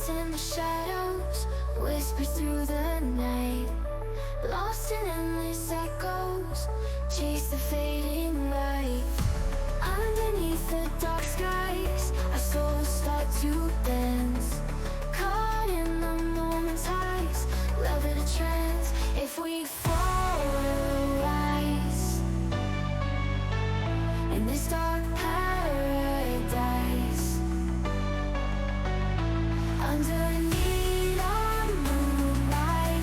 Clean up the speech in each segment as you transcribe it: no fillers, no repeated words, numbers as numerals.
Lost in the shadows, whisper through the night. Lost in endless echoes, chase the fading light. Underneath the dark skies, our souls start to dance. Caught in the moment's highs, love in a trance. If we fall, we'll rise in this dark paradise. Underneath our moonlight,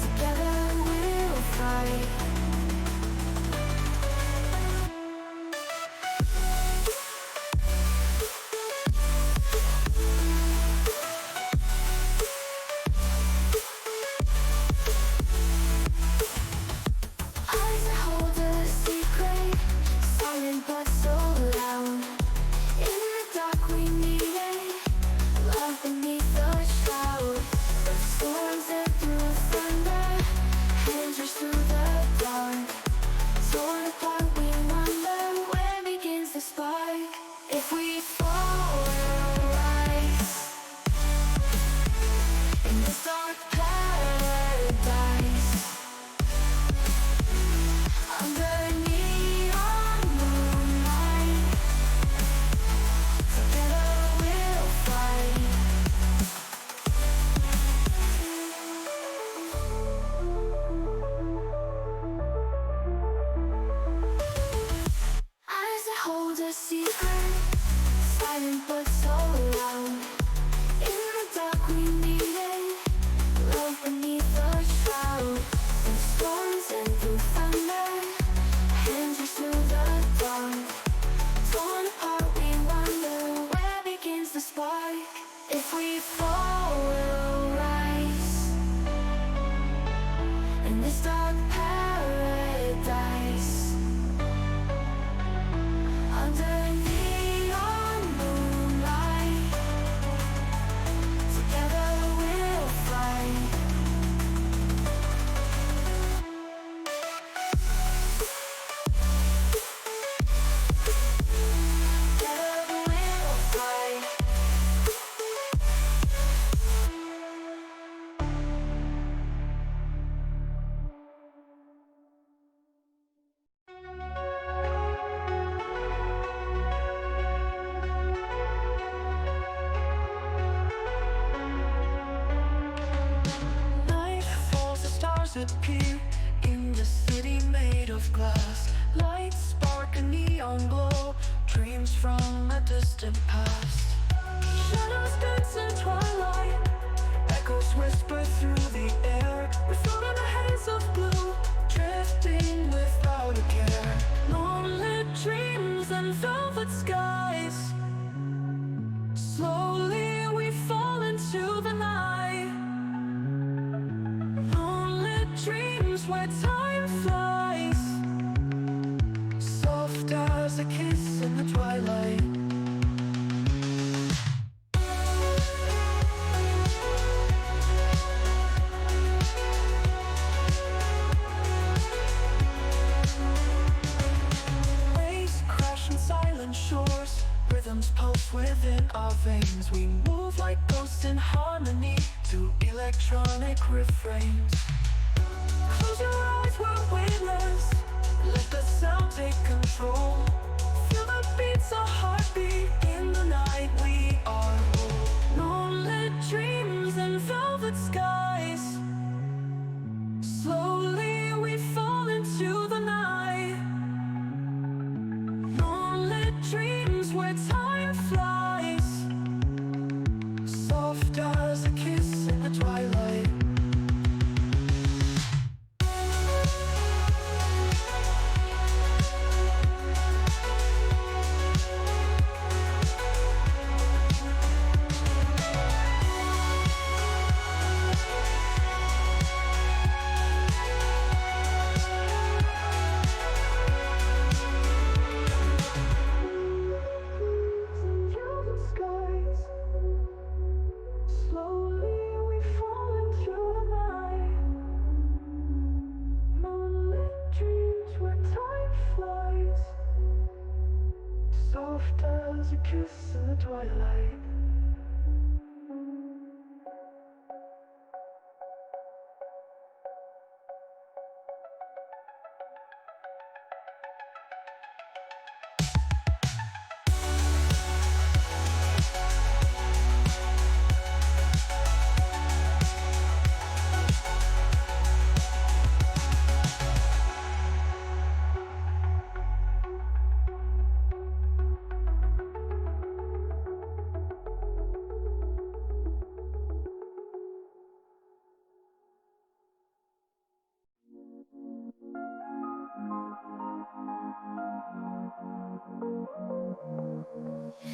together we'll fight. Eyes that hold a secret, silent but so loud. In the dark we need it, love beneath the shroud. Through storms and through thunder, hands reach through the dark. Torn apart we wonder, where begins the spark? If we fall, we'll rise in this dark paradise. Underneath our moonlight, together we'll fight. Eyes that hold a secret, silent but so loud. In the dark we need it, love beneath the shroud. Through storms and through thunder, hands reach through the dark. Torn apart we wonder, where begins the spark? If we fall, we'll rise in this dark paradise. Underneath our moonlight, together we'll fight. Together we'll fight. Night falls, the stars appear in the city made of glass. Lights spark a neon glow, dreams from a distant past. Shadows dance in twilight, echoes whisper through the air. We float in a haze of blue, drifting without a care. Moonlit dreams and velvet skies. Slowly we fall into the night. Moonlit dreams where time flies, soft as a kiss in the twilight. Waves crash on silent shores, rhythms pulse within our veins. We move like ghosts in harmony to electronic refrains. Close your eyes, we're weightless. Let the sound take control. Feel the beats, a heartbeat. In the night we are whole. Moonlit dreams and velvet skies. Slowly we fall into the night. Moonlit dreams where time flies, soft as a kiss in the twilight. soft as a kiss in the twilight.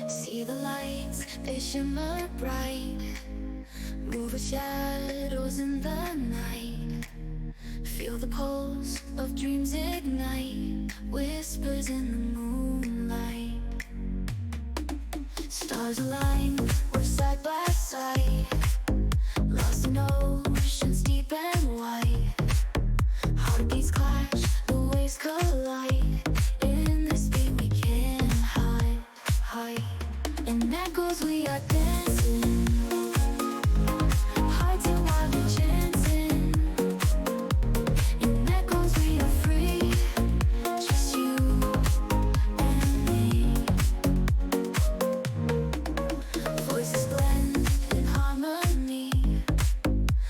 See the lights, they shimmer bright, move with shadows in the night. Feel the pulse of dreams ignite, whispers in the moonlight. Stars align, we're side by side, lost in oceans deep and wide. Heartbeats clash, the waves collide. In this beat we can't hide. In echoes we are dancing, hearts are wildly chancing. In echoes we are free, just you and me. Voices blend in harmony,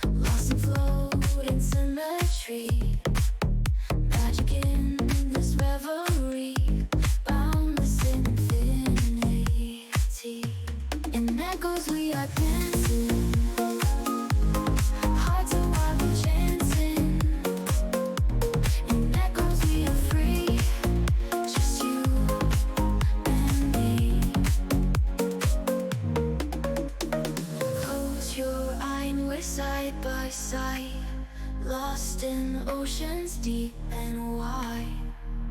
lost in flow in symmetry. Magic in this revelry, boundless in infinity. In echoes we are dancing, hearts are wildly chancing. In echoes we are free, just you and me. Close your eye and we're side by side, lost in oceans deep and wide.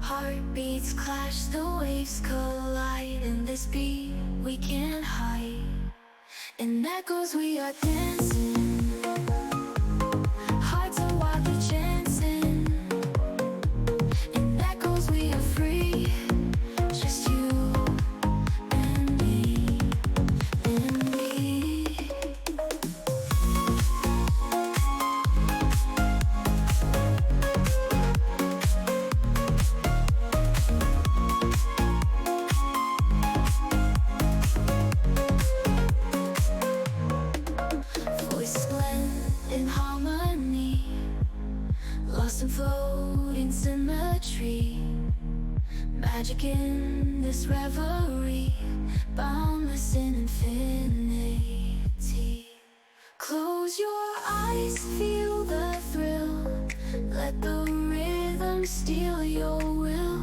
Heartbeats clash, the waves collide. In this beat we can't hide. In echoes we are dancing, hearts are wildly chancing. In echoes we are free, just you and me, and me. Voices blend in harmony, lost in floating symmetry. Magic in this revelry, boundless in infinity. Close your eyes, feel the thrill, let the rhythm steal your will.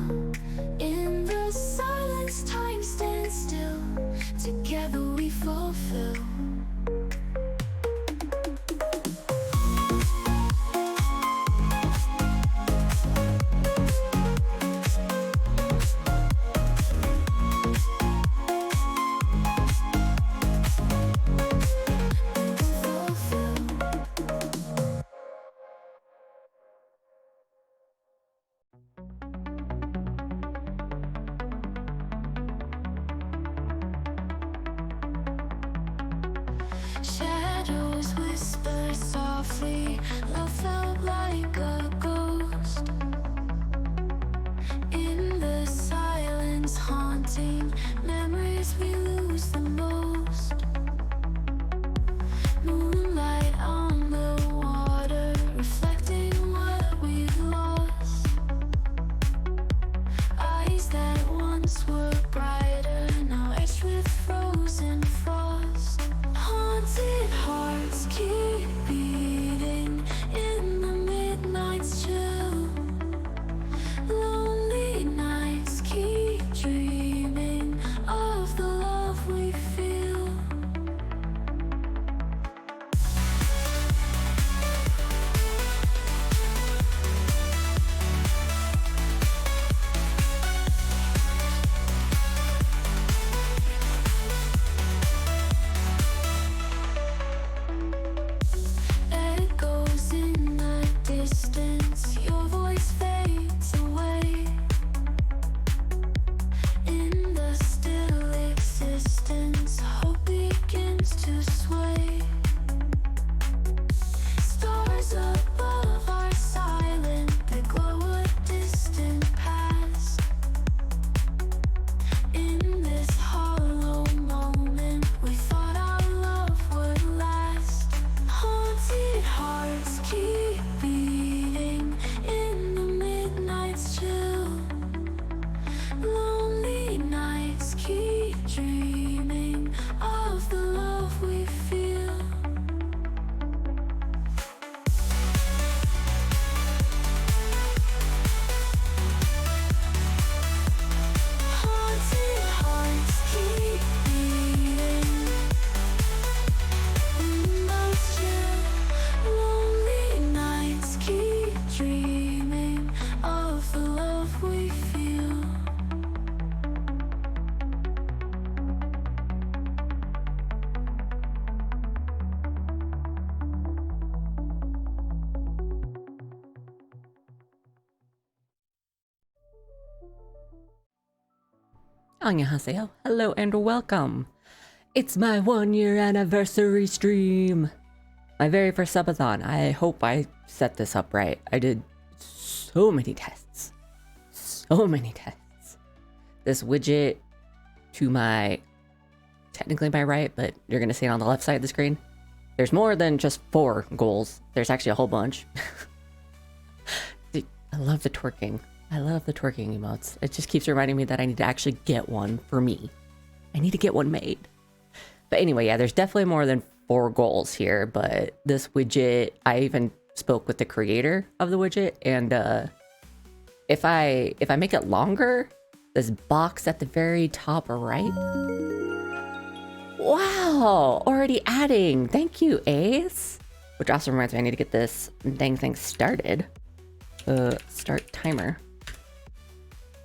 In the silence, time stands still, together we fulfill. Shadows whisper softly, love felt like a ghost. In the silence haunting, memories we lose the most. Moonlight on the water, reflecting what we've lost. Eyes that once were brighter, now etched with frozen frost. Haunted hearts keep beating in the midnight's chill. Lonely nights keep dreaming of the love Annyeonghaseyo. Hello and welcome. It's my 1-year anniversary stream. My very first subathon. I hope I set this up right. I did so many tests. So many tests. This widget to my, technically my right, but you're going to see it on the left side of the screen. There's more than just 4 goals. There's actually a whole bunch. I love the twerking. I love the twerking emotes. It just keeps reminding me that I need to actually get one for me. I need to get one made. But anyway, yeah, there's definitely more than 4 goals here, but this widget, I even spoke with the creator of the widget, and if I make it longer, this box at the very top right. Wow, already adding. Thank you, Ace. Which also reminds me, I need to get this dang thing started. Start timer.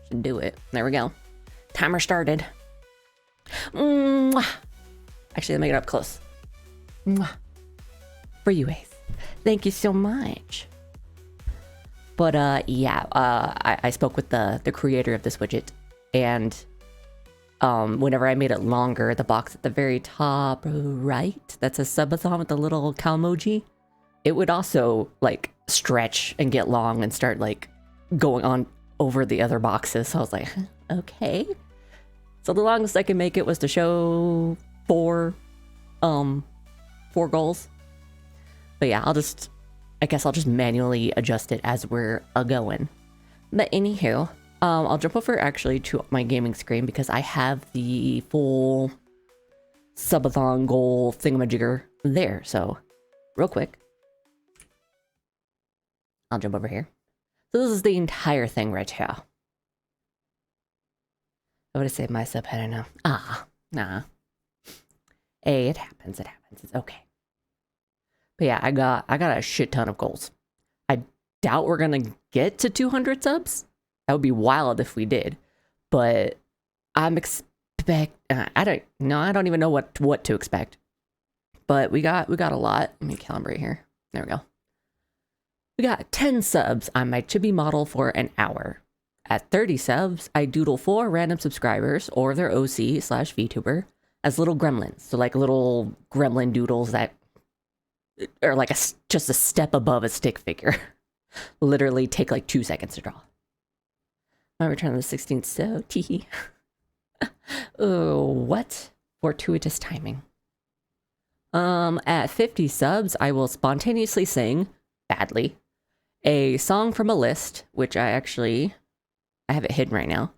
Should do it. There we go. Timer started. Mwah. Actually, let me get up close. Mwah. For you, Ace. Thank you so much. But yeah, I spoke with the creator of this widget, and whenever I made it longer, the box at the very top right, that's a subathon with the little cow emoji, it would also like stretch and get long and start like going on over the other boxes. So I was like, okay. So the longest I could make it was to show 4 goals. But yeah, I guess I'll just manually adjust it as we're going. But anywho, I'll jump over actually to my gaming screen because I have the full subathon goal thingamajigger there. So real quick, I'll jump over here. So this is the entire thing right here. I would have saved my subheader now. Nah. Hey, it happens. It's okay. But yeah, I got a shit ton of goals. I doubt we're gonna get to 200 subs. That would be wild if we did. But I'm I don't even know what to expect. But we got a lot. Let me calibrate here. There we go. We got 10 subs on my chibi model for an hour. At 30 subs, I doodle 4 random subscribers or their OC/VTuber as little gremlins. So like little gremlin doodles that are like just a step above a stick figure. Literally take like 2 seconds to draw. My return on the 16th, so teehee. Oh, what fortuitous timing. At 50 subs, I will spontaneously sing, badly, a song from a list, which I have it hidden right now.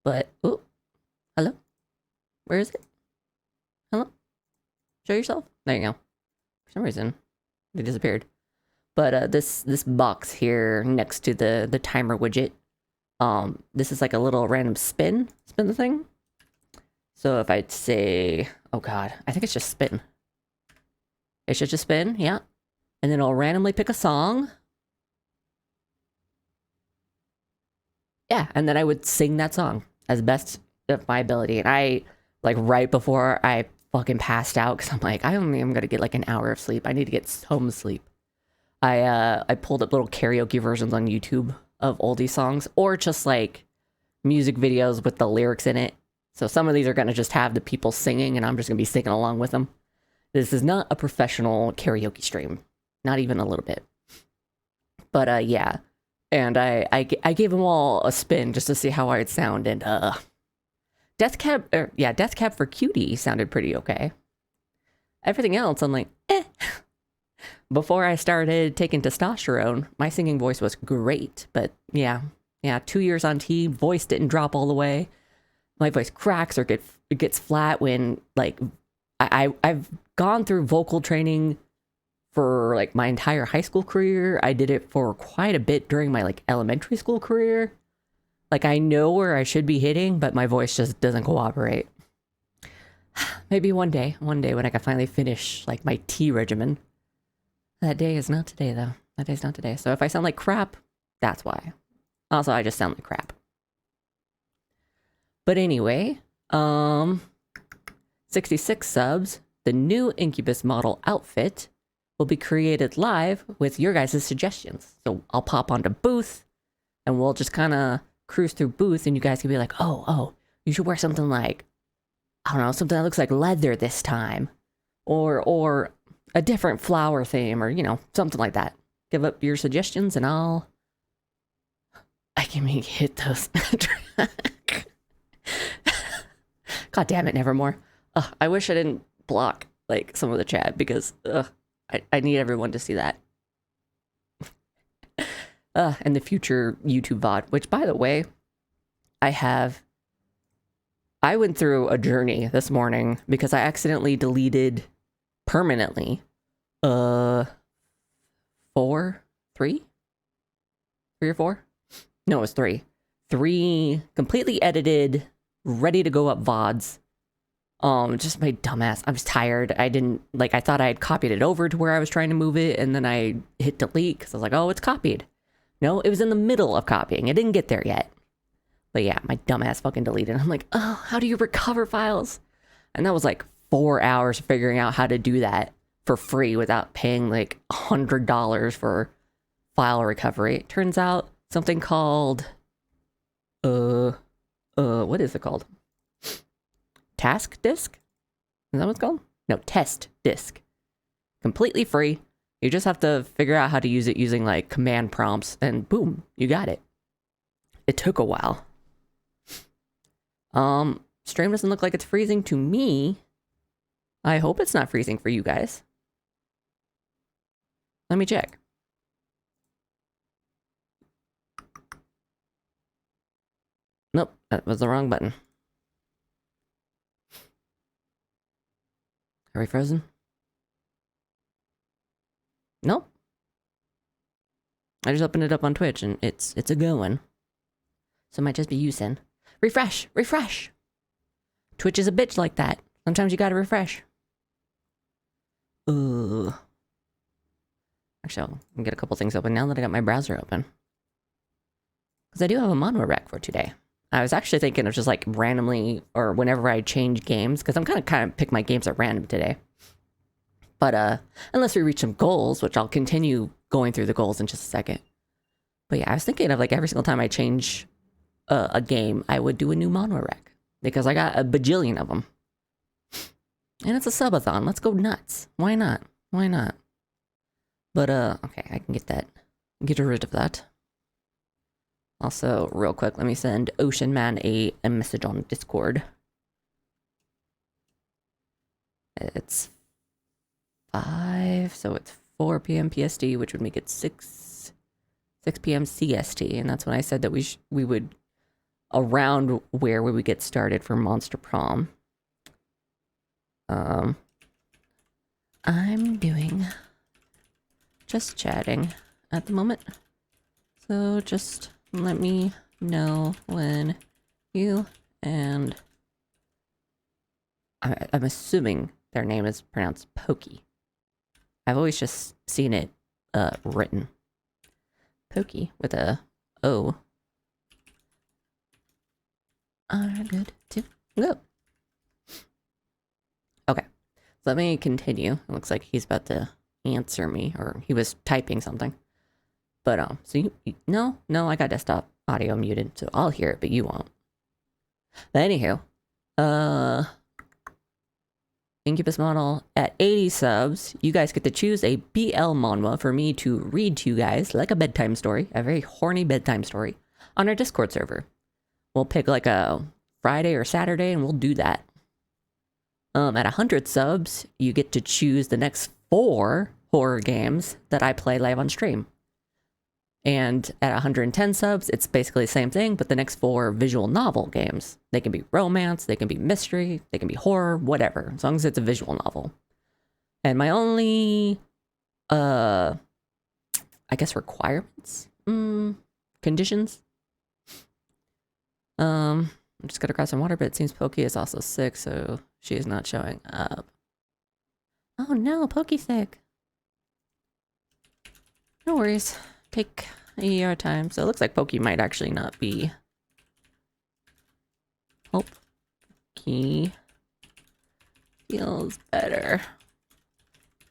But, oh, hello? Where is it? Hello? Show yourself? There you go. For some reason, it disappeared. But this box here next to the timer widget, this is like a little random spin the thing. So if I'd say, oh god, I think it's just spin. It should just spin, yeah. And then I'll randomly pick a song. Yeah, and then I would sing that song as best of my ability. And I, like right before I fucking passed out, because I'm like, I only am gonna get like an hour of sleep. I need to get some sleep. I pulled up little karaoke versions on YouTube of oldie songs, or just like music videos with the lyrics in it. So some of these are gonna just have the people singing, and I'm just gonna be singing along with them. This is not a professional karaoke stream, not even a little bit. But yeah, and I gave them all a spin just to see how I'd sound, and Death Cab for Cutie sounded pretty okay. Everything else, I'm like, eh. Before I started taking testosterone, my singing voice was great, but yeah, 2 years on T, voice didn't drop all the way. My voice cracks or gets flat when, like, I've gone through vocal training for, like, my entire high school career. I did it for quite a bit during my, like, elementary school career. Like, I know where I should be hitting, but my voice just doesn't cooperate. Maybe one day when I can finally finish, like, my T regimen. That day is not today, though. That day's not today. So if I sound like crap, that's why. Also, I just sound like crap. But anyway, 66 subs, the new Incubus model outfit will be created live with your guys' suggestions. So I'll pop onto Booth, and we'll just kind of cruise through Booth, and you guys can be like, oh, You should wear something like, I don't know, something that looks like leather this time. Or a different flower theme, or, you know, something like that. Give up your suggestions and I can make hit those track. God damn it, Nevermore. I wish I didn't block, like, some of the chat, because, I need everyone to see that. And the future YouTube VOD, which, by the way, I went through a journey this morning because I accidentally deleted permanently, 3 or 4? No, it was 3. 3 completely edited, ready to go up VODs. Just my dumbass. I was tired. I thought I had copied it over to where I was trying to move it, and then I hit delete because I was like, oh, it's copied. No, it was in the middle of copying. It didn't get there yet. But yeah, my dumbass fucking deleted. I'm like, oh, how do you recover files? And that was like 4 hours figuring out how to do that for free without paying like $100 for file recovery. It turns out something called, what is it called? Task disk? Is that what it's called? No, test disk. Completely free. You just have to figure out how to use it using like command prompts, and boom, you got it. It took a while. Stream doesn't look like it's freezing to me. I hope it's not freezing for you guys. Let me check. Nope, that was the wrong button. Are we frozen? Nope. I just opened it up on Twitch and it's a going. So it might just be you, Sin. Refresh! Refresh! Twitch is a bitch like that. Sometimes you gotta refresh. Ugh. Actually, I'll get a couple things open now that I got my browser open. Because I do have a mono rec for today. I was actually thinking of just like randomly, or whenever I change games, because I'm kind of pick my games at random today. But unless we reach some goals, which I'll continue going through the goals in just a second. But yeah, I was thinking of like every single time I change a game, I would do a new mono rec. Because I got a bajillion of them. And it's a subathon. Let's go nuts. Why not? Why not? But okay, I can get rid of that. Also, real quick, let me send Oceanman a message on Discord. It's 5, so it's 4 p.m. PST, which would make it 6 p.m. CST, and that's when I said that we would around where we would get started for Monster Prom. I'm doing just chatting at the moment, so just let me know when you and I'm assuming their name is pronounced Pokey. I've always just seen it written Pokey with a O. Are good to go. Okay, let me continue. It looks like he's about to answer me, or he was typing something. But so you no, I got desktop audio muted, so I'll hear it, but you won't. But anywho, Incubus model at 80 subs, you guys get to choose a BL manhwa for me to read to you guys like a bedtime story, a very horny bedtime story, on our Discord server. We'll pick like a Friday or Saturday, and we'll do that. At 100 subs, you get to choose the next 4 horror games that I play live on stream. And at 110 subs, it's basically the same thing, but the next 4 visual novel games. They can be romance, they can be mystery, they can be horror, whatever, as long as it's a visual novel. And my only, I guess requirements? Conditions? I'm just gonna grab some water, but it seems Pokey is also sick, so she is not showing up. Oh no, Pokey's sick. No worries. Take your time. So it looks like Pokey might actually not be. Hope Pokey feels better.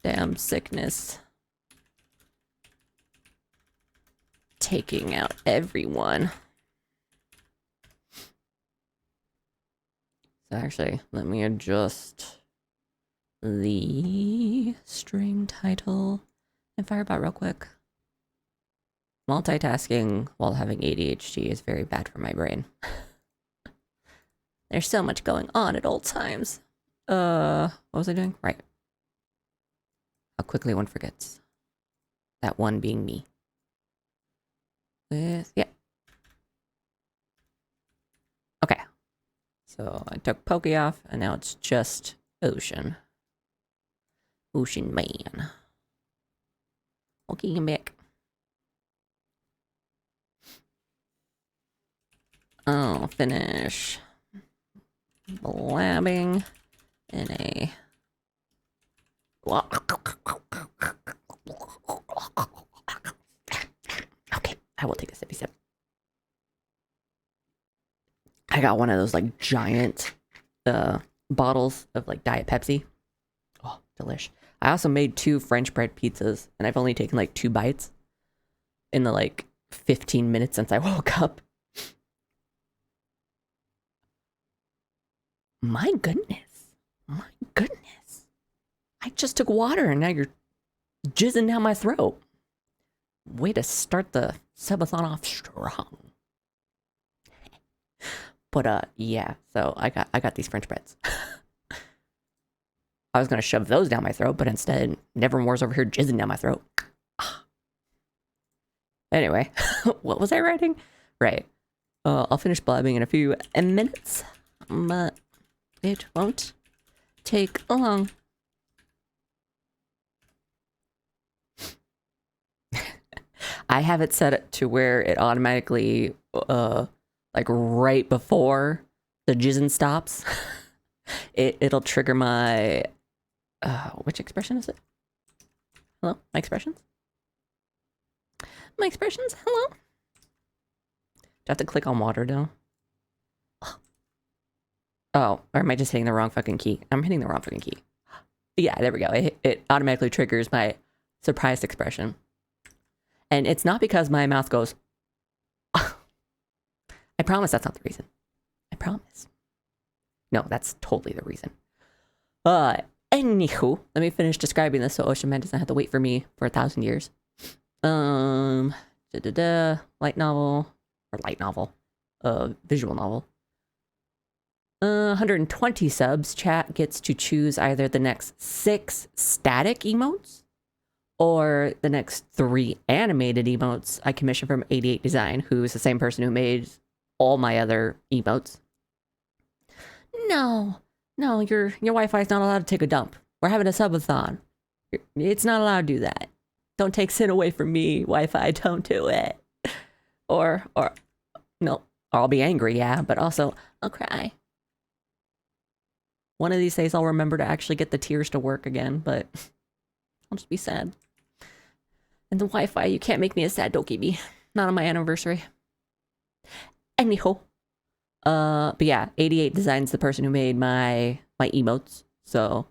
Damn sickness. Taking out everyone. So actually, let me adjust the stream title and Firebot real quick. Multitasking while having ADHD is very bad for my brain. There's so much going on at all times. What was I doing? Right. How quickly one forgets. That one being me. Yeah. Okay. So I took Pokey off, and now it's just Ocean. Ocean Man. Okay, I'm back. I'll finish blabbing in a... Okay, I will take a sippy sip. I got one of those like giant bottles of like Diet Pepsi. Oh, delish. I also made 2 French bread pizzas, and I've only taken like 2 bites in the like 15 minutes since I woke up. My goodness. My goodness. I just took water and now you're jizzing down my throat. Way to start the subathon off strong. But yeah, so I got these French breads. I was gonna shove those down my throat, but instead Nevermore's over here jizzing down my throat. Anyway, what was I writing? Right. I'll finish blabbing in a few minutes, but it won't take long. I have it set to where it automatically, like right before the jizzing stops, it'll trigger my, which expression is it? Hello? My expressions? My expressions? Hello? Do I have to click on water though? Oh, or am I just hitting the wrong fucking key? I'm hitting the wrong fucking key. Yeah, there we go. It automatically triggers my surprised expression. And it's not because my mouth goes... I promise that's not the reason. I promise. No, that's totally the reason. Anywho, let me finish describing this so Oceanman doesn't have to wait for me for 1,000 years. Light novel. Or light novel. Visual novel. 120 subs, chat gets to choose either the next 6 static emotes or the next 3 animated emotes I commissioned from 88 Design, who is the same person who made all my other emotes. No, your Wi-Fi is not allowed to take a dump. We're having a subathon. It's not allowed to do that. Don't take sin away from me, Wi-Fi. Don't do it. Or no, I'll be angry, yeah, but also I'll cry. One of these days I'll remember to actually get the tears to work again, but I'll just be sad. And the Wi-Fi, you can't make me a sad dokebi. Not on my anniversary. Anyhow. But yeah, 88 Design's the person who made my emotes. So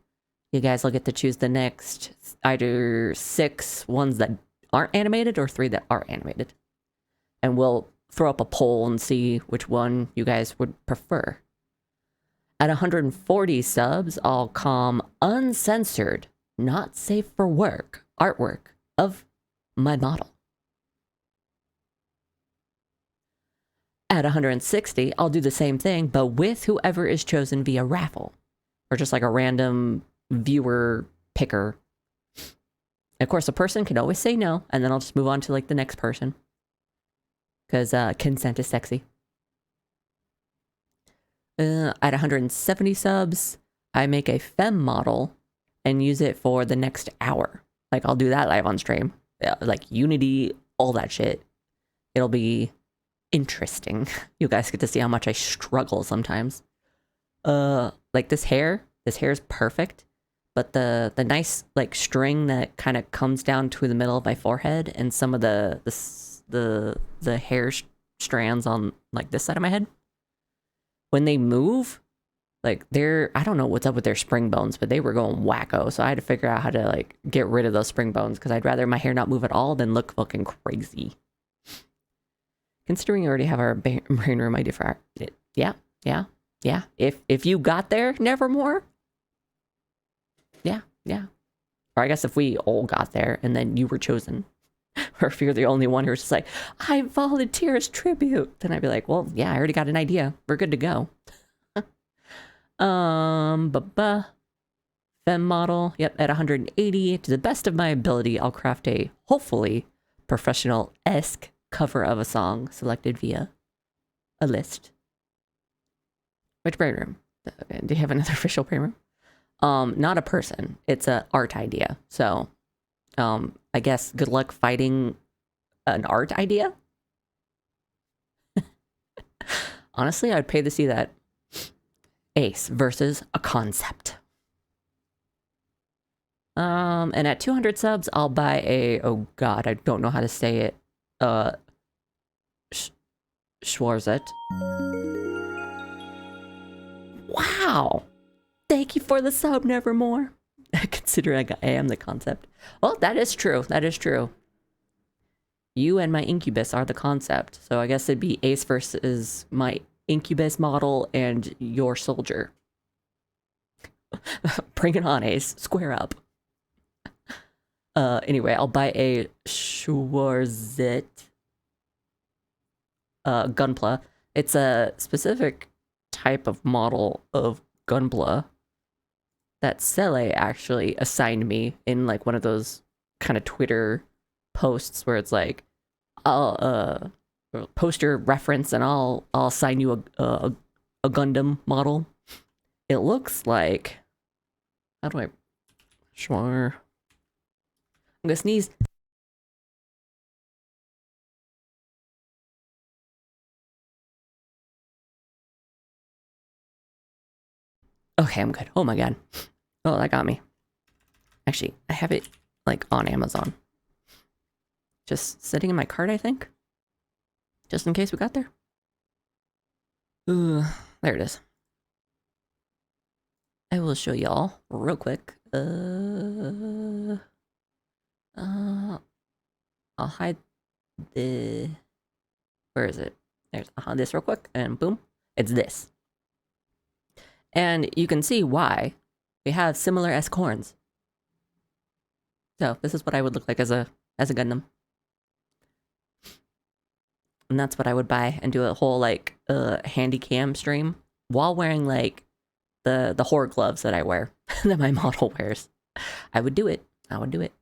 you guys will get to choose the next either 6 ones that aren't animated or 3 that are animated. And we'll throw up a poll and see which one you guys would prefer. At 140 subs, I'll come uncensored, not safe for work, artwork of my model. At 160, I'll do the same thing, but with whoever is chosen via raffle. Or just like a random viewer picker. Of course, a person can always say no, and then I'll just move on to like the next person. Because consent is sexy. At 170 subs, I make a femme model and use it for the next hour. Like, I'll do that live on stream. Like, Unity, all that shit. It'll be interesting. You guys get to see how much I struggle sometimes. Like, this hair is perfect. But the nice, like, string that kind of comes down to the middle of my forehead and some of the hair strands on, like, this side of my head. When they move, like I don't know what's up with their spring bones, but they were going wacko. So I had to figure out how to like get rid of those spring bones because I'd rather my hair not move at all than look fucking crazy. Considering you already have our brain room idea for art. Yeah. yeah, if you got there, Nevermore. Yeah, yeah. Or I guess if we all got there and then you were chosen, or if you're the only one who's just like, I volunteer as tribute, then I'd be like, well, yeah, I already got an idea. We're good to go. Fem model, yep, at 180. To the best of my ability, I'll craft a, hopefully, professional-esque cover of a song selected via a list. Which brain room? Do you have another official brain room? Not a person. It's a art idea. So, I guess good luck fighting an art idea. Honestly, I'd pay to see that. Ace versus a concept. And at 200 subs, I'll buy a, oh god, I don't know how to say it. Schwarzet. Wow. Thank you for the sub, Nevermore. Considering I am the concept. Well, that is true. That is true. You and my Incubus are the concept. So I guess it'd be Ace versus my Incubus model and your soldier. Bring it on, Ace. Square up. Anyway, I'll buy a Schwarzet Gunpla. It's a specific type of model of Gunpla that Sele actually assigned me in like one of those kind of Twitter posts where it's like, I'll post your reference and I'll assign you a Gundam model. It looks like, how do I, sure. I'm gonna sneeze. Okay, I'm good. Oh my god. Oh, that got me. Actually, I have it like on Amazon. Just sitting in my cart, I think. Just in case we got there. There it is. I will show y'all real quick. I'll hide the, where is it? There's this real quick, and boom, it's this. And you can see why we have similar esque horns. So this is what I would look like as a Gundam. And that's what I would buy and do a whole like handy cam stream while wearing like the horror gloves that I wear that my model wears. I would do it. I would do it.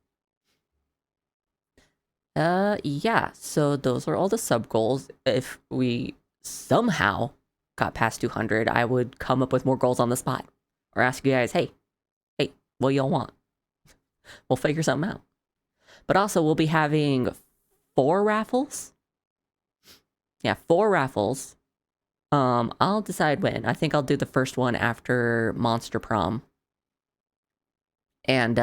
Yeah, so those are all the sub goals. If we somehow got past 200, I would come up with more goals on the spot. Or ask you guys, hey, what y'all want? We'll figure something out. But also, we'll be having 4 raffles. Yeah, 4 raffles. I'll decide when. I think I'll do the first one after Monster Prom. And,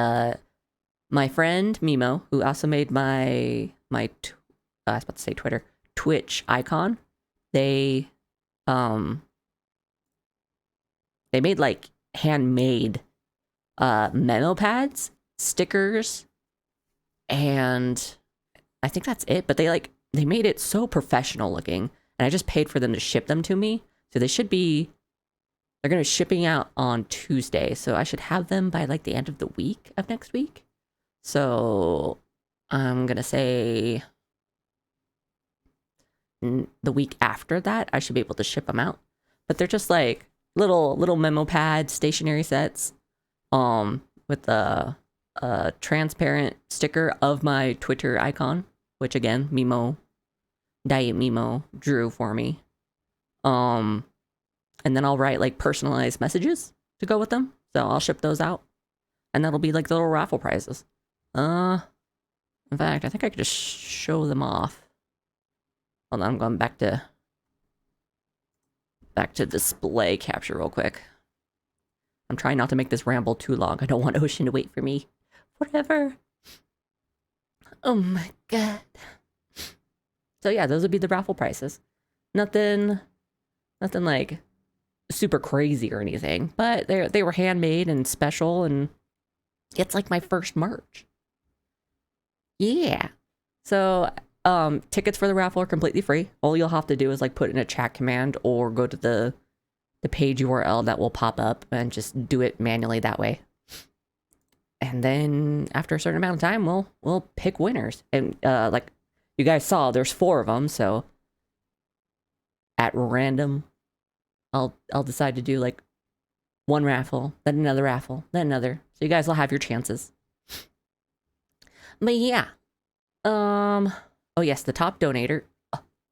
my friend Mimo, who also made I was about to say Twitter, Twitch icon, they made like handmade memo pads, stickers, and I think that's it. But they made it so professional looking, and I just paid for them to ship them to me. So they're gonna be shipping out on Tuesday, so I should have them by like the end of the week of next week. So I'm gonna say the week after that, I should be able to ship them out. But they're just like little memo pad stationery sets, with a transparent sticker of my Twitter icon, which again, Diet Mimo drew for me. And then I'll write like personalized messages to go with them. So I'll ship those out, and that'll be like the little raffle prizes. In fact, I think I could just show them off. Hold on, I'm going back to display capture real quick. I'm trying not to make this ramble too long. I don't want Ocean to wait for me. Whatever. Oh my god. So yeah, those would be the raffle prices. Nothing like super crazy or anything, but they were handmade and special, and it's like my first merch. Yeah. So, tickets for the raffle are completely free. All you'll have to do is like put in a chat command or go to the the page URL that will pop up and just do it manually that way. And then after a certain amount of time, we'll pick winners. And like you guys saw, there's 4 of them. So at random, I'll decide to do like one raffle, then another raffle, then another. So you guys will have your chances. But yeah, oh yes, the top donator,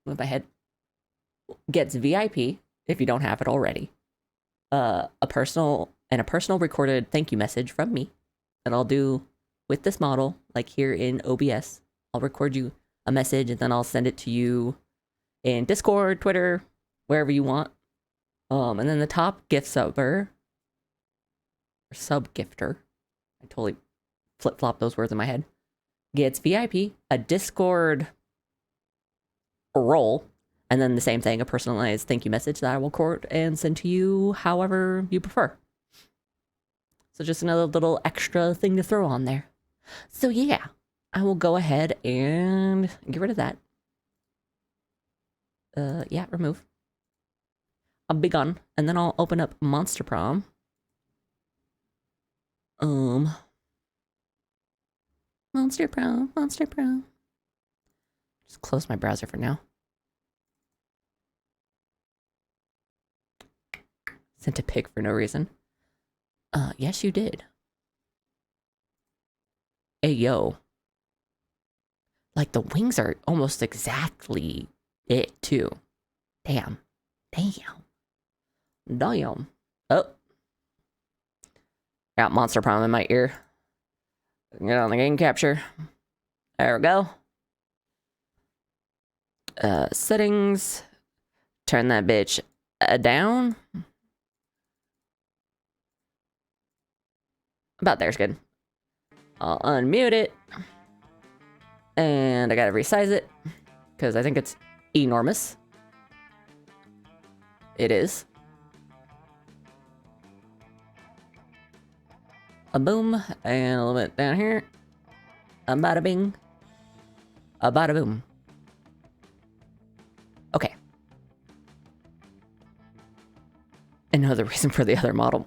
move my head, gets VIP if you don't have it already. A personal recorded thank you message from me that I'll do with this model, like here in OBS. I'll record you a message and then I'll send it to you in Discord, Twitter, wherever you want. And then the top gift subber, or sub gifter, I totally flip-flop those words in my head, gets VIP, a Discord role, and then the same thing, a personalized thank you message that I will record and send to you however you prefer. So just another little extra thing to throw on there. So yeah, I will go ahead and get rid of that. Yeah, remove. I'll be gone, and then I'll open up Monster Prom. Monster Prom. Just close my browser for now. Sent a pic for no reason. Yes, you did. Hey, yo. Like, the wings are almost exactly it, too. Damn. Oh. Got Monster Prom in my ear. Get on the game capture. There we go. Settings. Turn that bitch down. About there's good. I'll unmute it. And I gotta resize it, because I think it's enormous. It is. A boom, and a little bit down here. A bada bing. A bada boom. Okay. Another reason for the other model.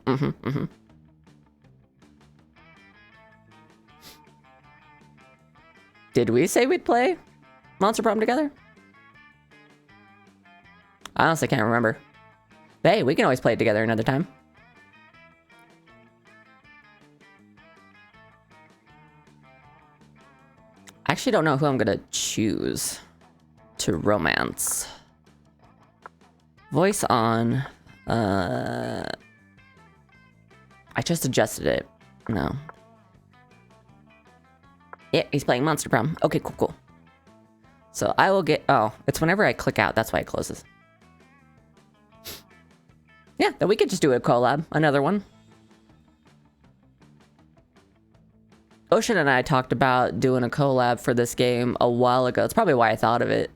Did we say we'd play Monster Prom together? I honestly can't remember. But hey, we can always play it together another time. I actually don't know who I'm gonna choose to romance. Voice on. I just adjusted it. No. Yeah, he's playing Monster Prom. Okay, cool. So I will get... Oh, it's whenever I click out. That's why it closes. Yeah, then we could just do a collab. Another one. Ocean and I talked about doing a collab for this game a while ago. That's probably why I thought of it.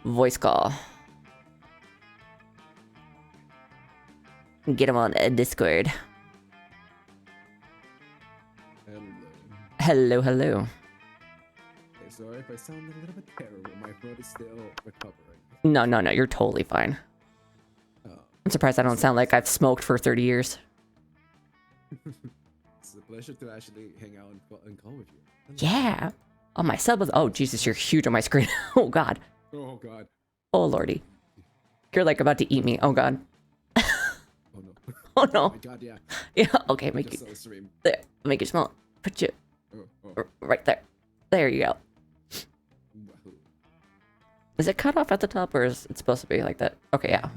Voice call. Get him on Discord. Hello. Hey, sorry if I sound a little bit terrible. My throat is still recovering. No, you're totally fine. I'm surprised I don't sound like I've smoked for 30 years. It's a pleasure to actually hang out and call with you. Yeah. Oh, my sub was... Oh, Jesus, you're huge on my screen. Oh, God. Oh, God. Oh, Lordy. You're like about to eat me. Oh, God. Oh, no. Oh, no. Oh, my God, yeah. Yeah, okay, make it... There, make it small. Put you... Right there. There you go. Is it cut off at the top, or is it supposed to be like that? Okay, yeah.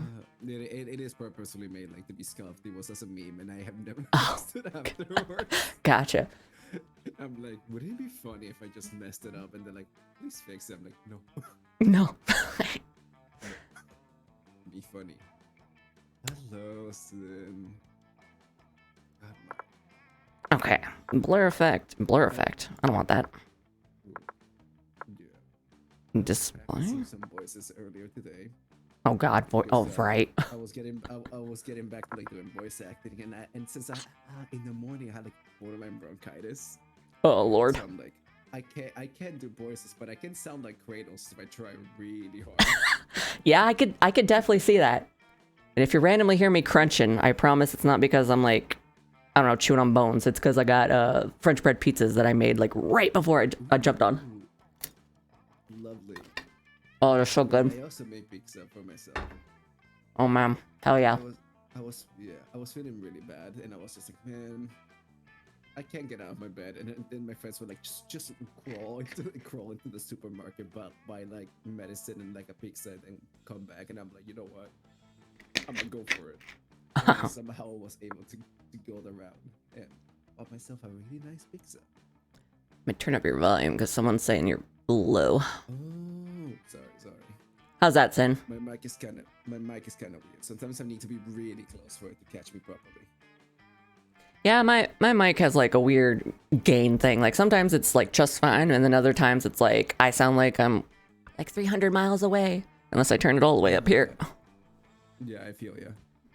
It is purposely made like to be scuffed. It was as a meme, and I have never noticed it afterwards. Gotcha. I'm like, would it be funny if I just messed it up? And they're like, please fix it. I'm like, no. No. Be funny. Hello, Sin. Okay. Blur effect. I don't want that. Yeah. Display. I seen some voices earlier today. Oh God. Oh, right. I was getting back to like doing voice acting, and since in the morning I had like borderline bronchitis. Oh Lord. So I'm like, I can't do voices, but I can sound like Kratos if I try really hard. Yeah, I could definitely see that. And if you randomly hear me crunching, I promise it's not because I'm like, I don't know, chewing on bones. It's because I got French bread pizzas that I made like right before I jumped on. Ooh, lovely. Oh, they're so good. I also made pizza for myself. Oh man, hell yeah. I was feeling really bad, and I was just like, man, I can't get out of my bed. And then my friends were like, just crawl into the supermarket, but buy like medicine and like a pizza, and come back. And I'm like, you know what? I'm gonna go for it. And somehow I was able to go around and bought myself a really nice pizza. Let me turn up your volume because someone's saying you're low. Oh, sorry. How's that, Sin? My mic is kind of weird. Sometimes I need to be really close for it to catch me properly. Yeah, my mic has like a weird gain thing. Like sometimes it's like just fine, and then other times it's like I sound like I'm like 300 miles away unless I turn it all the way up here. Yeah, I feel ya.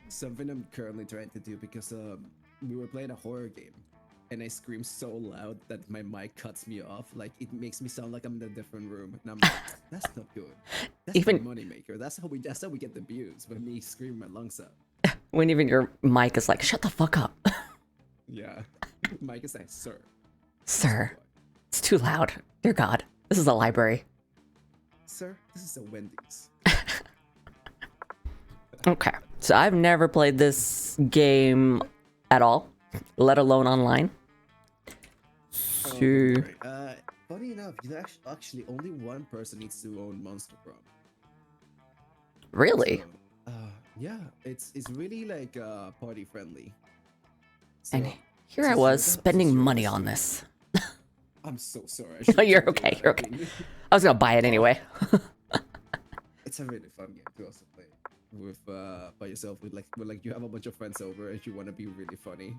Something I'm currently trying to do because we were playing a horror game, and I scream so loud that my mic cuts me off. Like it makes me sound like I'm in a different room, and I'm like, that's not good. That's Even my moneymaker. That's how we get the views by me screaming my lungs out. when even your mic is like, shut the fuck up. Yeah, Mike is like, sir. Sir, it's too loud. Dear God, this is a library. Sir, this is a Wendy's. Okay, so I've never played this game at all, let alone online. So, Funny enough, you actually only one person needs to own Monster Prom. really? So, yeah, it's really like party friendly. And here I was spending money on this. I'm so sorry. No, you're okay. You're okay. I was gonna buy it anyway. It's a really fun game to also play with by yourself. With like you have a bunch of friends over and you want to be really funny.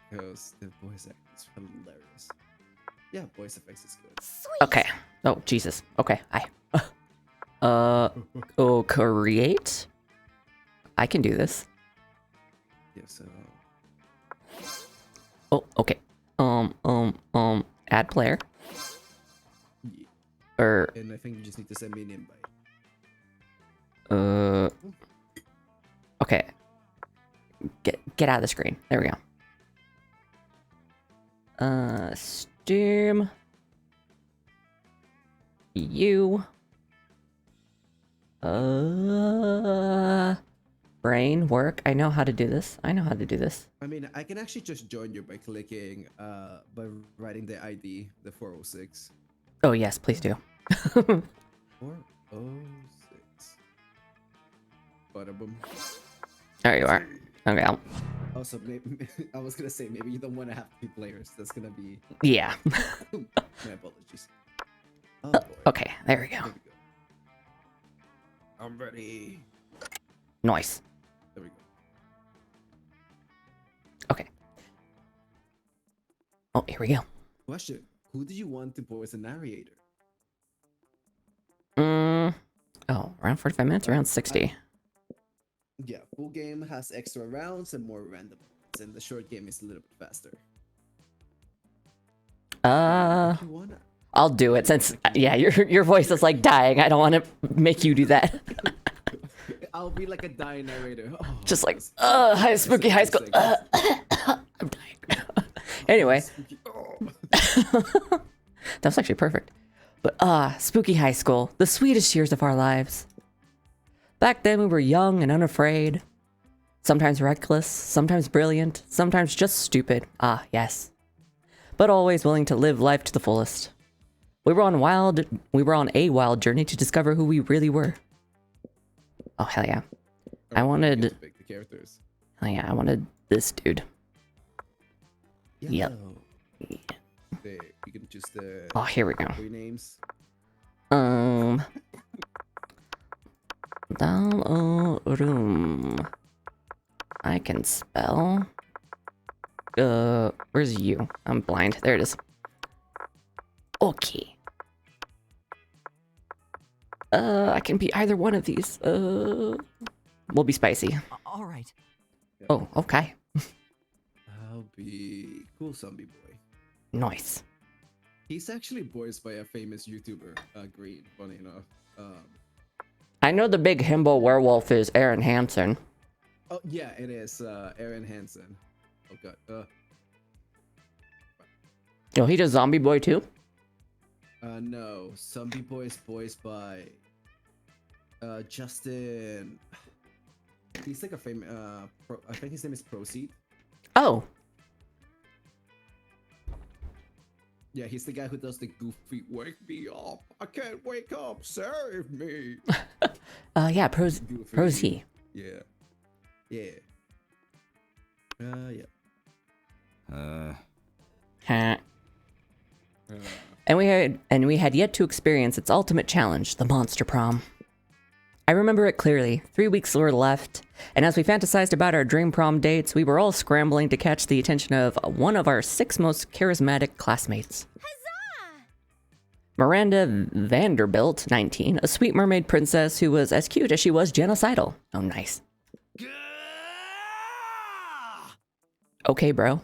Because the voice act is hilarious. Yeah, voice effects is good. Okay. Oh Jesus. Okay. Oh, create. I can do this. Yeah. So. Oh, okay. Add player. Yeah. Or And I think you just need to send me an invite. okay. Get out of the screen. There we go. Steam. You. Brain work. I know how to do this. I I mean, I can actually just join you by clicking, by writing the ID, the 406. Oh yes, please do. 406. Bada boom. There you are. Okay. Also, maybe, I was gonna say maybe you don't want to have 2 players. That's gonna be. Yeah. My apologies. Oh boy. Okay. There we go. There we go. I'm ready. Nice. There we go. Okay. Oh, here we go. Question: who do you want to voice the narrator? Oh, around 45 minutes, around 60. Yeah, full game has extra rounds and more random, and the short game is a little bit faster. If you wanna. I'll do it since yeah, your voice is like dying. I don't want to make you do that. I'll be like a dying narrator. Oh, Just like hi spooky high school. I'm dying. Anyway, that was actually perfect. But spooky high school, the sweetest years of our lives. Back then we were young and unafraid. Sometimes reckless, sometimes brilliant, sometimes just stupid. Ah, yes. But always willing to live life to the fullest. We were on a wild journey to discover who we really were. Oh hell yeah. I wanted pick the characters. Oh yeah, I wanted this dude. Yep. You can choose the Oh, here we go. 3 names. Down room. I can spell. Where's you? I'm blind. There it is. Okay. I can be either one of these. We'll be spicy. All right. Oh, okay. I'll be Cool Zombie Boy. Nice. He's actually voiced by a famous YouTuber, Green, funny enough. I know the big himbo werewolf is Aaron Hansen. Oh yeah, it is Aaron Hansen. Oh god. Oh, he does Zombie Boy too? No, Zombie Boy is voiced by Justin. He's like a famous. I think his name is Proceed. Oh. Yeah, he's the guy who does the goofy "Wake me up! I can't wake up! Save me!" Yeah, Goofy. Prozy. Yeah. Yeah. Yeah. Huh. And we had yet to experience its ultimate challenge, the Monster Prom. I remember it clearly. 3 weeks were left, and as we fantasized about our dream prom dates, we were all scrambling to catch the attention of one of our 6 most charismatic classmates. Huzzah! Miranda Vanderbilt, 19, a sweet mermaid princess who was as cute as she was genocidal. Oh, nice. Okay, bro.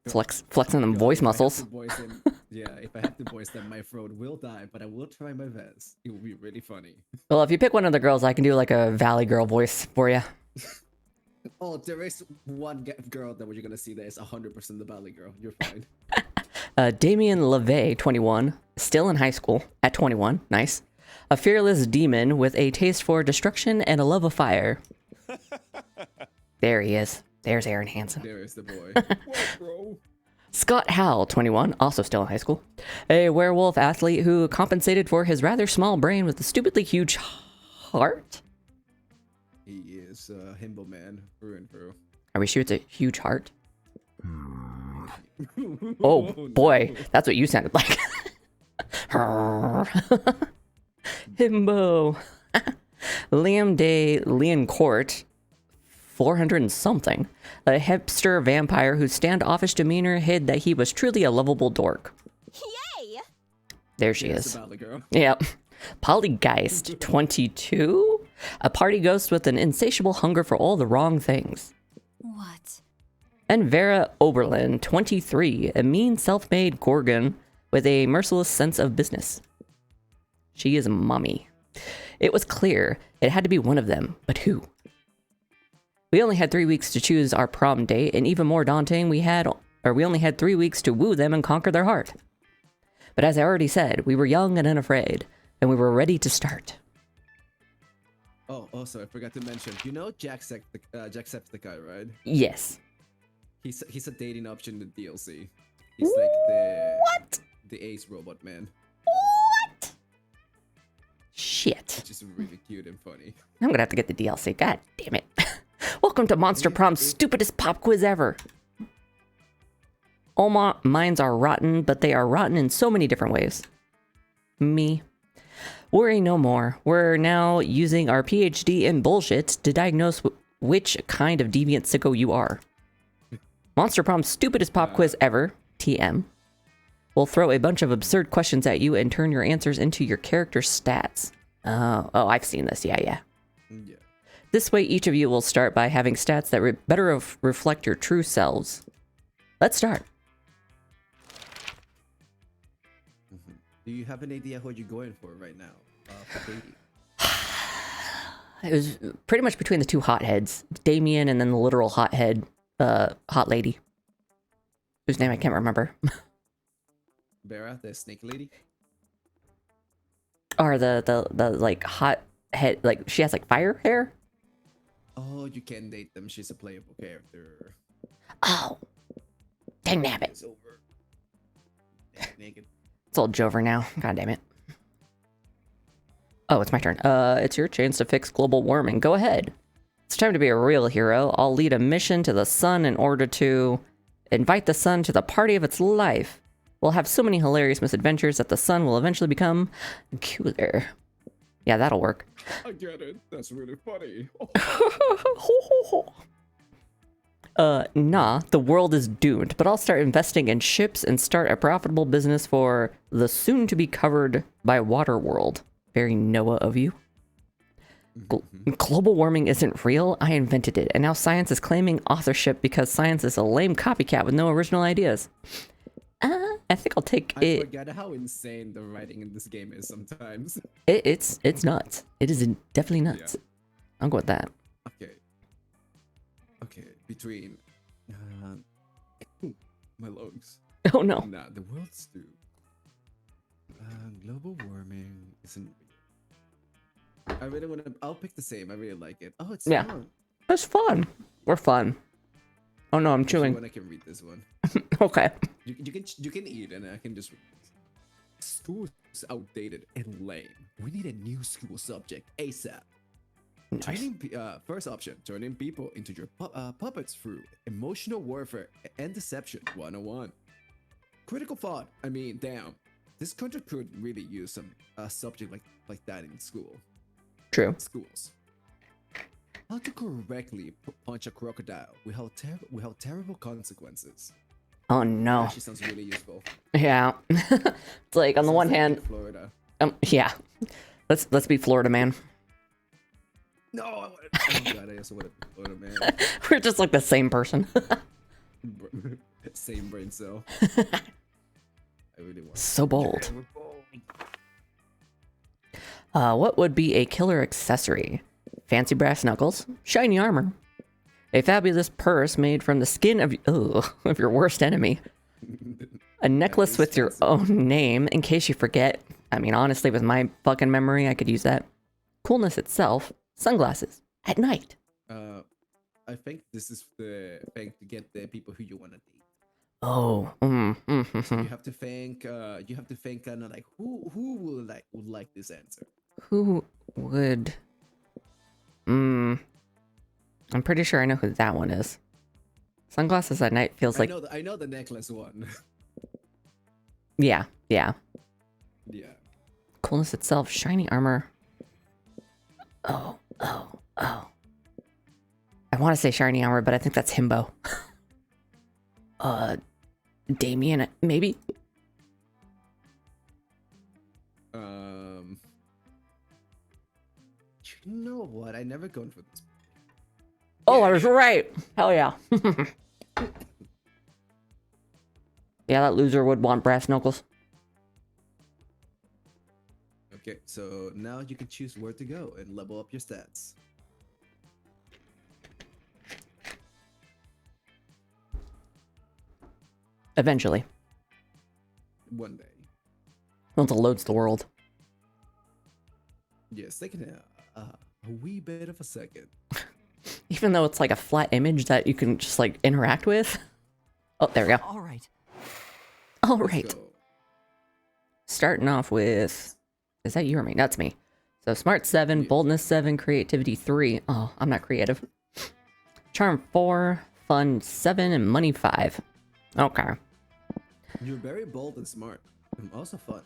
Flexing them voice muscles. Yeah, if I have to voice them, my throat will die, but I will try my best. It will be really funny. Well, if you pick one of the girls, I can do like a Valley Girl voice for you. Oh, there is one girl that you're gonna see that is 100% the Valley Girl. You're fine. Damien LeVay, 21, still in high school at 21. Nice. A fearless demon with a taste for destruction and a love of fire. There he is. There's Aaron Hansen. There is the boy. What, bro? Scott Howell, 21, also still in high school. A werewolf athlete who compensated for his rather small brain with a stupidly huge heart. He is Himbo Man through and through. Are we sure it's a huge heart? Oh boy, that's what you sounded like. Himbo. Liam de Liancourt, 400 and something. A hipster vampire whose standoffish demeanor hid that he was truly a lovable dork. Yay! There she is. The Valley Girl. Yep. Polygeist, 22. A party ghost with an insatiable hunger for all the wrong things. What? And Vera Oberlin, 23. A mean self-made gorgon with a merciless sense of business. She is a mummy. It was clear it had to be one of them, but who? We only had 3 weeks to choose our prom date, and even more daunting, we only had 3 weeks to woo them and conquer their heart. But as I already said, we were young and unafraid, and we were ready to start. Oh, also, I forgot to mention, you know Jacksepticeye, right? Yes. He's a dating option in the DLC. He's like the ace robot man. What? Shit. Which is really cute and funny. I'm gonna have to get the DLC. God damn it. Welcome to Monster Prom's stupidest pop quiz ever. All minds are rotten, but they are rotten in so many different ways. Me. Worry no more. We're now using our PhD in bullshit to diagnose which kind of deviant sicko you are. Monster Prom's stupidest pop quiz ever, TM. We'll throw a bunch of absurd questions at you and turn your answers into your character stats. Oh, I've seen this. Yeah. This way, each of you will start by having stats that better reflect your true selves. Let's start. Do you have an idea what you're going for right now? For dating? It was pretty much between the two hotheads, Damien and then the literal hothead, hot lady, whose name I can't remember. Vera, the snake lady? Or the like hot head, like she has like fire hair. Oh, you can date them. She's a playable character. Oh, dang nabbit. It's over. Naked. It's old Jover now. God damn it. Oh, it's my turn. It's your chance to fix global warming. Go ahead. It's time to be a real hero. I'll lead a mission to the sun in order to invite the sun to the party of its life. We'll have so many hilarious misadventures that the sun will eventually become cooler. Yeah, that'll work. I get it. That's really funny. Nah, the world is doomed, but I'll start investing in ships and start a profitable business for the soon-to-be covered by water world. Very Noah of you. Global warming isn't real. I invented it, and now science is claiming authorship because science is a lame copycat with no original ideas. I think I'll take I it. forget how insane the writing in this game is sometimes. It's nuts. It is definitely nuts. I'll go with that. Okay. Okay, between my lungs. Oh no. Nah, the world's due. Global warming isn't real. I really want to. I'll pick the same. I really like it. Oh, it's Yeah. fun. That's fun. We're fun. Oh no, I'm chewing. When I can read this one, Okay. you can eat and I can just. School's outdated and lame. We need a new school subject ASAP. Nice. First option: turning people into your puppets through emotional warfare and deception 101. Critical thought. I mean, damn, this country could really use some subject like that in schools. How to correctly punch a crocodile without terrible consequences. Oh no. Actually sounds really useful. Yeah. It's like on the one hand, Florida. yeah. Let's be Florida man. No, oh god, I also want to be Florida man. We're just like the same person. Same brain cell. I really want. So bold. Yeah, we're bold. What would be a killer accessory? Fancy brass knuckles, shiny armor, a fabulous purse made from the skin of your worst enemy, a necklace with your own name in case you forget. I mean, honestly, with my fucking memory, I could use that. Coolness itself, sunglasses at night. I think this is the thing to get the people who you want to date. Oh, So you have to think. You have to think kind of like who would like this answer. Who would? I'm pretty sure I know who that one is. Sunglasses at night feels like. I know the necklace one. Yeah. Yeah. Coolness itself, shiny armor. Oh. I want to say shiny armor, but I think that's himbo. Damien, maybe? You know what? I never gone for this. Oh, I was right. Hell yeah. Yeah, that loser would want brass knuckles. Okay, so now you can choose where to go and level up your stats. Eventually. One day. Once it loads the world. Yes, taking a wee bit of a second. Even though it's like a flat image that you can just like interact with. Oh, there we go. All right. All Let's right. go. Starting off with, is that you or me? That's me. So smart 7, Yeah. boldness 7, creativity 3. Oh, I'm not creative. Charm 4, fun 7, and money 5. Okay. You're very bold and smart. And also fun.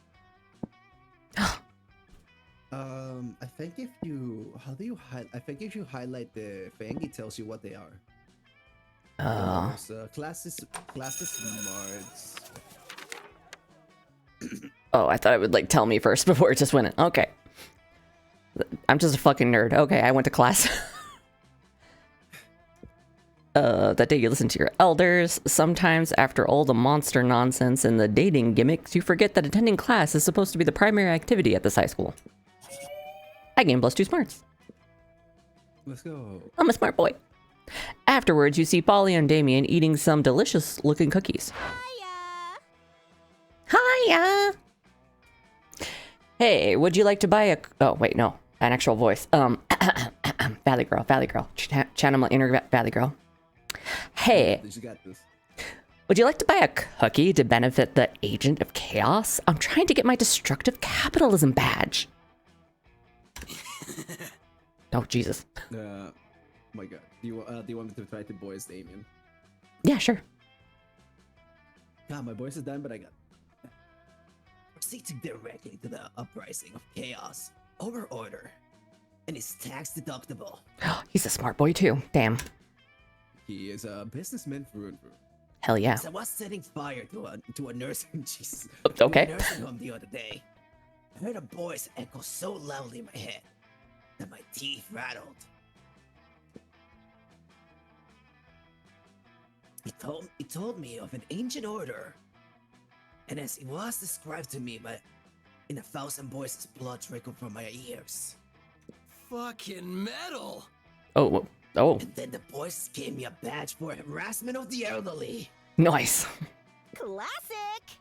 I think if you if you highlight the thing, it tells you what they are. Classes smarts. Oh, I thought it would like tell me first before it just went in. Okay. I'm just a fucking nerd. Okay, I went to class. That day you listen to your elders. Sometimes after all the monster nonsense and the dating gimmicks, you forget that attending class is supposed to be the primary activity at this high school. I gained +2 smarts. Let's go. I'm a smart boy. Afterwards, you see Polly and Damien eating some delicious looking cookies. Hiya! Hey, would you like to buy a... Oh, wait, no. An actual voice. Valley Girl. Channel my inner Valley Girl. Hey, You got this. would you like to buy a cookie to benefit the Agent of Chaos? I'm trying to get my destructive capitalism badge. Oh, Jesus. My god. Do you want me to try to voice Damien? Yeah, sure. God, my voice is done, but I got. Proceeding directly to the uprising of chaos over order, and is tax deductible. He's a smart boy, too. Damn. He is a businessman through and through. Hell yeah. As I was setting fire to a nursing Okay. to a nursing home the other day, I heard a voice echo so loudly in my head that my teeth rattled. It told me of an ancient order And as it was described to me, but in 1,000 voices, blood trickled from my ears. Fucking metal! Oh, oh, And then the voices gave me a badge for harassment of the elderly. nice. Classic!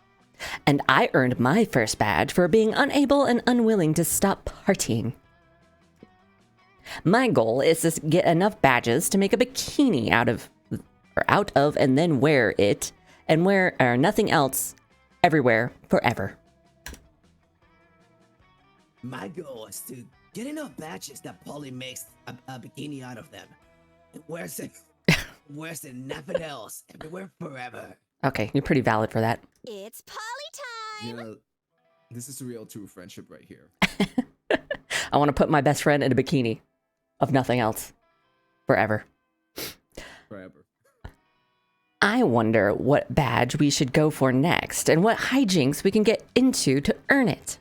And I earned my first badge for being unable and unwilling to stop partying. My goal is to get enough badges to make a bikini out of, and then wear it, and wear nothing else, everywhere, forever. My goal is to get enough badges that Polly makes a bikini out of them. And wears it, wears it nothing else, everywhere, forever. Okay, you're pretty valid for that. It's Polly time! You know, this is real true friendship right here. I want to put my best friend in a bikini of nothing else, forever. Forever. I wonder what badge we should go for next, and what hijinks we can get into to earn it.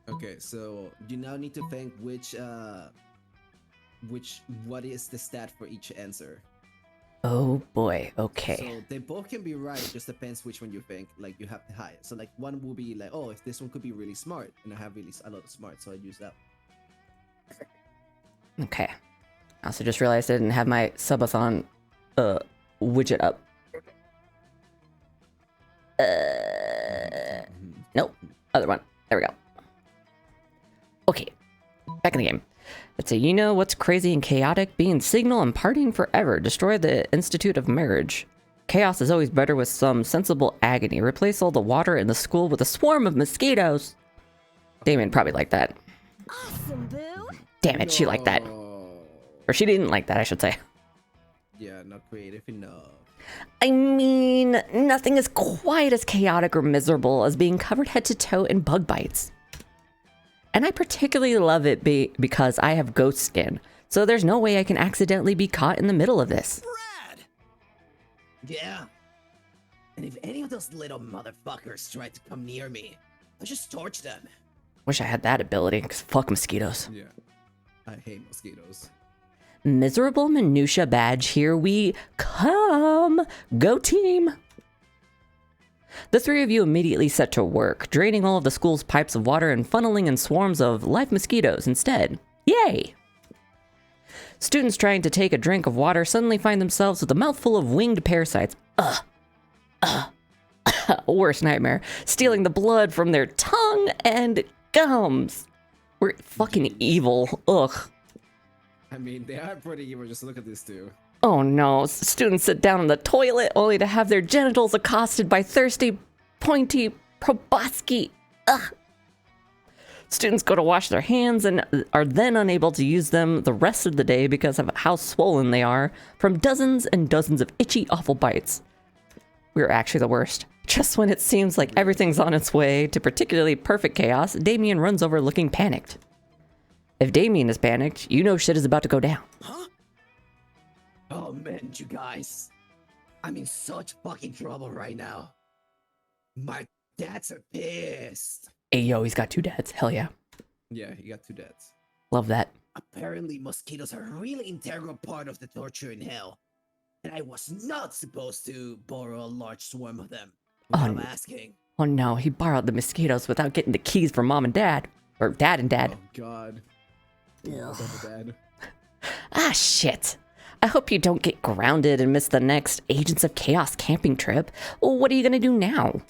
Okay, so you now need to think what is the stat for each answer. Oh boy, okay. So they both can be right, just depends which one you think like you have the highest. So like one will be like, oh, if this one could be really smart, and I have really a lot of smart, so I use that. Okay. I also just realized I didn't have my Subathon widget up. Nope. Other one. There we go. Okay. Back in the game. Let's see. You know what's crazy and chaotic? Being signal and partying forever. Destroy the Institute of Marriage. Chaos is always better with some sensible agony. Replace all the water in the school with a swarm of mosquitoes. Damien probably liked that. Awesome, boo! Damn it, she liked that. No. Or she didn't like that, I should say. Yeah, not creative enough. I mean, nothing is quite as chaotic or miserable as being covered head to toe in bug bites. And I particularly love it because I have ghost skin, so there's no way I can accidentally be caught in the middle of this. Brad! Yeah. And if any of those little motherfuckers try to come near me, I'll just torch them. Wish I had that ability, because fuck mosquitoes. Yeah. I hate mosquitoes. Miserable minutia badge, here we come. Go team. The three of you immediately set to work, draining all of the school's pipes of water and funneling in swarms of live mosquitoes instead. Yay! Students trying to take a drink of water suddenly find themselves with a mouthful of winged parasites. Worst nightmare. Stealing the blood from their tongue and gums. We're fucking evil. Ugh. I mean, they are pretty evil. Just look at this too. Oh no, students sit down in the toilet only to have their genitals accosted by thirsty, pointy proboscis. Ugh. Students go to wash their hands and are then unable to use them the rest of the day because of how swollen they are from dozens and dozens of itchy, awful bites. We're actually the worst. Just when it seems like everything's on its way to particularly perfect chaos, Damien runs over looking panicked. If Damien is panicked, you know shit is about to go down. Huh? Oh man, you guys. I'm in such fucking trouble right now. My dads are pissed. Hey yo, he's got two dads. Hell yeah. Yeah, you got two dads. Love that. Apparently, mosquitoes are a really integral part of the torture in hell. And I was not supposed to borrow a large swarm of them without no. asking. Oh no, he borrowed the mosquitoes without getting the keys from mom and dad. Or dad and dad. Oh god. Double dad. Ah, shit. I hope you don't get grounded and miss the next Agents of Chaos camping trip. What are you gonna do now?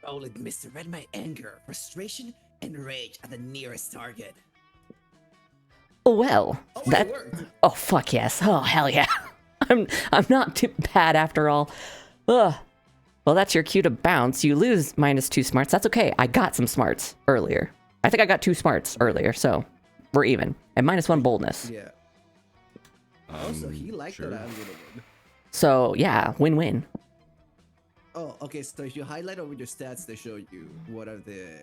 Oh, let misdirect my anger, frustration, and rage at the nearest target. Well, Oh, that. it worked. Oh fuck yes. Oh hell yeah. I'm not too bad after all. Ugh. Well, that's your cue to bounce. You lose -2 smarts. That's okay. I got some smarts earlier. I think I got 2 smarts earlier, so we're even. And -1 boldness. Yeah. Also, he liked that I'm gonna win. So yeah, win-win. Oh, okay. So if you highlight over your stats, they show you what are the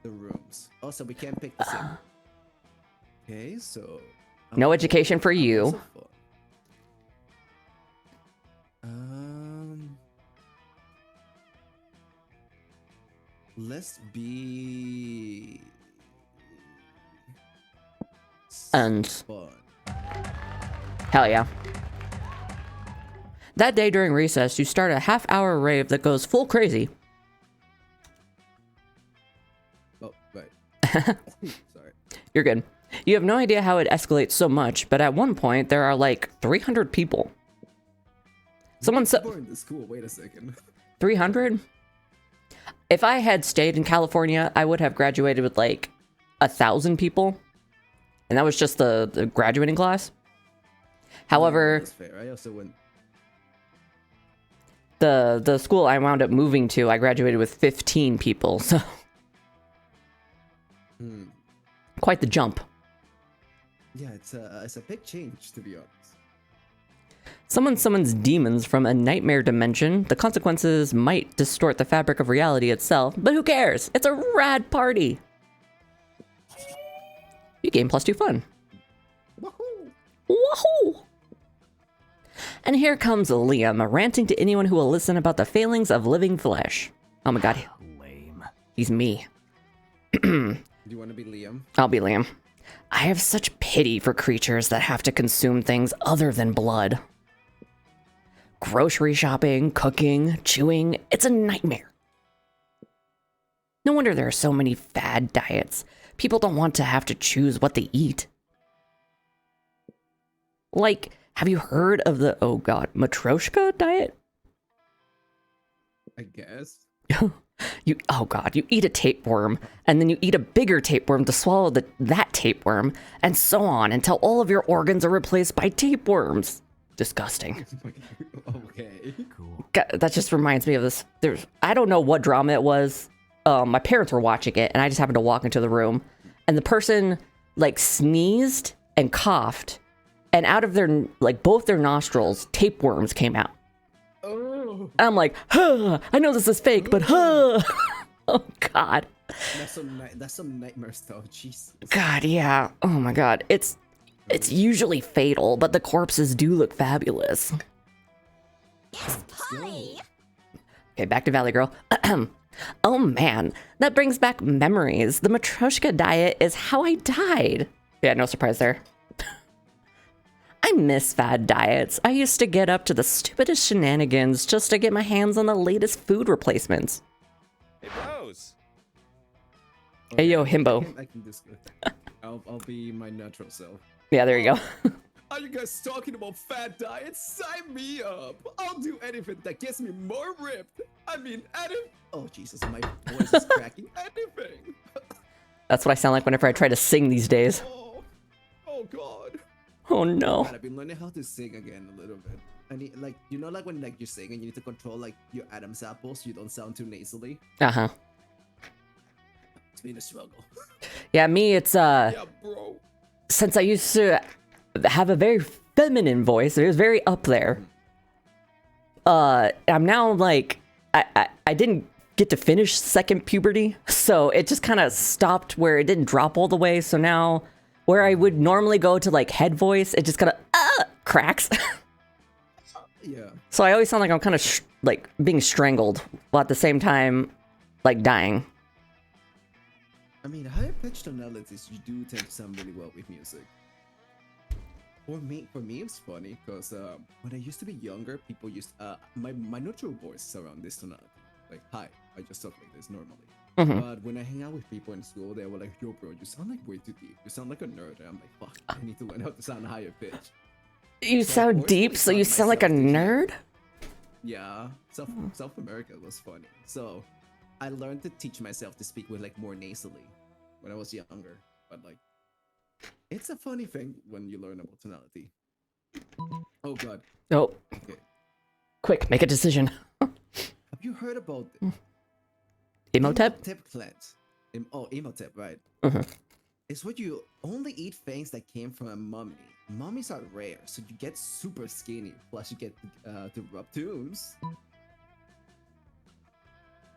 rooms. Also, we can't pick the same. Okay, so No education for you. also fun. Let's be And fun. hell yeah. That day during recess, you start a half-hour rave that goes full crazy. Oh, right. Sorry. You're good. You have no idea how it escalates so much, but at one point, there are like 300 people. Someone said... People in the school, wait a second. 300? If I had stayed in California, I would have graduated with like 1,000 people. And that was just the graduating class. However, That's fair. I also went... the school I wound up moving to, I graduated with 15 people, so... Quite the jump. Yeah, it's a big change, to be honest. Someone summons demons from a nightmare dimension. The consequences might distort the fabric of reality itself, but who cares? It's a rad party. You gain +2 fun. Woohoo! Woohoo! And here comes Liam, ranting to anyone who will listen about the failings of living flesh. Oh my god. Lame. He's me. Do you want to be Liam? I'll be Liam. I have such pity for creatures that have to consume things other than blood. Grocery shopping, cooking, chewing, it's a nightmare. No wonder there are so many fad diets. People don't want to have to choose what they eat. Like, have you heard of the, oh god, Matryoshka diet? I guess. Oh god, you eat a tapeworm, and then you eat a bigger tapeworm to swallow that tapeworm, and so on until all of your organs are replaced by tapeworms. Disgusting. Okay. Cool. God, that just reminds me of this. I don't know what drama it was. My parents were watching it, and I just happened to walk into the room, and the person like sneezed and coughed, and out of their both their nostrils, tapeworms came out. Oh. I'm like, huh, I know this is fake, but huh. Oh god. That's some nightmare stuff. Jesus. God, yeah. Oh my god. It's usually fatal, but the corpses do look fabulous. Okay, back to Valley Girl. Oh man, that brings back memories. The Matryoshka diet is how I died. Yeah, no surprise there. I miss fad diets. I used to get up to the stupidest shenanigans just to get my hands on the latest food replacements. Hey, bros. Hey, yo, himbo. I can discuss. I'll be my natural self. Yeah, there you go. Are you guys talking about fat diets? Sign me up. I'll do anything that gets me more ripped. I mean, oh Jesus, my voice is cracking. Anything. That's what I sound like whenever I try to sing these days. Oh God. Oh no. God, I've been learning how to sing again a little bit. I need like when you sing and you need to control like your Adam's apple so you don't sound too nasally. Uh-huh. It's been a struggle. Yeah, me, it's Yeah, bro. since I used to have a very feminine voice, it was very up there. I'm now like, I didn't get to finish second puberty, so it just kind of stopped where it didn't drop all the way. So now, where I would normally go to like head voice, it just kind of cracks. Yeah. So I always sound like I'm kind of like being strangled, while at the same time, like dying. I mean, higher pitched tonalities, you do tend to sound really well with music. For me, it's funny because when I used to be younger, people used my neutral voice is around this tonality. Like, hi, I just talk like this normally. Mhm. But when I hang out with people in school, they were like, yo, bro, you sound like way too deep. You sound like a nerd. And I'm like, fuck, I need to learn how to sound higher pitch. You So I sound always deep, wanted so to you sound sound like a myself to nerd? Yeah, South America was funny. So I learned to teach myself to speak with like more nasally when I was younger. But like, it's a funny thing when you learn about tonality. Oh god. Oh, Okay. quick, make a decision. Have you heard about Imhotep? Imhotep clans? Imhotep, right? Mhm. It's what you only eat things that came from a mummy. Mummies are rare, so you get super skinny. Plus, you get the ruptoons.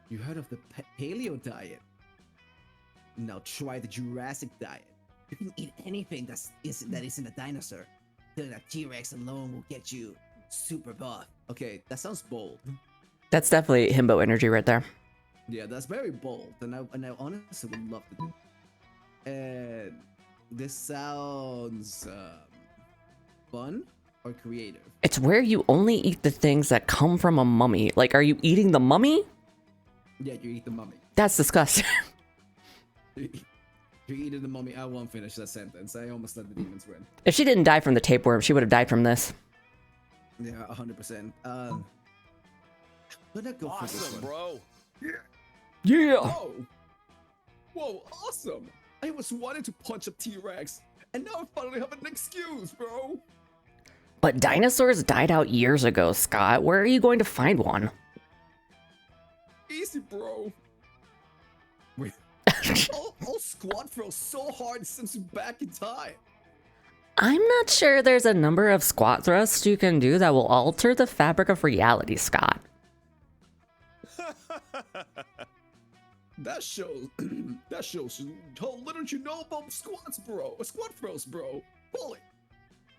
You heard of the paleo diet? Now try the Jurassic diet. You can eat anything that isn't a dinosaur. Then a T-Rex alone will get you super buff. Okay, that sounds bold. That's definitely himbo energy right there. Yeah, that's very bold, and I honestly would love to do. And this sounds fun, or creative? It's where you only eat the things that come from a mummy. Like, are you eating the mummy? Yeah, you eat the mummy. That's disgusting. You eat the mummy. I won't finish that sentence. I almost let the demons win. If she didn't die from the tapeworm, she would have died from this. Yeah, 100%. I'm gonna go for this Awesome, one. bro. Yeah. Whoa! Whoa, awesome! I was wanting to punch a T-Rex, and now I finally have an excuse, bro! But dinosaurs died out years ago, Scott. Where are you going to find one? Easy, bro! Wait. I'll squat throw so hard since we're back in time. I'm not sure there's a number of squat thrusts you can do that will alter the fabric of reality, Scott. That shows how little you know about squats, bro. Squat throws, bro. Bully.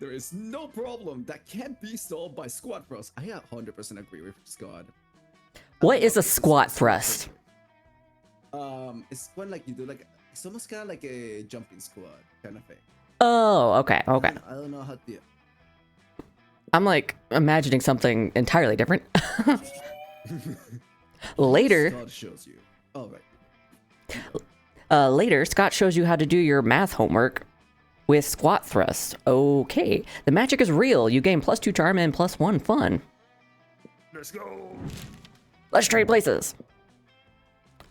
There is no problem that can't be solved by squat throws. I 100% agree with Scott. What is a squat thrust? It's when like you do like it's almost kind of like a jumping squat kind of thing. Oh, okay, okay. I don't know how to. I'm like imagining something entirely different. Later, Scott shows you. All right. later, Scott shows you how to do your math homework with squat thrust. Okay, the magic is real. You gain +2 charm and +1 fun. Let's go. Let's trade places.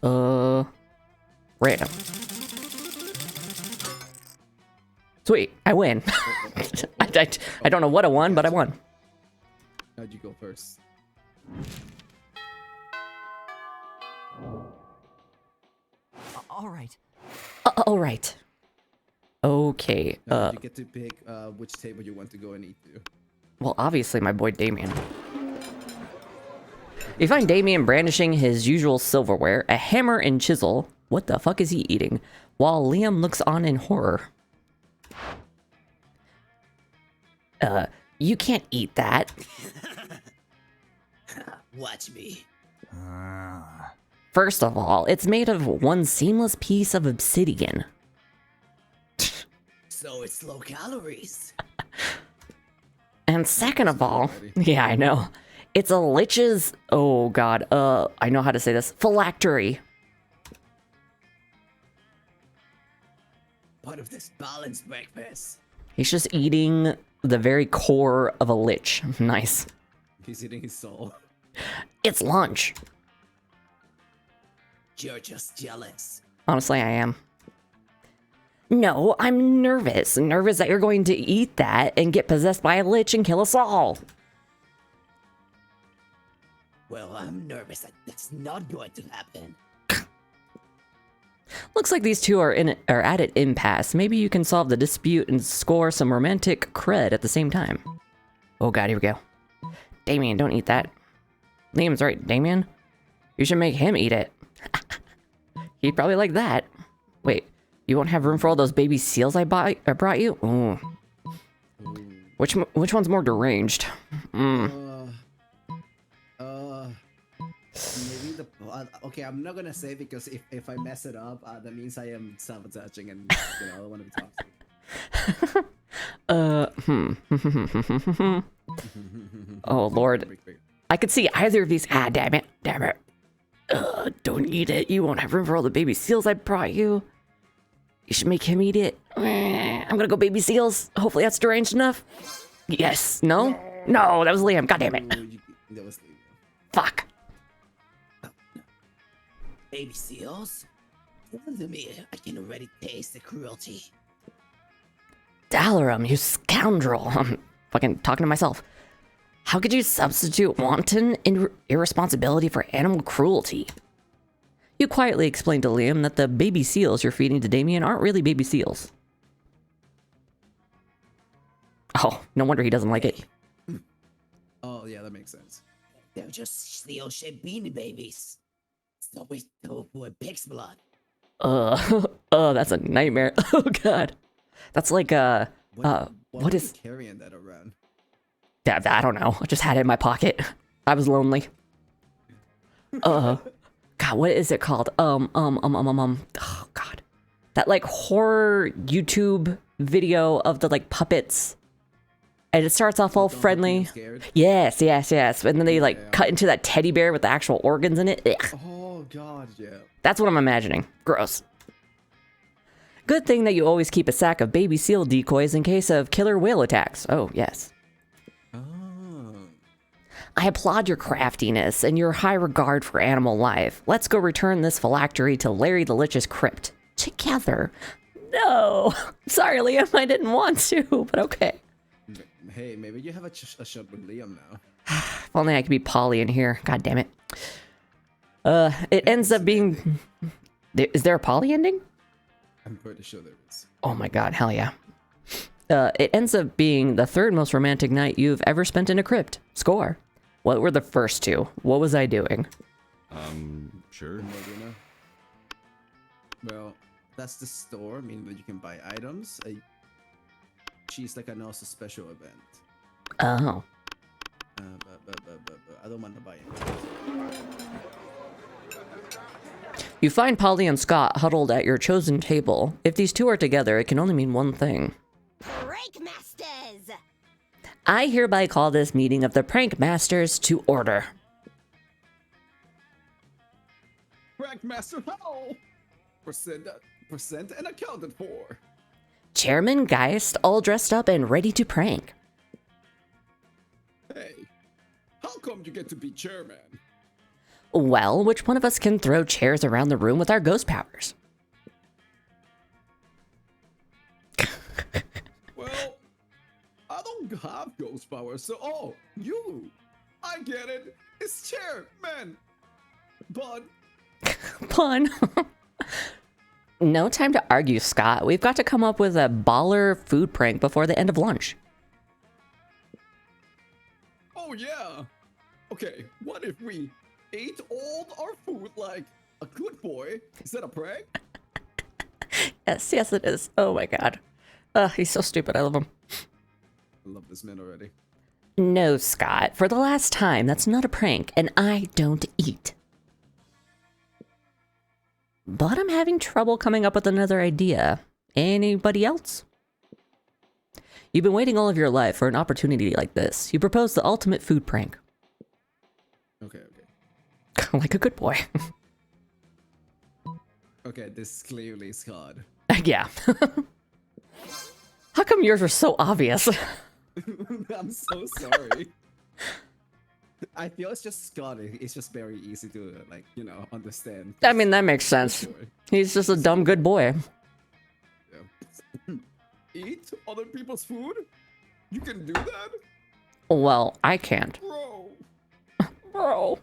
Random. Sweet, I win. I don't know what I won, but I won. How'd you go first? All right. All right. Okay. You get to pick which table you want to go and eat to. Well, obviously, my boy Damien. You find Damien brandishing his usual silverware, a hammer and chisel. What the fuck is he eating? While Liam looks on in horror. You can't eat that. Watch me. First of all, it's made of one seamless piece of obsidian. So it's low calories. And second of all, yeah, I know. It's a lich's, oh god, I know how to say this, phylactery. Part of this balanced breakfast. He's just eating the very core of a lich. Nice. He's eating his soul. It's lunch. You're just jealous. Honestly, I am. No, I'm nervous. Nervous that you're going to eat that and get possessed by a lich and kill us all. Well, I'm nervous that that's not going to happen. Looks like these two are at an impasse. Maybe you can solve the dispute and score some romantic cred at the same time. Oh god, here we go. Damien, don't eat that. Liam's right, Damien. You should make him eat it. He'd probably like that. Wait, you won't have room for all those baby seals I brought you? Ooh. Which one's more deranged? Maybe the okay. I'm not gonna say because if I mess it up, that means I am sabotaging and I don't want to be toxic. Oh lord, I could see either of these. Ah, damn it. Don't eat it. You won't have room for all the baby seals I brought you. You should make him eat it. I'm gonna go baby seals. Hopefully that's deranged enough. Yes. No? No, that was Liam. God damn it. That was Liam. Fuck. Baby seals? Listen to me. I can already taste the cruelty. Dalarum, you scoundrel. I'm fucking talking to myself. How could you substitute wanton irresponsibility for animal cruelty? You quietly explained to Liam that the baby seals you're feeding to Damien aren't really baby seals. Oh, no wonder he doesn't like it. Oh yeah, that makes sense. They're just seal-shaped beanie babies. So we tofu with pig's blood. Oh, that's a nightmare. Oh god. That's like what Why is you carrying that around? I don't know. I just had it in my pocket. I was lonely. God, what is it called? Oh god. That like horror YouTube video of the like puppets And it starts off all Don't have friendly. people scared. Yes, yes, yes. And then they like Yeah. cut into that teddy bear with the actual organs in it. Ugh. Oh god, yeah. That's what I'm imagining. Gross. Good thing that you always keep a sack of baby seal decoys in case of killer whale attacks. Oh, yes. Oh. I applaud your craftiness and your high regard for animal life. Let's go return this phylactery to Larry the Lich's crypt. Together. No. Sorry, Liam, I didn't want to, but okay. Hey, maybe you have a shot with Liam now. If only I could be Polly in here. God damn it. It ends up being... Is there a Polly ending? I'm pretty sure there is. Oh my god, hell yeah. It ends up being the third most romantic night you've ever spent in a crypt. Score. What were the first two? What was I doing? Sure. Modena. Well, that's the store, meaning that you can buy items. She's like an also special event. Oh. But I don't want to buy anything. You find Polly and Scott huddled at your chosen table. If these two are together, it can only mean one thing. Prank Masters! I hereby call this meeting of the Prank Masters to order. Prank Master how? Percent and accounted for. Chairman Geist, all dressed up and ready to prank. Hey, how come you get to be chairman? Well, which one of us can throw chairs around the room with our ghost powers? Well, I don't have ghost powers, so you. I get it. It's chairman. But Pun. No time to argue, Scott. We've got to come up with a baller food prank before the end of lunch. oh yeah. Okay, what if we ate all our food like a good boy? Is that a prank? Yes, yes it is. Oh my god. He's so stupid. I love him. I love this man already. No, Scott. For the last time, that's not a prank, and I don't eat. But I'm having trouble coming up with another idea. Anybody else? You've been waiting all of your life for an opportunity like this. You propose the ultimate food prank. Okay. Like a good boy. Okay, this is clearly Scott. Yeah. How come yours were so obvious? I'm so sorry. I feel it's just Scott. It's just very easy to understand. I mean, that makes sense. He's just a dumb good boy. Yeah. Eat other people's food? You can do that? Well, I can't. Bro. Bro.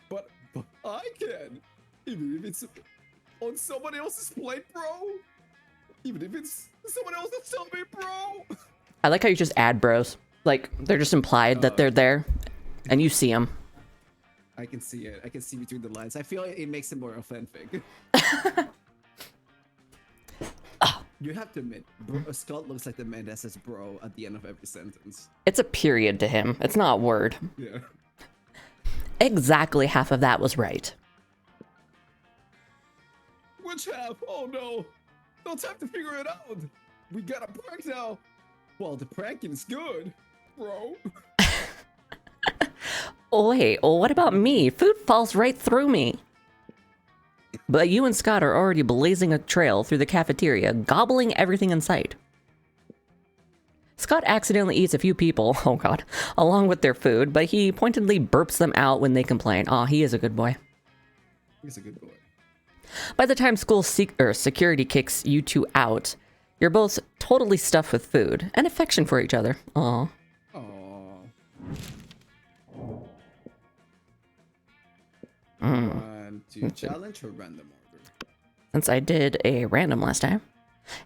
But I can. Even if it's on someone else's plate, bro. Even if it's someone else's tummy, bro. I like how you just add bros. Like, they're just implied that they're there, and you see them. I can see it. I can see between the lines. I feel it makes it more authentic. You have to admit, Scott looks like the man that says bro at the end of every sentence. It's a period to him. It's not a word. Yeah. Exactly half of that was right. Which half? Oh no. No time to figure it out. We got a prank now. Well, the pranking is good, bro. Oh, wait, what about me? Food falls right through me. But you and Scott are already blazing a trail through the cafeteria, gobbling everything in sight. Scott accidentally eats a few people, oh god, along with their food, but he pointedly burps them out when they complain. Aw, he is a good boy. He's a good boy. By the time school security kicks you two out, you're both totally stuffed with food and affection for each other. Aw. Aww. Mm. Want to challenge or random order? Since I did a random last time.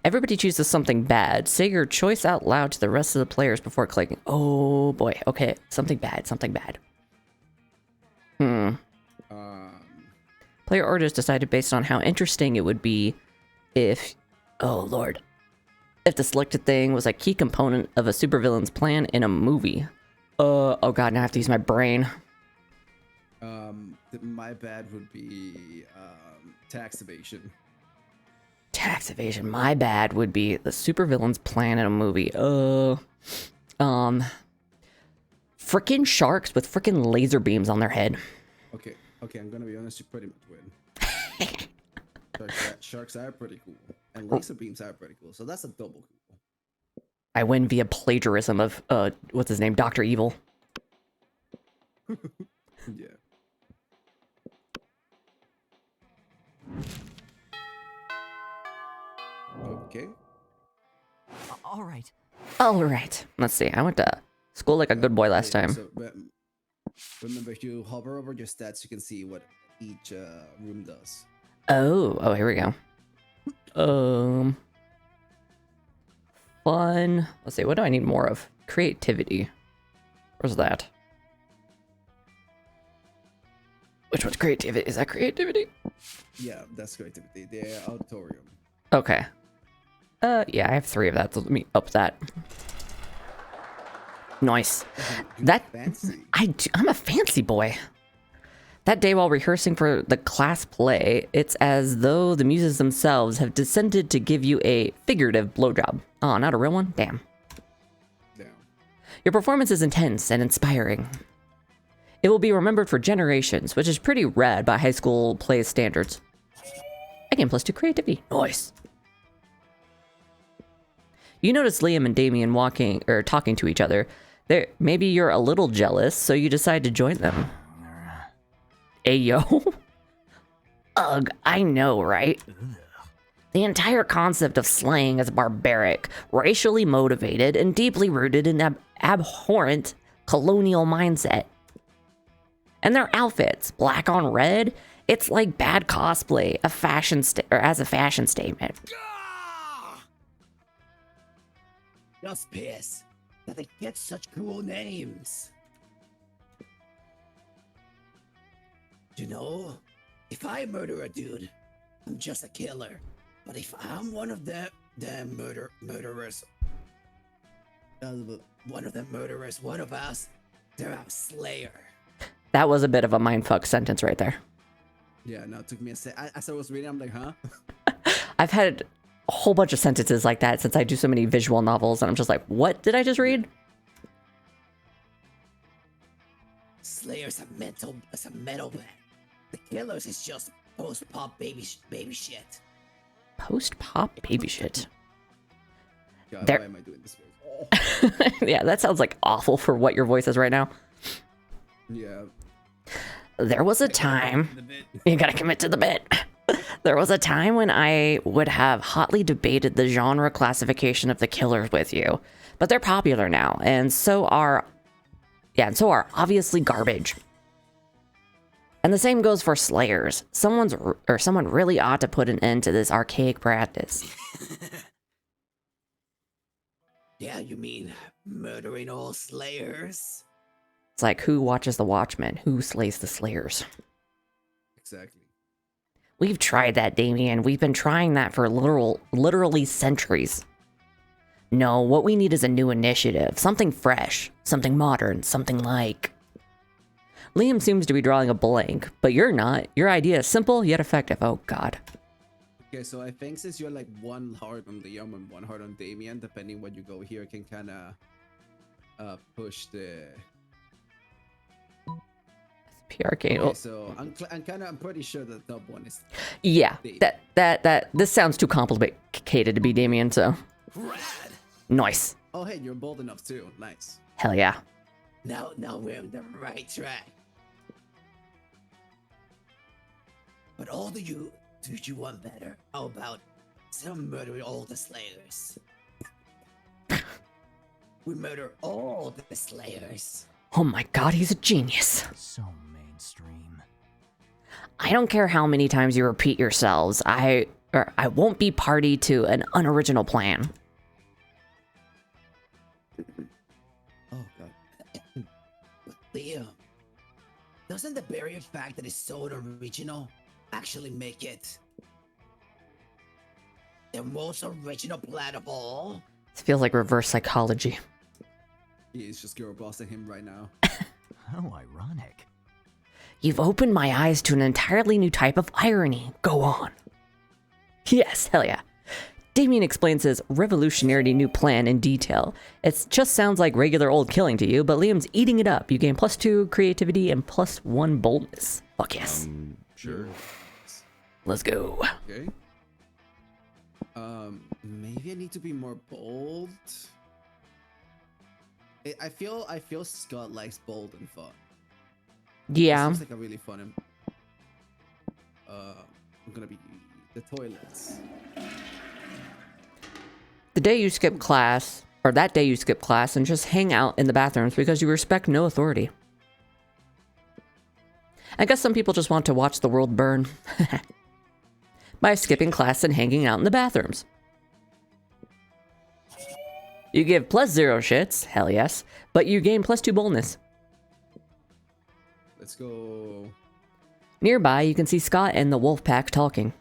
Everybody chooses something bad. Say your choice out loud to the rest of the players before clicking. Oh boy, okay. Something bad, something bad. Player orders decided based on how interesting it would be if... Oh lord. If the selected thing was a key component of a supervillain's plan in a movie. Oh god, now I have to use my brain. My bad would be tax evasion. Tax evasion. My bad would be the supervillain's plan in a movie. Frickin' sharks with frickin' laser beams on their head. Okay, I'm gonna be honest, you pretty much win. Sharks are pretty cool, and laser beams are pretty cool, so that's a double cool. I win via plagiarism of, what's his name? Dr. Evil. Yeah. Okay. All right. Alright. Let's see. I went to school like a good boy last time. So, remember, if you hover over your stats, you can see what each room does. Oh, here we go. Fun. Let's see. What do I need more of? Creativity. Where's that? Which one's creativity? Is that creativity? Yeah, that's creativity. The auditorium. Okay. Yeah, I have 3 of that, so let me up that. Nice. That Fancy. I'm a fancy boy. That day while rehearsing for the class play, it's as though the muses themselves have descended to give you a figurative blowjob. Oh, not a real one? Damn. Down. Your performance is intense and inspiring. It will be remembered for generations, which is pretty rad by high school play standards. Again, +2 creativity. Nice. You notice Liam and Damien talking to each other. Maybe you're a little jealous, so you decide to join them. Ayo. Ugh, I know, right? The entire concept of slaying is barbaric, racially motivated, and deeply rooted in abhorrent colonial mindset. And their outfits, black on red, it's like bad cosplay, as a fashion statement. Just piss that they get such cool names. You know, if I murder a dude, I'm just a killer. But if I'm one of the murderers, one of us, they're a slayer. That was a bit of a mindfuck sentence right there. Yeah, no, it took me a sec. As I was reading, I'm like, huh? I've had a whole bunch of sentences like that since I do so many visual novels, and I'm just like, what did I just read? Slayer's a metal band. The killers is just post-pop baby shit. Post-pop baby shit. God, There- why am I doing this? Oh. Yeah, that sounds like awful for what your voice is right now. Yeah. There was a time... You gotta commit to the bit. There was a time when I would have hotly debated the genre classification of the killers with you. But they're popular now, and so are obviously garbage. And the same goes for slayers. Someone really ought to put an end to this archaic practice. Yeah, you mean murdering all slayers? It's like, who watches the Watchmen? Who slays the slayers? Exactly. We've tried that, Damien. We've been trying that for literally centuries. No, what we need is a new initiative. Something fresh. Something modern. Something like... Liam seems to be drawing a blank, but you're not. Your idea is simple yet effective. Oh, God. Okay, so I think since you're like one heart on Liam and one heart on Damien, depending what you go here, can kind of push the... PR game. Okay, so I'm pretty sure the top one is... Yeah, Damien. this sounds too complicated to be Damien, so... Rad! Nice. Oh, hey, you're bold enough too. Nice. Hell yeah. Now we're on the right track. But all do you want better? How about some murdering all the slayers? We murder all the slayers. Oh my God, he's a genius. So mainstream. I don't care how many times you repeat yourselves. I won't be party to an unoriginal plan. Oh, God. But Liam, doesn't the very fact that it's so original actually make it the most original plan of all? This feels like reverse psychology. He's just girl bossing him right now. How ironic. You've opened my eyes to an entirely new type of irony. Go on. Yes, hell yeah. Damien explains his revolutionary new plan in detail. It just sounds like regular old killing to you, but Liam's eating it up. You gain +2 creativity and +1 boldness. Fuck yes. Sure. Let's go. Okay. Maybe I need to be more bold. I feel Scott likes bold and fun. Yeah. Seems like a really fun. I'm gonna be the toilets. The day you skip class, or that day you skip class and just hang out in the bathrooms because you respect no authority. I guess some people just want to watch the world burn. By skipping class and hanging out in the bathrooms. You give +0 shits, hell yes, but you gain +2 boldness. Let's go. Nearby, you can see Scott and the wolf pack talking.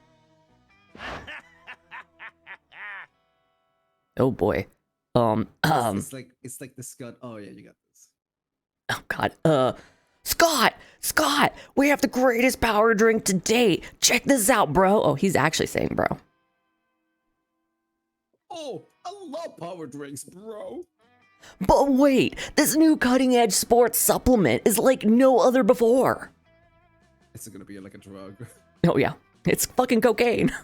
Oh boy. It's like the Scott. Oh yeah, you got this. Oh god. Scott, we have the greatest power drink to date. Check this out, bro. Oh, he's actually saying bro. Oh, I love power drinks, bro. But wait, this new cutting edge sports supplement is like no other before. It's gonna be like a drug. Oh yeah, it's fucking cocaine.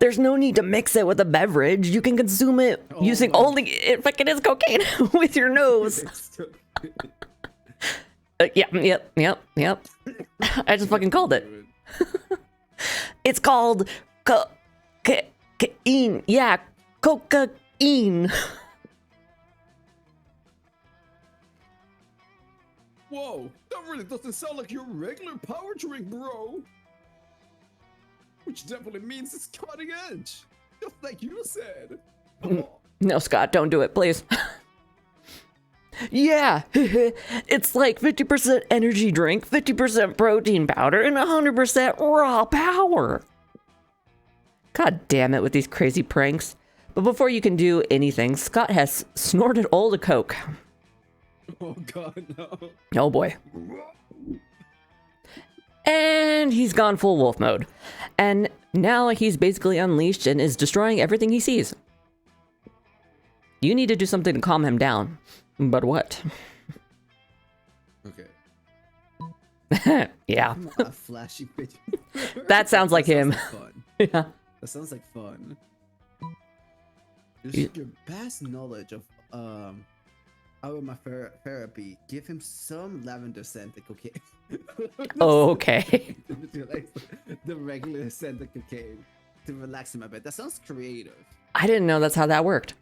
There's no need to mix it with a beverage. You can consume it using only, it fucking is cocaine with your nose. Yep. I just fucking called it. It's called cocaine. Yeah, cocaine. Whoa, that really doesn't sound like your regular power drink, bro. Which definitely means it's cutting edge, just like you said. No, Scott, don't do it, please. Yeah, it's like 50% energy drink, 50% protein powder, and 100% raw power. God damn it with these crazy pranks. But before you can do anything, Scott has snorted all the coke. Oh god, no. Oh boy. And he's gone full wolf mode. And now he's basically unleashed and is destroying everything he sees. You need to do something to calm him down. But what? Okay. Yeah. A flashy bitch. That sounds like him. Like fun. Yeah. That sounds like fun. You- Your vast knowledge of aromatherapy, give him some lavender scented cocaine. Okay. The regular scented cocaine to relax him a bit. That sounds creative. I didn't know that's how that worked.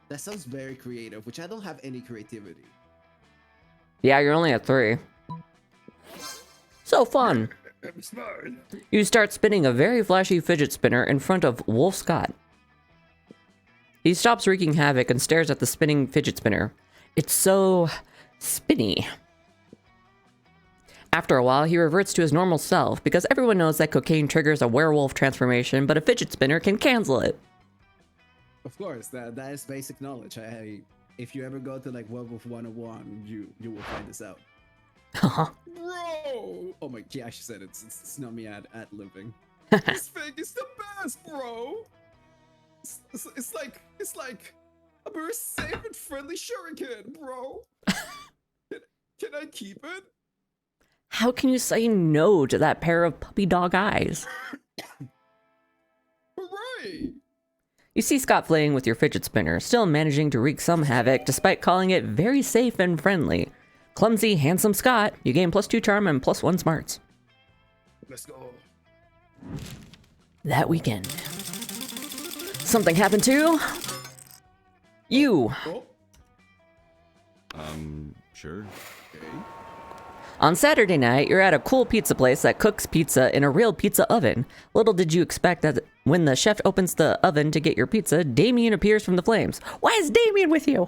That sounds very creative, which I don't have any creativity. Yeah, you're only at 3. So fun. I'm smart. You start spinning a very flashy fidget spinner in front of Wolf Scott. He stops wreaking havoc and stares at the spinning fidget spinner. It's so spinny. After a while, he reverts to his normal self because everyone knows that cocaine triggers a werewolf transformation, but a fidget spinner can cancel it. Of course, that is basic knowledge. If you ever go to like Werewolf 101, you will find this out. Bro! Oh my gosh, she said it's not me at living. This thing is the best, bro. It's like a very safe and friendly shuriken, bro. Can I keep it? How can you say no to that pair of puppy dog eyes? Hooray! You see Scott playing with your fidget spinner, still managing to wreak some havoc despite calling it very safe and friendly. Clumsy, handsome Scott, you gain +2 charm and +1 smarts. Let's go. That weekend. Something happened to you. Oh, Sure. okay. On Saturday night, you're at a cool pizza place that cooks pizza in a real pizza oven. Little did you expect that when the chef opens the oven to get your pizza, Damien appears from the flames. Why is Damien with you?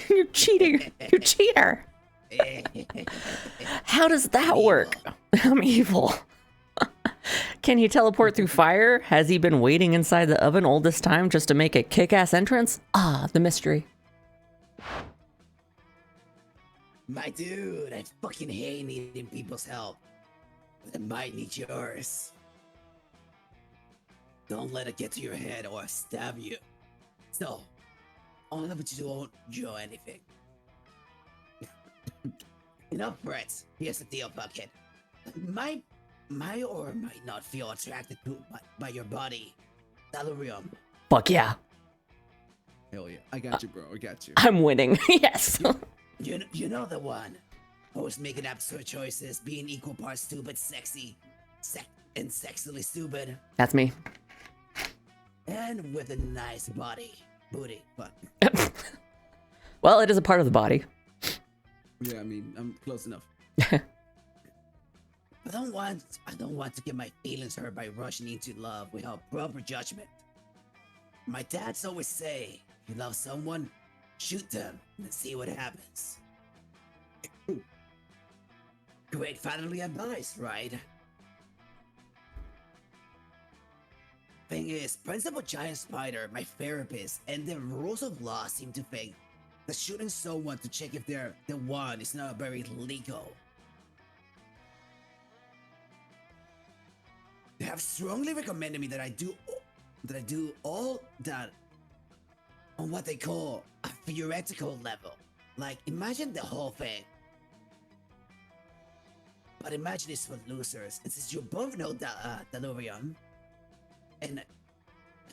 You're cheating. You cheater. How does that work? I'm evil. Can he teleport through fire? Has he been waiting inside the oven all this time just to make a kick-ass entrance? Ah, the mystery. My dude, I fucking hate needing people's help. But I might need yours. Don't let it get to your head or stab you. So, only but you don't draw anything. Enough threats. Here's the deal, Bucket. Might or might not feel attracted to by your body. Delirium. Fuck yeah. Hell yeah. I got you, bro. I got you. I'm winning. Yes. You know the one. Always making absurd choices, being equal parts stupid, sexy, and sexily stupid. That's me. And with a nice booty. Fuck. Well, it is a part of the body. Yeah, I mean, I'm close enough. I don't want to get my feelings hurt by rushing into love without proper judgment. My dads always say, if you love someone, shoot them and see what happens. Great fatherly advice, right? Thing is, Principal Giant Spider, my therapist, and the rules of law seem to think that shooting someone to check if they're the one is not very legal. They have strongly recommended me that I do all that on what they call a theoretical level. Like, imagine the whole thing. But imagine it's for losers. And since you both know Delirium, and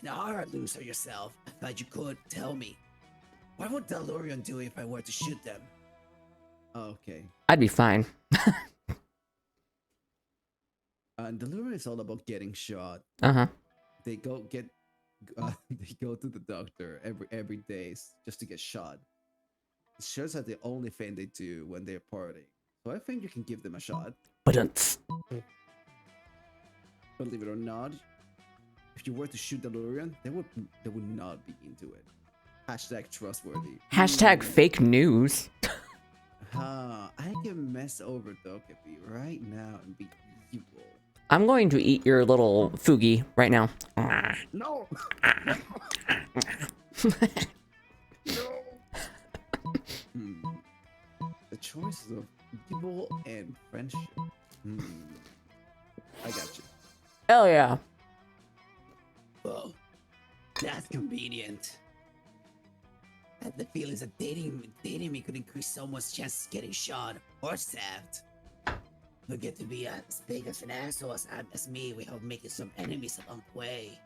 are a loser yourself, I thought you could tell me. What would Delirium do if I were to shoot them? Okay. I'd be fine. Delirium is all about getting shot. Uh-huh. They go to the doctor every day just to get shot. It shows that the only thing they do when they're partying. So I think you can give them a shot. But Believe it or not, if you were to shoot Delirium, they would not be into it. Hashtag trustworthy. hashtag fake news. I can mess over Dokkaebi right now and be evil. I'm going to eat your little Fugi right now. No! The choices of evil and friendship. I got you. Hell yeah. Well, that's convenient. I have the feelings that dating me could increase someone's chances of getting shot or stabbed. But get to be as big as an asshole as me without making some enemies along the way.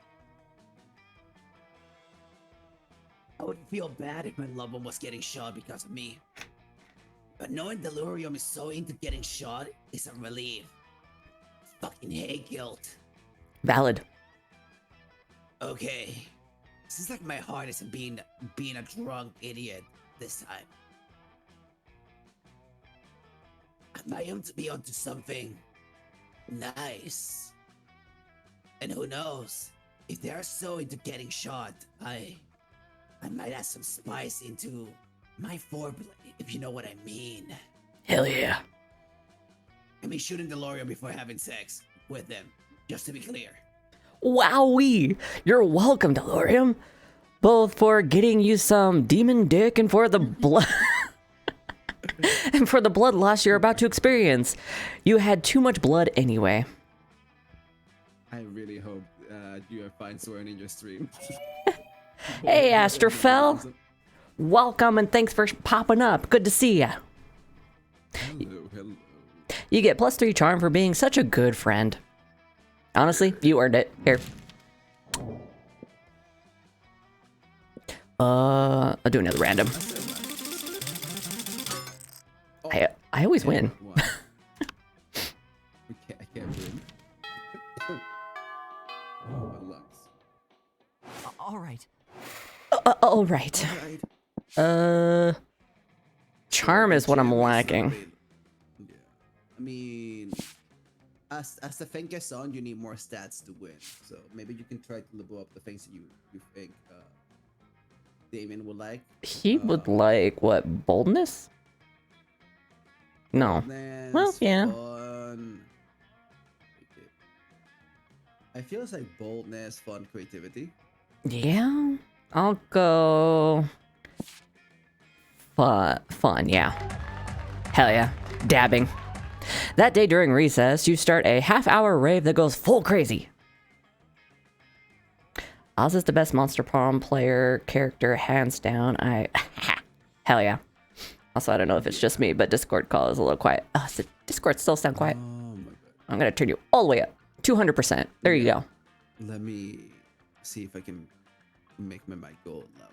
I would feel bad if my loved one was getting shot because of me. But knowing Delirium is so into getting shot is a relief. Fucking hate guilt. Valid. Okay. Seems like my heart is being a drunk idiot this time. I might be onto something nice. And who knows? If they are so into getting shot, I might add some spice into my foreplay, if you know what I mean. Hell yeah. I mean shooting Delirium before having sex with them, just to be clear. Wowee. You're welcome, Delirium. Both for getting you some demon dick and for the blood and for the blood loss you're about to experience. You had too much blood anyway. I really hope you find Soren in your stream. Hey, Astrofel. Welcome and thanks for popping up. Good to see ya. Hello. You get +3 charm for being such a good friend. Honestly, you earned it. Here. I'll do another random. I always win. I can't win. Oh, my lungs. All right. All right. Charm is what I'm lacking. Yeah. I mean, as the thing gets on, you need more stats to win. So maybe you can try to level up the things that you think Damien would like. He would like what? Boldness? No. Well, yeah. Fun. I feel it's like boldness, fun, creativity. Yeah. I'll go fun, yeah. Hell yeah. Dabbing. That day during recess, you start a half-hour rave that goes full crazy. Oz is the best Monster Prom player character, hands down. Hell yeah. Also, I don't know if it's just me, but Discord call is a little quiet. Oh, so Discord still sound quiet. Oh my god. I'm gonna turn you all the way up. 200%. There you go. Let me see if I can make my mic go louder.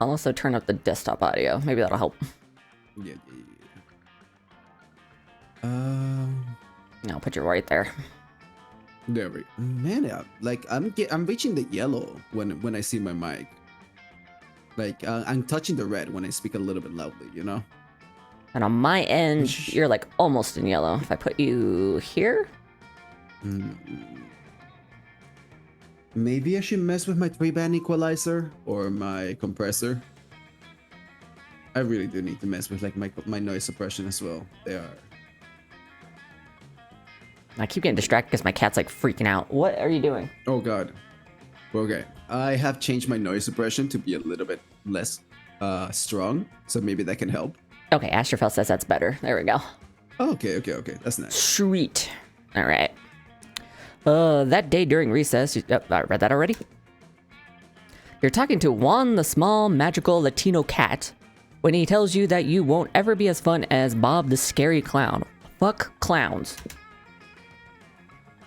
I'll also turn up the desktop audio. Maybe that'll help. Yeah. Um. No, put you right there. There we go. Man, yeah, like I'm reaching the yellow when I see my mic. Like I'm touching the red when I speak a little bit loudly, you know. And on my end, you're like almost in yellow. If I put you here, maybe I should mess with my 3-band equalizer or my compressor. I really do need to mess with like my noise suppression as well. They are. I keep getting distracted because my cat's like freaking out. What are you doing? Oh god. Okay, I have changed my noise suppression to be a little bit less strong, so maybe that can help. Okay, Astrofel says that's better. There we go. Oh, okay, that's nice. Sweet. All right. That day during recess, I read that already. You're talking to Juan the small magical Latino cat when he tells you that you won't ever be as fun as Bob the scary clown. Fuck clowns.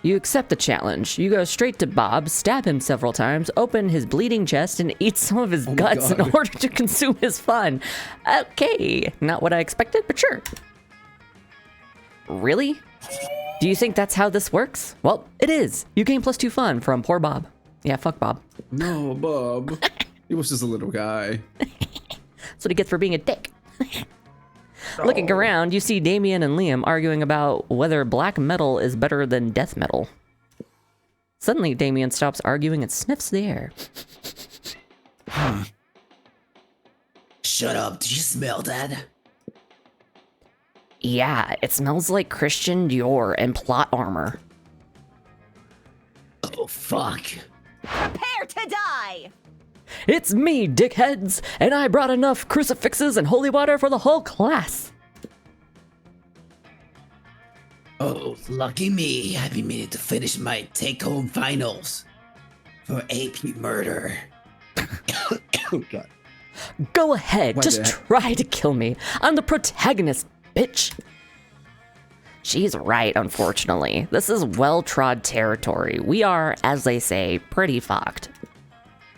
You accept the challenge. You go straight to Bob, stab him several times, open his bleeding chest, and eat some of his guts in order to consume his fun. Okay, not what I expected, but sure. Really? Do you think that's how this works? Well, it is. You gain +2 fun from poor Bob. Yeah, fuck Bob. No, Bob. He was just a little guy. That's what he gets for being a dick. Looking around, you see Damien and Liam arguing about whether black metal is better than death metal. Suddenly, Damien stops arguing and sniffs the air. Shut up, did you smell that? Yeah, it smells like Christian Dior and plot armor. Oh, fuck. Prepare to die! It's me, dickheads, and I brought enough crucifixes and holy water for the whole class. Oh, lucky me. I've been meaning to finish my take-home finals for AP murder. Oh god. Go ahead, What just the try to kill me. I'm the protagonist, bitch. She's right, unfortunately. This is well-trod territory. We are, as they say, pretty fucked.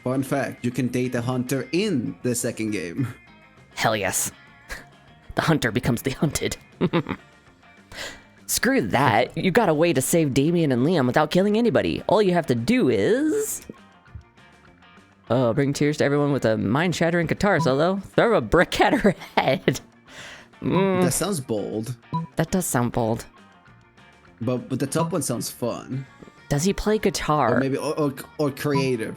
Fun fact, you can date a hunter in the second game. Hell yes. The hunter becomes the hunted. Screw that. You got a way to save Damien and Liam without killing anybody. All you have to do is... bring tears to everyone with a mind-shattering guitar solo. Throw a brick at her head. That sounds bold. That does sound bold. But the top one sounds fun. Does he play guitar? Or maybe or creative.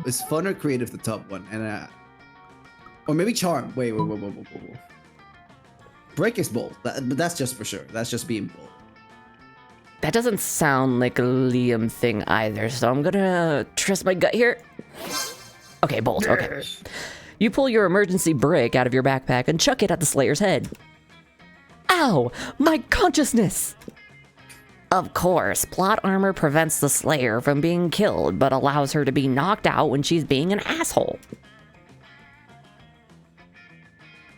It's fun or creative, the top one. And or maybe charm. Wait. Break is bold. But that's just for sure. That's just being bold. That doesn't sound like a Liam thing either, so I'm gonna trust my gut here. Okay, bold. Okay. You pull your emergency brake out of your backpack and chuck it at the Slayer's head. Ow! My consciousness! Of course, plot armor prevents the Slayer from being killed, but allows her to be knocked out when she's being an asshole.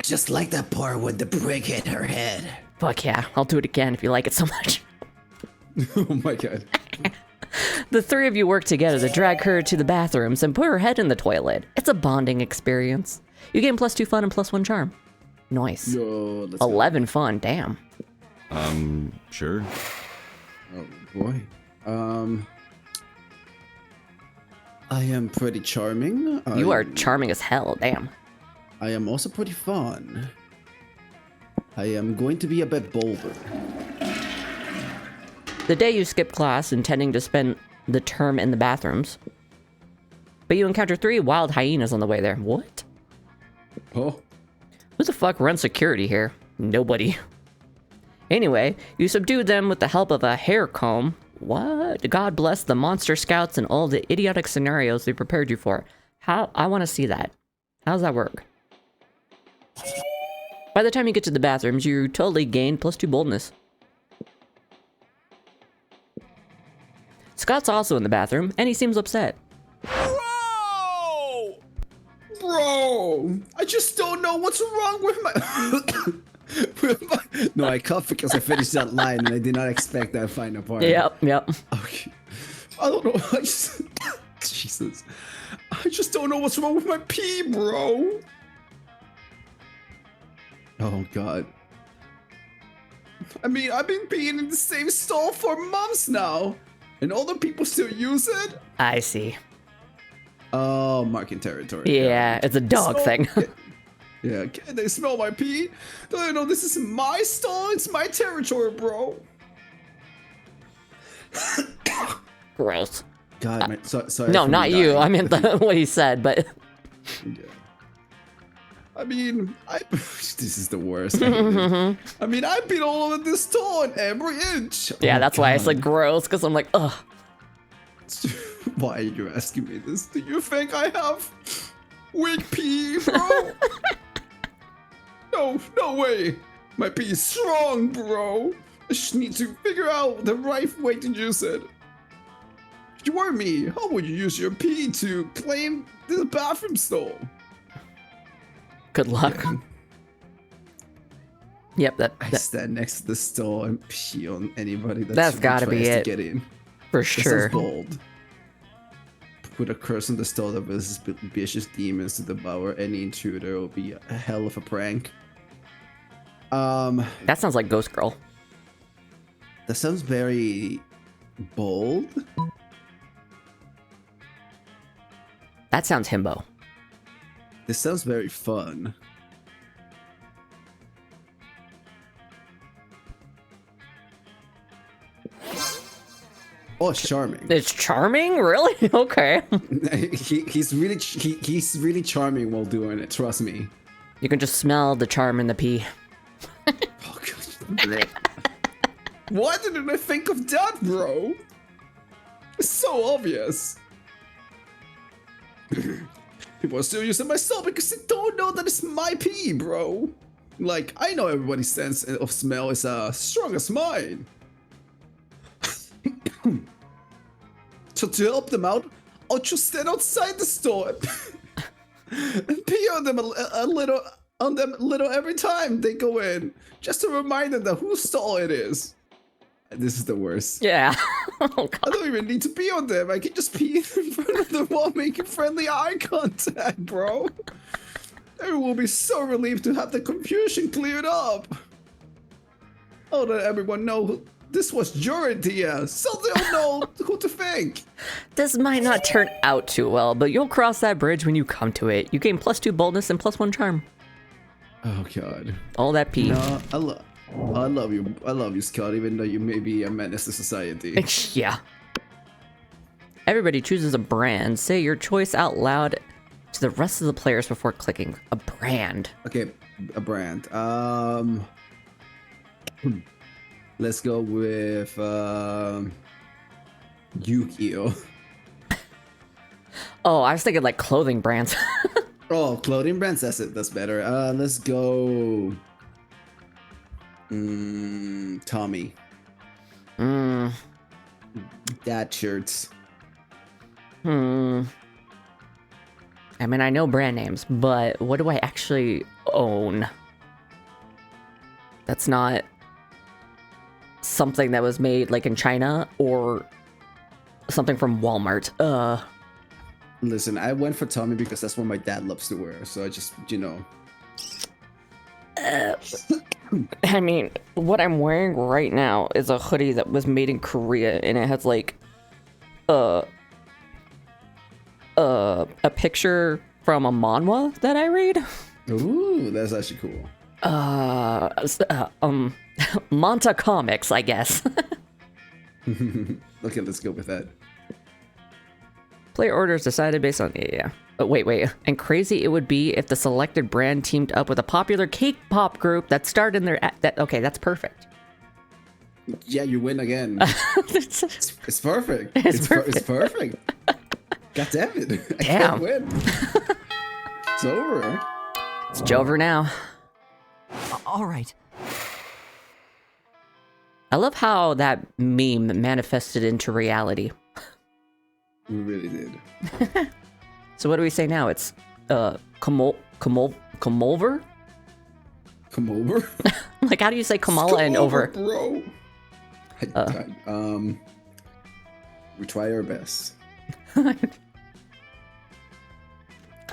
Just like that part when the brick hit her head. Fuck yeah, I'll do it again if you like it so much. Oh my god. The three of you work together to drag her to the bathrooms and put her head in the toilet. It's a bonding experience. You gain +2 fun and +1 charm. Nice. Yo, let's go. 11 fun, damn. Sure. Oh boy. I am pretty charming. You are charming as hell, damn. I am also pretty fun. I am going to be a bit bolder. The day you skip class intending to spend the term in the bathrooms, but you encounter 3 wild hyenas on the way there. What? Oh. Who the fuck runs security here? Nobody. Anyway, you subdue them with the help of a hair comb. What? God bless the monster scouts and all the idiotic scenarios they prepared you for. How? I want to see that. How does that work? By the time you get to the bathrooms, you totally gain +2 boldness. Scott's also in the bathroom, and he seems upset. Whoa! Bro, I just don't know what's wrong with my... No, I coughed because I finished that line and I did not expect that final part. Yep. Okay. I don't know. I just... Jesus. I just don't know what's wrong with my pee, bro. Oh, God. I mean, I've been peeing in the same stall for months now. And all the people still use it? I see. Oh, marking territory. Yeah, it's a dog thing. Yeah, can they smell my pee? Don't you know this is my stall? It's my territory, bro. Gross. God, man, sorry. No, for not me you. dying. I meant what he said, but Yeah. I mean, this is the worst. I hate it. I mean, I've been all over this stall in every inch. yeah, Oh, that's why I said God. gross, because I'm like, ugh. Why are you asking me this? Do you think I have weak pee, bro? No way. My pee is strong, bro. I just need to figure out the right way to use it. If you were me, how would you use your pee to clean the bathroom stall? Good luck. Yep, I that stand next to the stall and pee on anybody That's gotta be tries it. to get in. for This sure. is bold. Put a curse on the stall that visits vicious demons to devour any intruder. It will be a hell of a prank. That sounds like Ghost Girl. That sounds very bold. That sounds himbo. This sounds very fun. Oh, it's charming. It's charming, really? Okay. He's really charming while doing it. Trust me. You can just smell the charm in the pee. Oh, God. Why didn't I think of that, bro? It's so obvious. People are still using my stall because they don't know that it's my pee, bro. Like, I know everybody's sense of smell is as strong as mine. So to help them out, I'll just stand outside the store and pee on them a little every time they go in, just to remind them that whose stall it is. This is the worst. Yeah. Oh, I God. don't even need to pee on them. I can just pee in front of the wall, making friendly eye contact, bro. Everyone will be so relieved to have the confusion cleared up. I'll let everyone know this was your idea, so they'll know who to thank. This might not turn out too well, but you'll cross that bridge when you come to it. You gain +2 boldness and +1 charm. Oh, God. All that pee. No, I love you. I love you, Scott, even though you may be a menace to society. Yeah. Everybody chooses a brand. Say your choice out loud to the rest of the players before clicking. A brand. Okay, a brand. Let's go with Yu-Gi-Oh. Oh, I was thinking like clothing brands. Oh, clothing brands. That's it. That's better. Let's go. Tommy. Dad shirts. I mean, I know brand names, but what do I actually own? That's not something that was made like in China or something from Walmart. Listen, I went for Tommy because that's what my dad loves to wear. So I just, I mean, what I'm wearing right now is a hoodie that was made in Korea, and it has like a picture from a manhwa that I read. Ooh, that's actually cool. Manta Comics, I guess. Okay, let's go with that. Player orders decided based on yeah. But wait. And crazy it would be if the selected brand teamed up with a popular K-pop group that starred in their okay, that's perfect. Yeah, you win again. It's It's perfect. It's perfect. It's perfect. God damn it. I Damn. can't win. It's over. Jover now. All right. I love how that meme manifested into reality. We really did. So what do we say now? It's Comolver? Come over. Like, how do you say Kamala and over? bro. We try our best.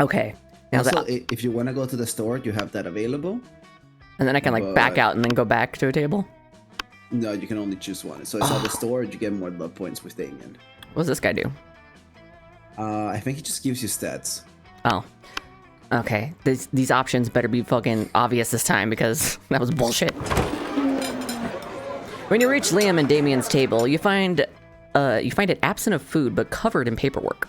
Okay. Now Also, that, if you want to go to the store, you have that available. and then I can like back but- out and then go back to a table. No, you can only choose one. So it's at the store, you get more love points with Damien. What does this guy do? I think it just gives you stats. Oh. Okay. These options better be fucking obvious this time because that was bullshit. When you reach Liam and Damien's table, you find it absent of food but covered in paperwork.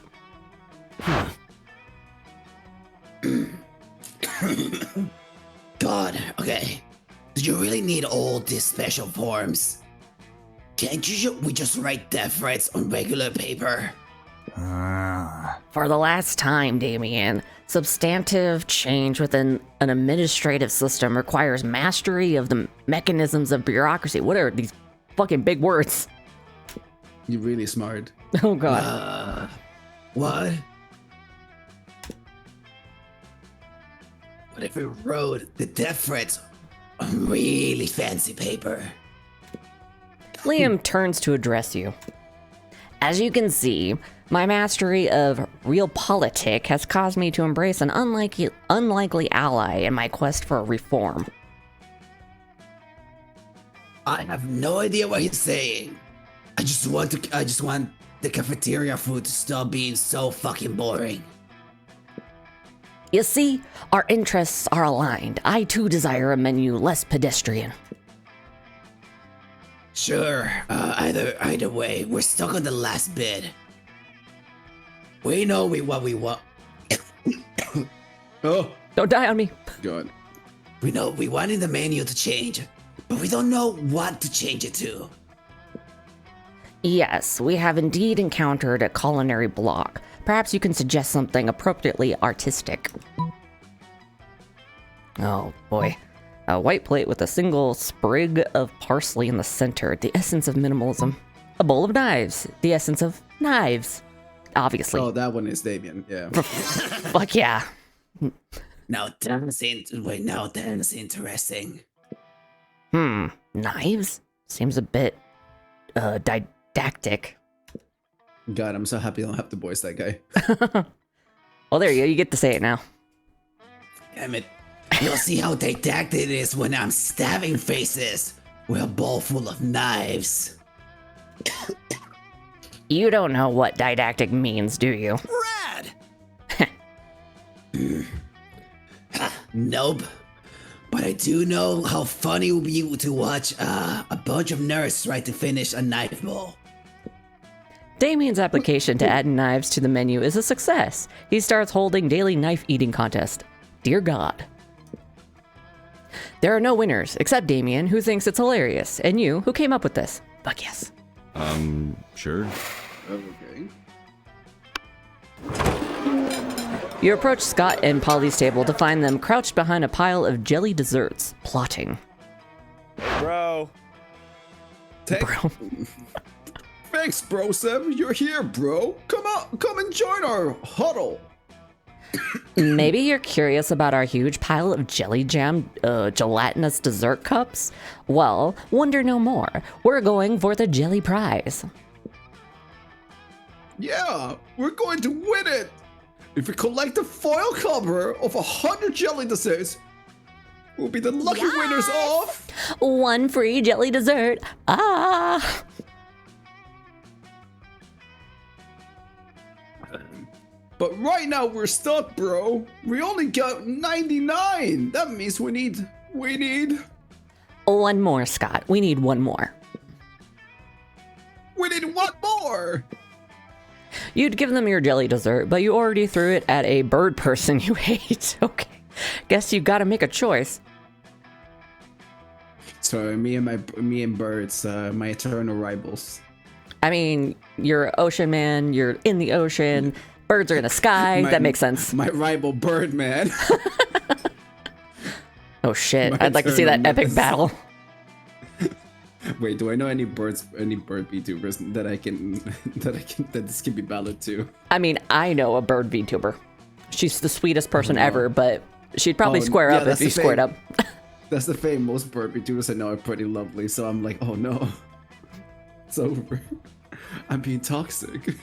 God, okay. Do you really need all these special forms? Can't we just write death threats on regular paper? For the last time, Damien, substantive change within an administrative system requires mastery of the mechanisms of bureaucracy. What are these fucking big words? You're really smart. Oh god. What? What if we wrote the death threats on really fancy paper? Liam turns to address you. As you can see, my mastery of realpolitik has caused me to embrace an unlikely ally in my quest for reform. I have no idea what he's saying. I just want the cafeteria food to stop being so fucking boring. You see, our interests are aligned. I too desire a menu less pedestrian. Sure, either way, we're stuck on the last bid. We know what we want. Oh, Don't die on me. God. We know we wanted the menu to change, but we don't know what to change it to. Yes, we have indeed encountered a culinary block. Perhaps you can suggest something appropriately artistic. Oh boy. A white plate with a single sprig of parsley in the center, the essence of minimalism. A bowl of knives, the essence of knives. Obviously. Oh, that one is Damien. Yeah. Fuck yeah. Now that's interesting. Knives? Seems a bit, didactic. God, I'm so happy I don't have to voice that guy. Well, there you go. You get to say it now. Damn it. You'll see how didactic it is when I'm stabbing faces with a bowl full of knives. You don't know what didactic means, do you? Rad! Nope. But I do know how funny it will be to watch a bunch of nerds try to finish a knife bowl. Damien's application to add knives to the menu is a success. He starts holding daily knife eating contest. Dear God. There are no winners, except Damien, who thinks it's hilarious, and you, who came up with this. Fuck yes. Sure. Okay. You approach Scott and Polly's table to find them crouched behind a pile of jelly desserts, plotting. Bro. Bro. Thanks, bro, Sam. You're here, bro. Come out. Come and join our huddle. Maybe you're curious about our huge pile of jelly jam, gelatinous dessert cups? Well, wonder no more. We're going for the jelly prize. Yeah, we're going to win it. If we collect the foil cover of 100 jelly desserts, we'll be the lucky winners of... One free jelly dessert. Ah! But right now we're stuck, bro. We only got 99. That means we need... One more, Scott. We need one more. We need one more. You'd give them your jelly dessert, but you already threw it at a bird person you hate. Okay. Guess you gotta make a choice. So me and birds, my eternal rivals. I mean, you're Oceanman, you're in the ocean, birds are in the sky. That makes sense. My rival bird, man. Oh shit, My I'd like to see that eternal epic menace. battle. Wait, do I know any bird VTubers that this can be valid to? I mean, I know a bird VTuber. She's the sweetest person ever, but she'd probably square up if you squared up. That's the thing. Most Vtubers I know are pretty lovely, so I'm like, oh no, it's over. I'm being toxic.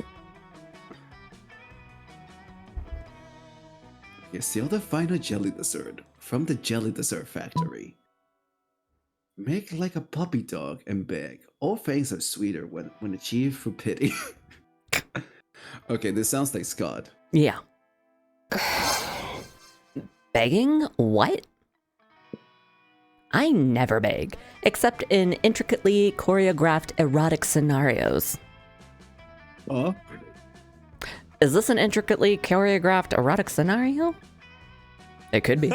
You seal the final jelly dessert from the jelly dessert factory. Make like a puppy dog and beg. All things are sweeter when achieved through pity. Okay, this sounds like Scott. Yeah. Begging? What? I never beg, except in intricately choreographed erotic scenarios. Oh? Is this an intricately choreographed erotic scenario? It could be.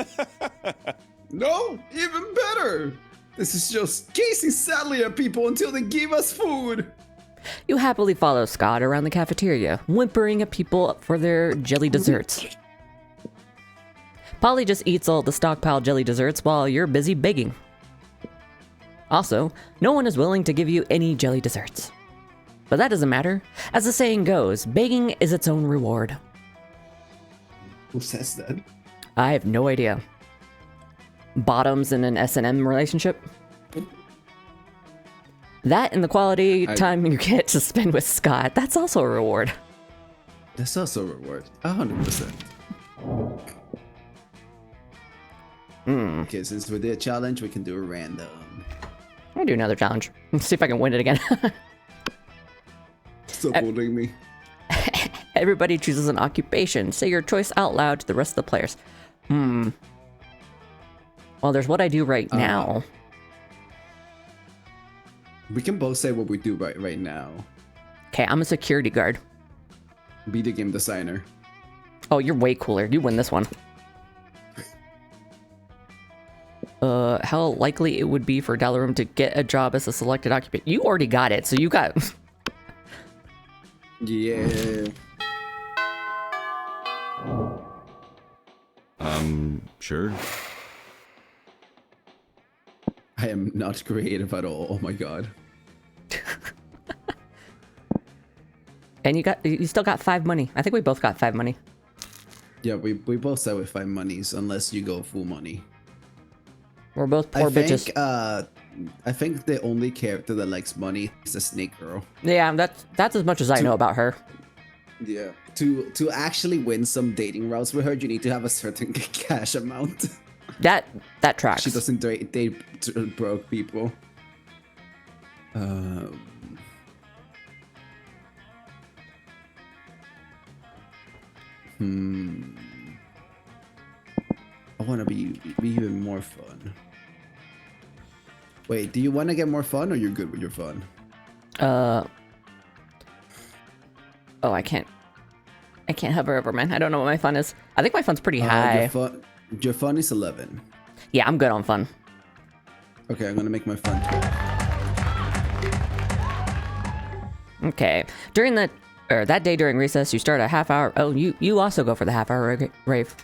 No, even better. This is just gazing sadly at people until they give us food. You happily follow Scott around the cafeteria, whimpering at people for their jelly desserts. Polly just eats all the stockpiled jelly desserts while you're busy begging. Also, no one is willing to give you any jelly desserts. But that doesn't matter. As the saying goes, begging is its own reward. Who says that? I have no idea. Bottoms in an S&M relationship? That and the quality time you get to spend with Scott, that's also a reward. That's also a reward. 100%. Okay, since we did a challenge, we can do a random. I'm gonna do another challenge. Let's see if I can win it again. Stop holding me. Everybody chooses an occupation. Say your choice out loud to the rest of the players. Well, there's what I do right now. We can both say what we do right now. Okay, I'm a security guard. Be the game designer. Oh, you're way cooler. You win this one. How likely it would be for Dalarum to get a job as a selected occupant? You already got it, so you got... Yeah. Sure. I am not creative at all. Oh my god. And you still got 5 money. I think we both got 5 money. Yeah, we both start with 5 monies unless you go full money. We're both poor bitches. I think the only character that likes money is a snake girl. Yeah, that's as much as I know about her. Yeah. To actually win some dating routes with her, you need to have a certain cash amount. That tracks. She doesn't date broke people. I want to be even more fun. Wait, do you want to get more fun, or you're good with your fun? Oh, I can't hover over mine. I don't know what my fun is. I think my fun's pretty high. Your fun is 11. Yeah, I'm good on fun. Okay, I'm gonna make my fun 12. Okay. During that day during recess, you start a half hour. Oh, you also go for the half hour rave.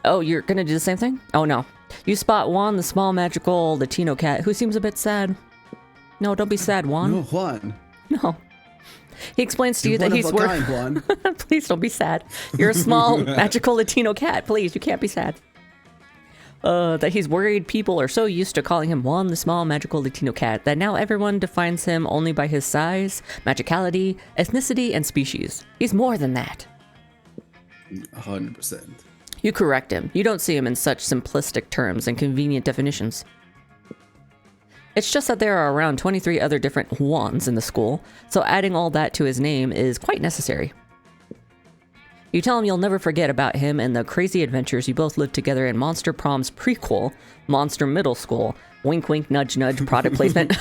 Oh, you're gonna do the same thing? Oh no. You spot Juan, the small magical Latino cat, who seems a bit sad. No, don't be sad, Juan. No, Juan. No. He explains to you that he's worried. Juan. Please don't be sad. You're a small magical Latino cat. Please, you can't be sad. That he's worried people are so used to calling him Juan, the small magical Latino cat, that now everyone defines him only by his size, magicality, ethnicity, and species. He's more than that. 100%. You correct him. You don't see him in such simplistic terms and convenient definitions. It's just that there are around 23 other different Juans in the school, so adding all that to his name is quite necessary. You tell him you'll never forget about him and the crazy adventures you both lived together in Monster Prom's prequel, Monster Middle School. Wink, wink, nudge, nudge. Product placement.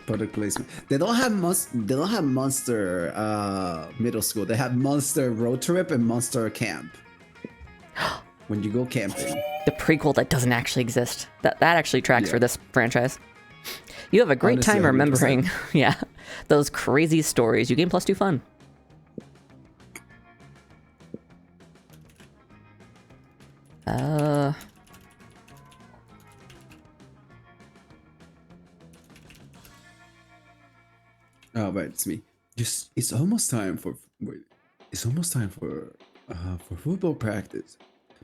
Product placement. They don't have Monster Middle School. They have Monster Road Trip and Monster Camp. When you go camping. The prequel that doesn't actually exist. That actually tracks for this franchise. You have a great time remembering, those crazy stories. You gain +2 fun. Oh, right, it's me. Just it's almost time for football practice.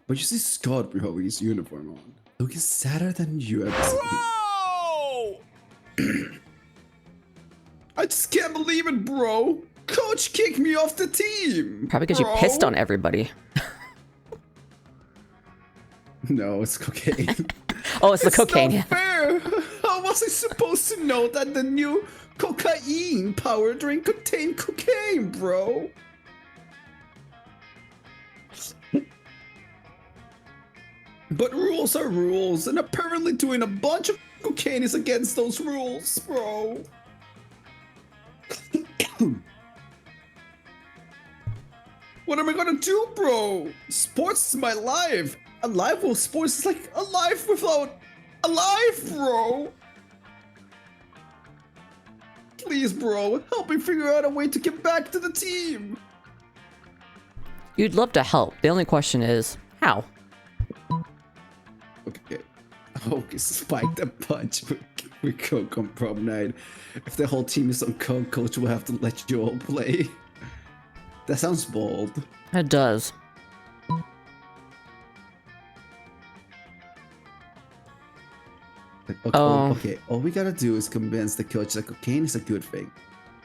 But you see Scott with his uniform on, looking sadder than you ever seen. Bro! I just can't believe it, bro. Coach kicked me off the team. Probably because you pissed on everybody. No, it's cocaine. Oh, it's the cocaine. Not fair. How was I supposed to know that the new cocaine power drink contained cocaine, bro? But rules are rules, and apparently doing a bunch of cocaine is against those rules, bro. What am I gonna do, bro? Sports is my life. A life with sports is like a life without a life, bro. Please, bro, help me figure out a way to get back to the team. You'd love to help. The only question is, how? Okay. Okay, spike the punch with coke on prom night. If the whole team is on coke, coach will have to let you all play. That sounds bold. It does. Okay, okay, all we gotta do is convince the coach that cocaine is a good thing.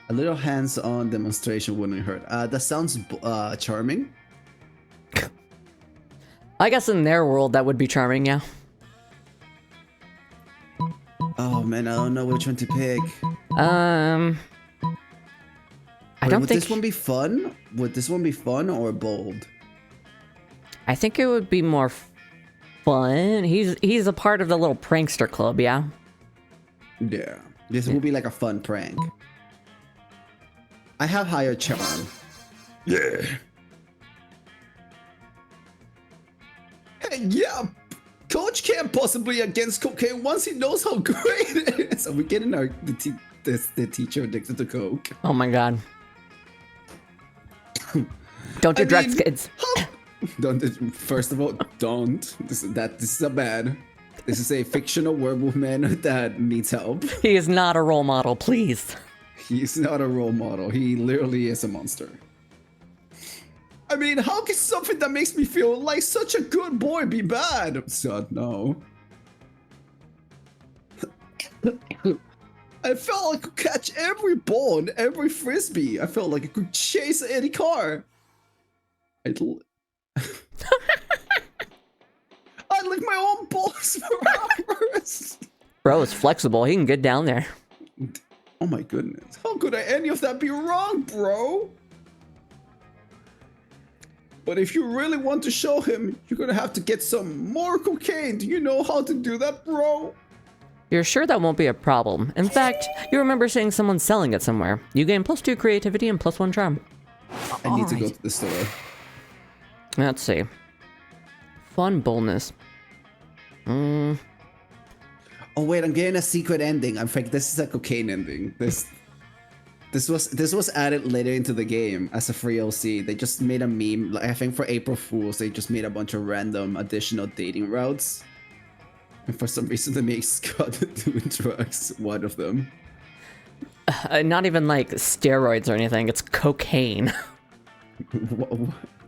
A little hands-on demonstration wouldn't hurt. That sounds charming. I guess in their world that would be charming, yeah. Oh man, I don't know which one to pick. I don't would think this one be fun? Would this one be fun or bold? I think it would be more fun. He's a part of the little prankster club, yeah. Yeah, this will be like a fun prank. I have higher charm. Yeah. Hey, yeah. Coach can't possibly against cocaine once he knows how great it is. So we're getting the teacher addicted to coke. Oh my god. Don't do drugs, kids. Don't. First of all, don't. This is a bad. This is a fictional werewolf man that needs help. He is not a role model, please. He's not a role model. He literally is a monster. I mean, how can something that makes me feel like such a good boy be bad? Son, no. I felt like I could catch every ball and every frisbee. I felt like I could chase any car. I'd lick my own balls for hours. Bro is flexible. He can get down there. Oh my goodness. How could any of that be wrong, bro? But if you really want to show him, you're gonna have to get some more cocaine. Do you know how to do that, bro? You're sure that won't be a problem. In fact, you remember seeing someone selling it somewhere. You gain +2 creativity and +1 charm. I need to go to the store. Let's see. Fun boldness. Oh wait, I'm getting a secret ending. In fact, this is a cocaine ending. This was added later into the game as a free OC. They just made a meme. I think for April Fools, they just made a bunch of random additional dating routes. And for some reason, they make Scott doing drugs one of them. Not even like steroids or anything. It's cocaine.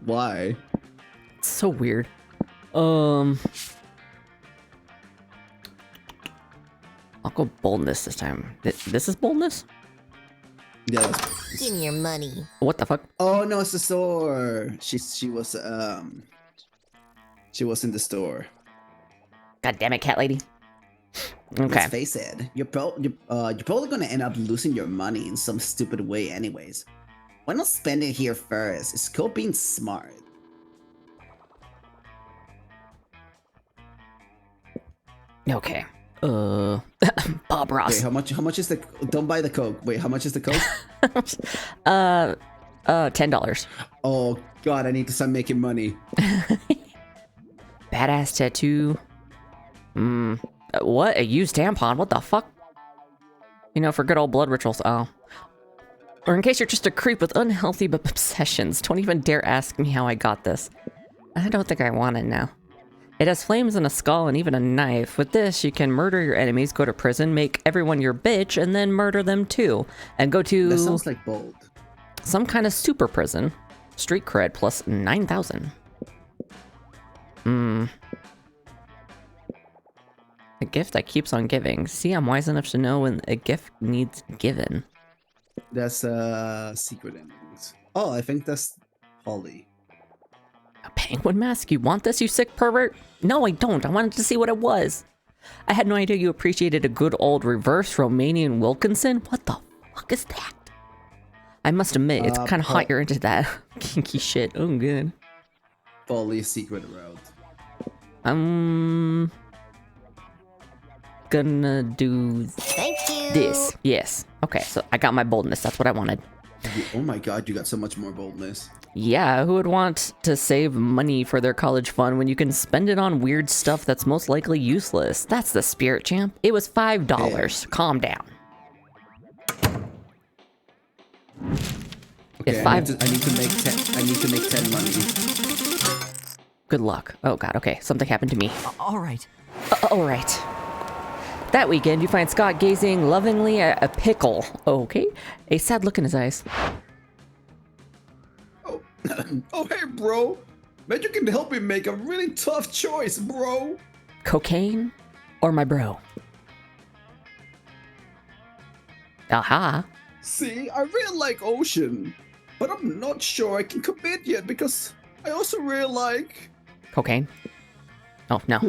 Why? It's so weird. I'll go boldness this time. This is boldness? Yeah. Give me your money. What the fuck? Oh no, it's the store. She was in the store. God damn it, cat lady. Okay. Let's face it, you're probably gonna end up losing your money in some stupid way anyways. Why not spend it here first? It's called being smart. Okay. Bob Ross. Wait, how much is the? Don't buy the Coke. Wait, how much is the Coke? $10. Oh God, I need to start making money. Badass tattoo. What? A used tampon? What the fuck? You know, for good old blood rituals. Oh. Or in case you're just a creep with unhealthy obsessions, don't even dare ask me how I got this. I don't think I want it now. It has flames and a skull and even a knife. With this, you can murder your enemies, go to prison, make everyone your bitch, and then murder them too. And go to... That sounds like bold. Some kind of super prison. Street cred plus 9,000. A gift that keeps on giving. See, I'm wise enough to know when a gift needs given. That's secret endings. Oh, I think that's Holly. A penguin mask? You want this, you sick pervert? No, I don't. I wanted to see what it was. I had no idea you appreciated a good old reverse Romanian Wilkinson. What the fuck is that? I must admit, it's kind of hot you're into that kinky shit. Oh, good. Holly's secret route. I'm gonna do this. Yes. Okay, so I got my boldness. That's what I wanted. Oh my god, you got so much more boldness. Yeah, who would want to save money for their college fund when you can spend it on weird stuff that's most likely useless? That's the spirit, champ. It was $5. Yeah. Calm down. Okay, If I need to make 10 money. Good luck. Oh god, okay. Something happened to me. All right. Alright. That weekend, you find Scott gazing lovingly at a pickle. Okay. A sad look in his eyes. Oh, oh hey, bro. Bet you can help me make a really tough choice, bro. Cocaine or my bro? Aha. See, I really like Ocean, but I'm not sure I can commit yet because I also really like Cocaine? Oh, no.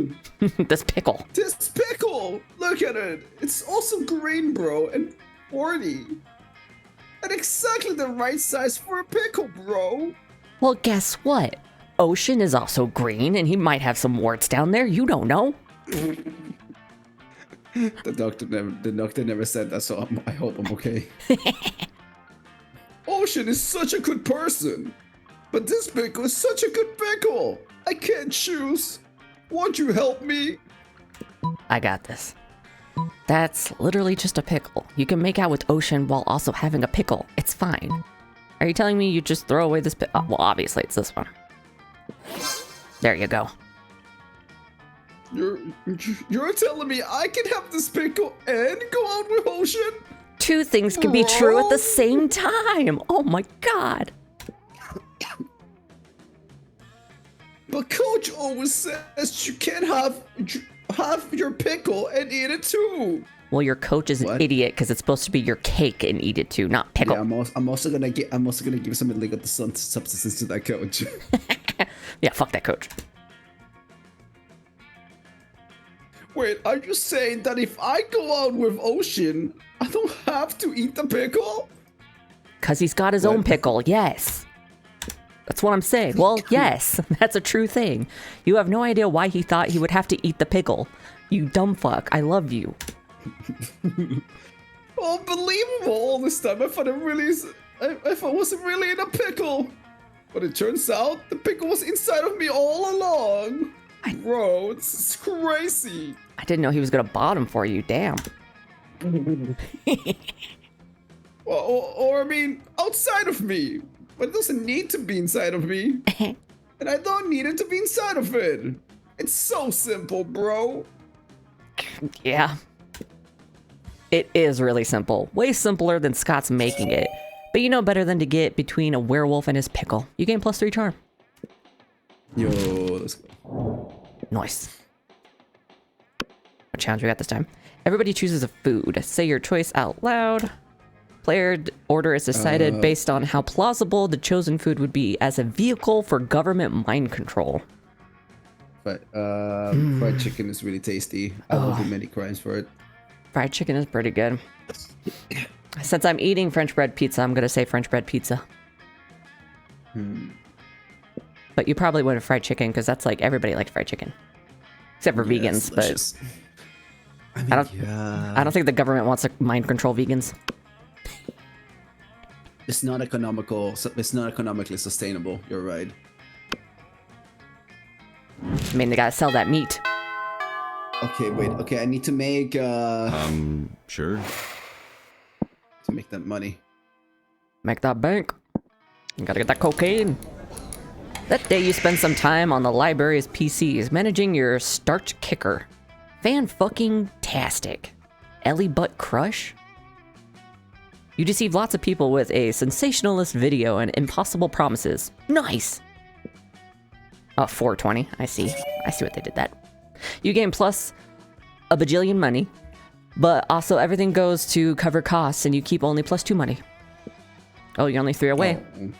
This pickle. this pickle. Look at it. It's also green, bro, and 40. And exactly the right size for a pickle, bro. Well, guess what? Ocean is also green, and he might have some warts down there. You don't know. The doctor never said that, so I hope I'm okay. Ocean is such a good person, but this pickle is such a good pickle. I can't choose. Won't you help me? I got this. That's literally just a pickle. You can make out with Ocean while also having a pickle. It's fine. Are you telling me you just throw away this pickle? Well, obviously it's this one. There you go. You're telling me I can have this pickle and go out with Ocean? Two things can be true at the same time. Oh my god. But Coach always says you can't have your pickle and eat it too. Well, your coach is an What? idiot because it's supposed to be your cake and eat it too, not pickle. Yeah, I'm also gonna give some illegal substances to that coach. Yeah, fuck that coach. Wait, are you saying that if I go out with Ocean, I don't have to eat the pickle? Cause he's got his own What? pickle, yes. That's what I'm saying. Well, yes, that's a true thing. You have no idea why he thought he would have to eat the pickle. You dumb fuck, I love you. Unbelievable! All this time I thought it wasn't really in a pickle, but it turns out the pickle was inside of me all along. Bro, it's crazy. I didn't know he was gonna bottom for you, damn. Or I mean, outside of me, but it doesn't need to be inside of me, and I don't need it to be inside of it. It's so simple, bro. Yeah. It is really simple. Way simpler than Scott's making it. But you know better than to get between a werewolf and his pickle. You gain +3 charm. Yo, let's go. Nice. What challenge we got this time? Everybody chooses a food. Say your choice out loud. Player order is decided based on how plausible the chosen food would be as a vehicle for government mind control. But fried chicken is really tasty. I will do many crimes for it. Fried chicken is pretty good. Since I'm eating French bread pizza, I'm gonna say French bread pizza. But you probably would have fried chicken because that's like everybody likes fried chicken, except for Yeah, vegans. it's But delicious. I mean, I don't think the government wants to mind control vegans. it's not economical. It's not economically sustainable. You're right. I mean, they gotta sell that meat. Okay, wait. Okay, I need to make Sure. to make that money. Make that bank. You gotta get that cocaine. That day you spend some time on the library's PCs managing your starch kicker. Fan-fucking-tastic. Ellie Butt Crush? You deceive lots of people with a sensationalist video and impossible promises. Nice! Oh, 420. I see. I see what they did that. You gain plus a bajillion money, but also everything goes to cover costs and you keep only +2 money. Oh, you're only 3 away. Oh.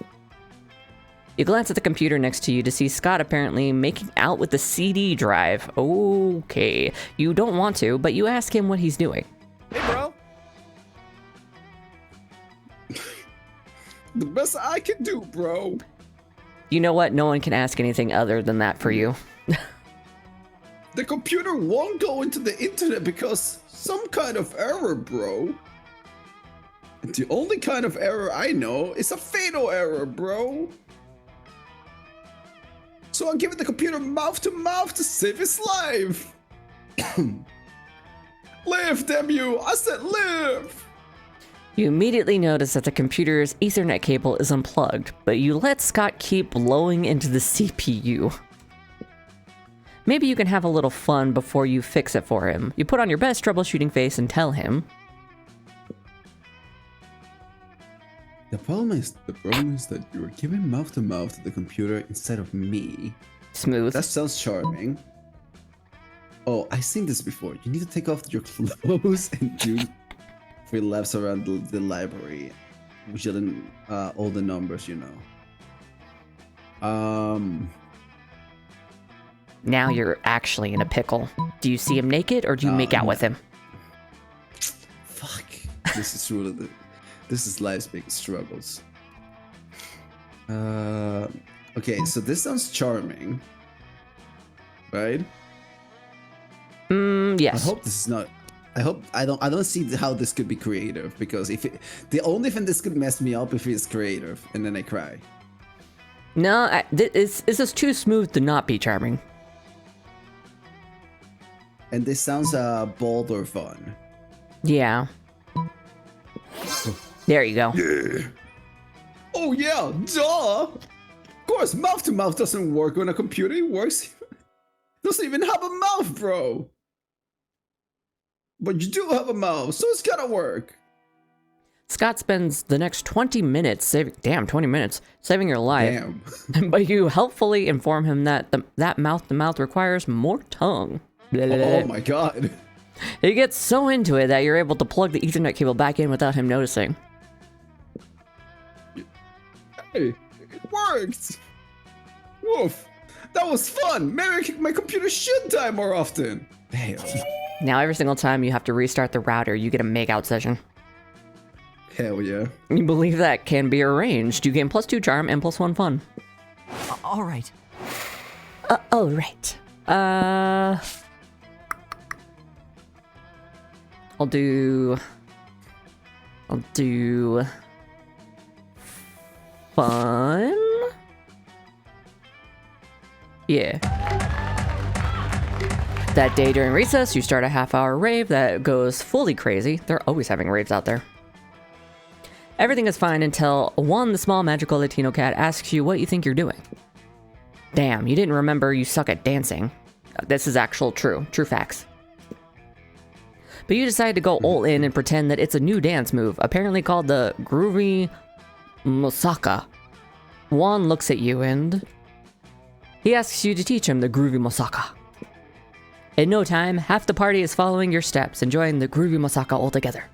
You glance at the computer next to you to see Scott apparently making out with the CD drive. Okay. You don't want to, but you ask him what he's doing. Hey, bro. The best I can do, bro. You know what? No one can ask anything other than that for you. The computer won't go into the internet because some kind of error, bro. The only kind of error I know is a fatal error, bro. So I'm giving the computer mouth to mouth to save his life. Live, damn you! I said live! You immediately notice that the computer's Ethernet cable is unplugged, but you let Scott keep blowing into the CPU. Maybe you can have a little fun before you fix it for him. You put on your best troubleshooting face and tell him. The problem is that you're giving mouth to mouth to the computer instead of me. Smooth. That sounds charming. Oh, I've seen this before. You need to take off your clothes and do 3 laps around the library, whistling all the numbers, you know. Now you're actually in a pickle. Do you see him naked or do you make out with him? Fuck. This is really this is life's big struggles. Okay, so this sounds charming, right? Yes. I hope this is not. I don't see how this could be creative, because the only thing this could mess me up if it's creative, and then I cry. No, this is too smooth to not be charming. And this sounds bold or fun. Yeah. There you go. Yeah. Oh yeah, duh. Of course, mouth to mouth doesn't work on a computer. It works. Doesn't even have a mouth, bro. But you do have a mouth, so it's gotta work. Scott spends the next 20 minutes saving. Damn, 20 minutes saving your life. Damn. But you helpfully inform him that that mouth to mouth requires more tongue. Oh my god. He gets so into it that you're able to plug the Ethernet cable back in without him noticing. Hey, it worked. Woof. That was fun. Maybe my computer should die more often. Damn. Now every single time you have to restart the router, you get a make-out session. Hell yeah. You believe that can be arranged. You gain +2 charm and +1 fun. All right. All right. I'll do fun. Yeah. That day during recess, you start a half-hour rave that goes fully crazy. They're always having raves out there. Everything is fine until Juan, the small magical Latino cat, asks you what you think you're doing. Damn, you didn't remember you suck at dancing. This is actual true facts. But you decide to go all in and pretend that it's a new dance move, apparently called the groovy mosaka. Juan looks at you and he asks you to teach him the groovy mosaka. In no time, half the party is following your steps, enjoying the groovy mosaka all together.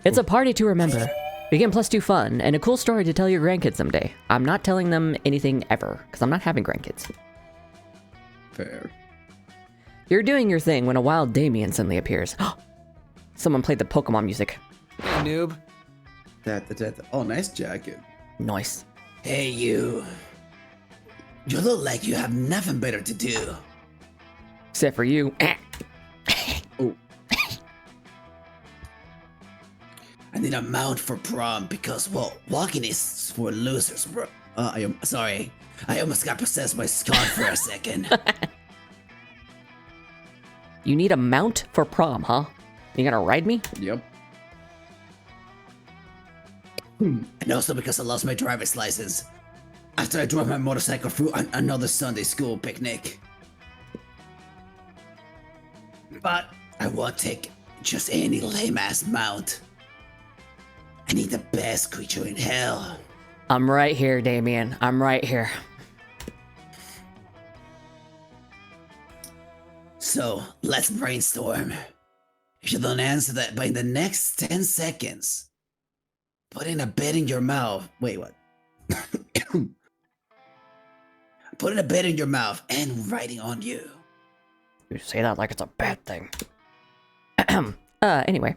It's a party to remember. You get +2 fun, and a cool story to tell your grandkids someday. I'm not telling them anything ever, because I'm not having grandkids. Fair. You're doing your thing when a wild Damien suddenly appears. Someone played the Pokemon music. Hey, noob. Oh, nice jacket. Nice. Hey, you. You look like you have nothing better to do. Except for you. Oh. I need a mount for prom because, well, walking is for losers, bro. I am sorry. I almost got possessed by Scott for a second. You need a mount for prom, huh? You gonna ride me? Yep. And also because I lost my driver's license after I drove my motorcycle through another Sunday school picnic. But I won't take just any lame-ass mount. I need the best creature in hell. I'm right here, Damien. I'm right here. So, let's brainstorm. If you don't answer that by the next 10 seconds, putting a bed in your mouth. Wait, what? Putting a bed in your mouth and writing on you. You say that like it's a bad thing. Anyway.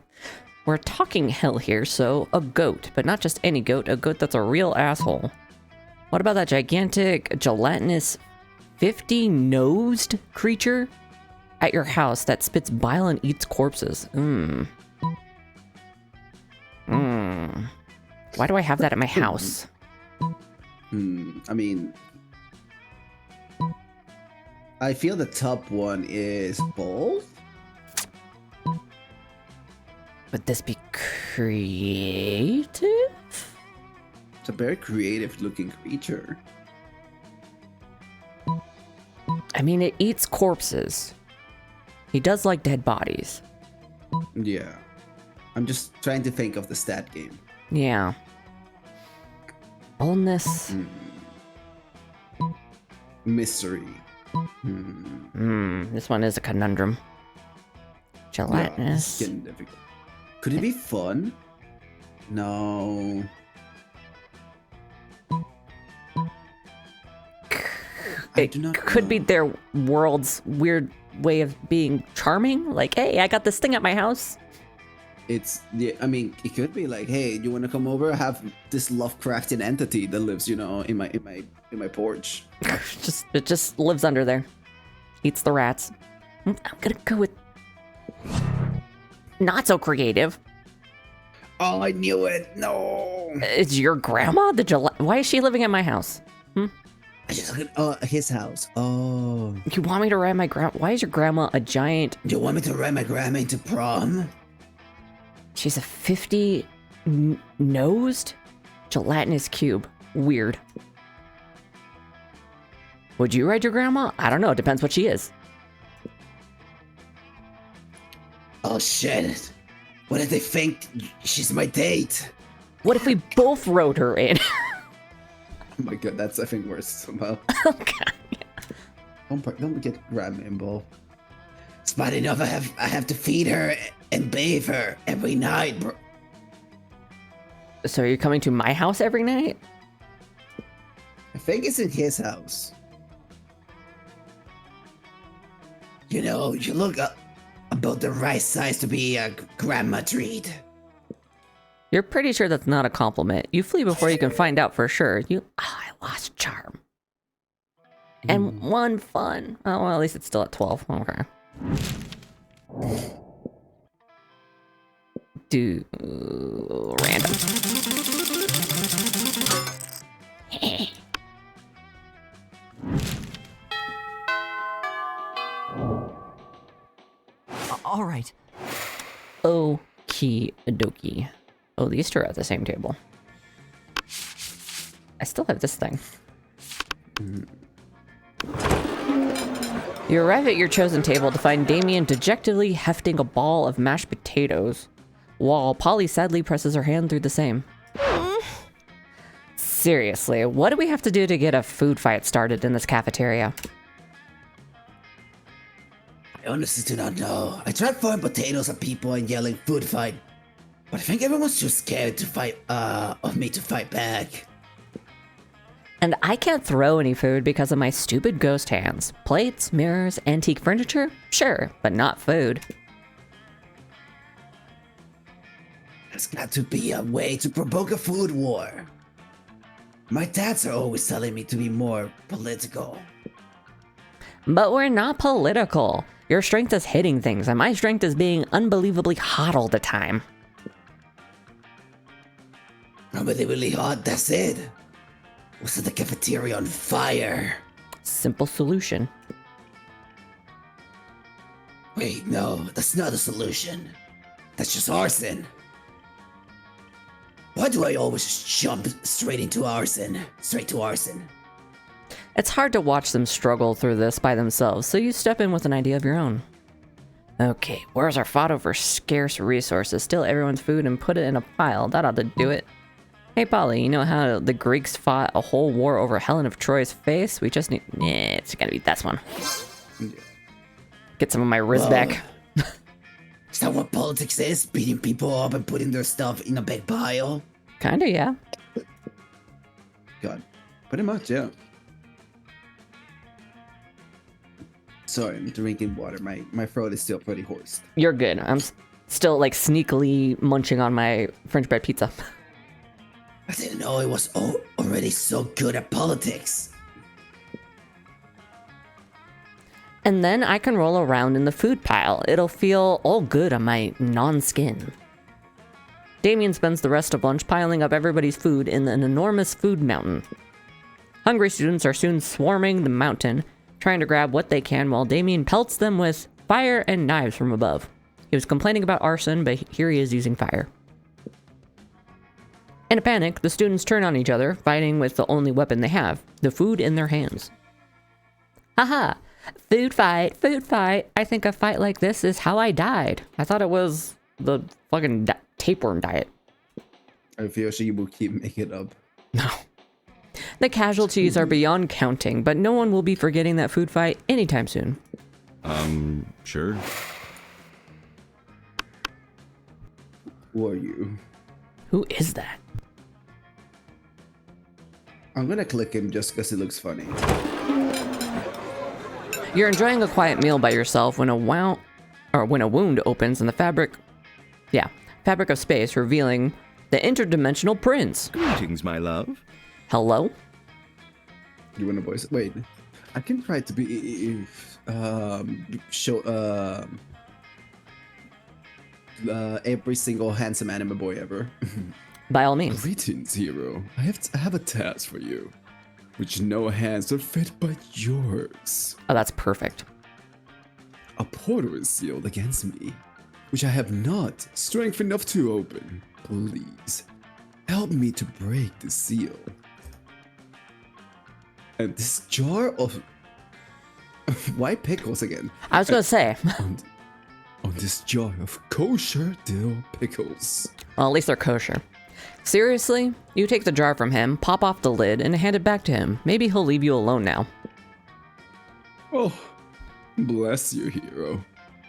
We're talking hell here, so a goat. But not just any goat, a goat that's a real asshole. What about that gigantic, gelatinous, 50-nosed creature at your house that spits bile and eats corpses? Why do I have that at my house? I mean, I feel the top one is both. Would this be creative? It's a very creative looking creature. I mean, it eats corpses. He does like dead bodies. Yeah. I'm just trying to think of the stat game. Yeah. Boldness. Mystery. This one is a conundrum. Gelatinous. Yeah, it's difficult. Could it be fun? No. It could be their world's weird way of being charming. Like, hey, I got this thing at my house. It's, yeah, I mean, it could be like, hey, you want to come over? I have this Lovecraftian entity that lives, you know, in my porch. It just lives under there. Eats the rats. I'm gonna go with not so creative. Oh, I knew it. No. It's your grandma? Why is she living at my house? I just look at his house. Oh. You want me to ride my grandma? Why is your grandma a giant? Do you want me to ride my grandma into prom? She's a 50-nosed gelatinous cube. Weird. Would you ride your grandma? I don't know. It depends what she is. Oh shit. What if they think she's my date? What if we both rode her in? Oh my god, that's I think worse somehow. Oh god. Don't get grandma involved. It's bad enough I have to feed her and bathe her every night, bro. So you're coming to my house every night? I think it's in his house. You know, you look about the right size to be a grandma treat. You're pretty sure that's not a compliment. You flee before you can find out for sure. I lost charm. And one fun. Oh, well, at least it's still at 12. Okay. Do random. All right. Okie dokie. Oh, these two are at the same table. I still have this thing. You arrive at your chosen table to find Damien dejectedly hefting a ball of mashed potatoes, while Polly sadly presses her hand through the same. Seriously, what do we have to do to get a food fight started in this cafeteria? I honestly do not know. I tried throwing potatoes at people and yelling food fight, but I think everyone's too scared to fight, of me to fight back. And I can't throw any food because of my stupid ghost hands. Plates, mirrors, antique furniture? Sure, but not food. There's got to be a way to provoke a food war. My dads are always telling me to be more political. But we're not political. Your strength is hitting things, and my strength is being unbelievably hot all the time. I'm really hot, that's it. We'll set the cafeteria on fire. Simple solution. Wait, no, that's not a solution. That's just arson. Why do I always just jump straight into arson? Straight to arson. It's hard to watch them struggle through this by themselves, so you step in with an idea of your own. Okay, where's our fought over scarce resources? Steal everyone's food and put it in a pile. That ought to do it. Hey, Polly, you know how the Greeks fought a whole war over Helen of Troy's face? We just need... Nah, it's gotta be this one. Get some of my riz back. Is that what politics is? Beating people up and putting their stuff in a big pile? Kinda, yeah. God, pretty much, yeah. Sorry, I'm drinking water. My throat is still pretty hoarse. You're good. I'm still, like, sneakily munching on my French bread pizza. I didn't know it was already so good at politics. And then I can roll around in the food pile. It'll feel all good on my non-skin. Damien spends the rest of lunch piling up everybody's food in an enormous food mountain. Hungry students are soon swarming the mountain, trying to grab what they can while Damien pelts them with fire and knives from above. He was complaining about arson, but here he is using fire. In a panic, the students turn on each other, fighting with the only weapon they have, the food in their hands. Haha! Food fight, food fight. I think a fight like this is how I died. I thought it was the fucking tapeworm diet. I feel she will keep making it up. No. The casualties are beyond counting, but no one will be forgetting that food fight anytime soon. Sure. Who are you? Who is that? I'm gonna click him just because it looks funny. You're enjoying a quiet meal by yourself when a wound opens in the fabric of space, revealing the interdimensional prince. Greetings, my love. Hello? You wanna voice it? Wait, I can try to be every single handsome anime boy ever. By all means. Greetings, hero. I have a task for you, which no hands are fit but yours. Oh, that's perfect. A portal is sealed against me, which I have not strength enough to open. Please, help me to break the seal. And this jar of... Why pickles again? I was gonna say. On this jar of kosher dill pickles. Well, at least they're kosher. Seriously? You take the jar from him, pop off the lid, and hand it back to him. Maybe he'll leave you alone now. Oh, bless you, hero.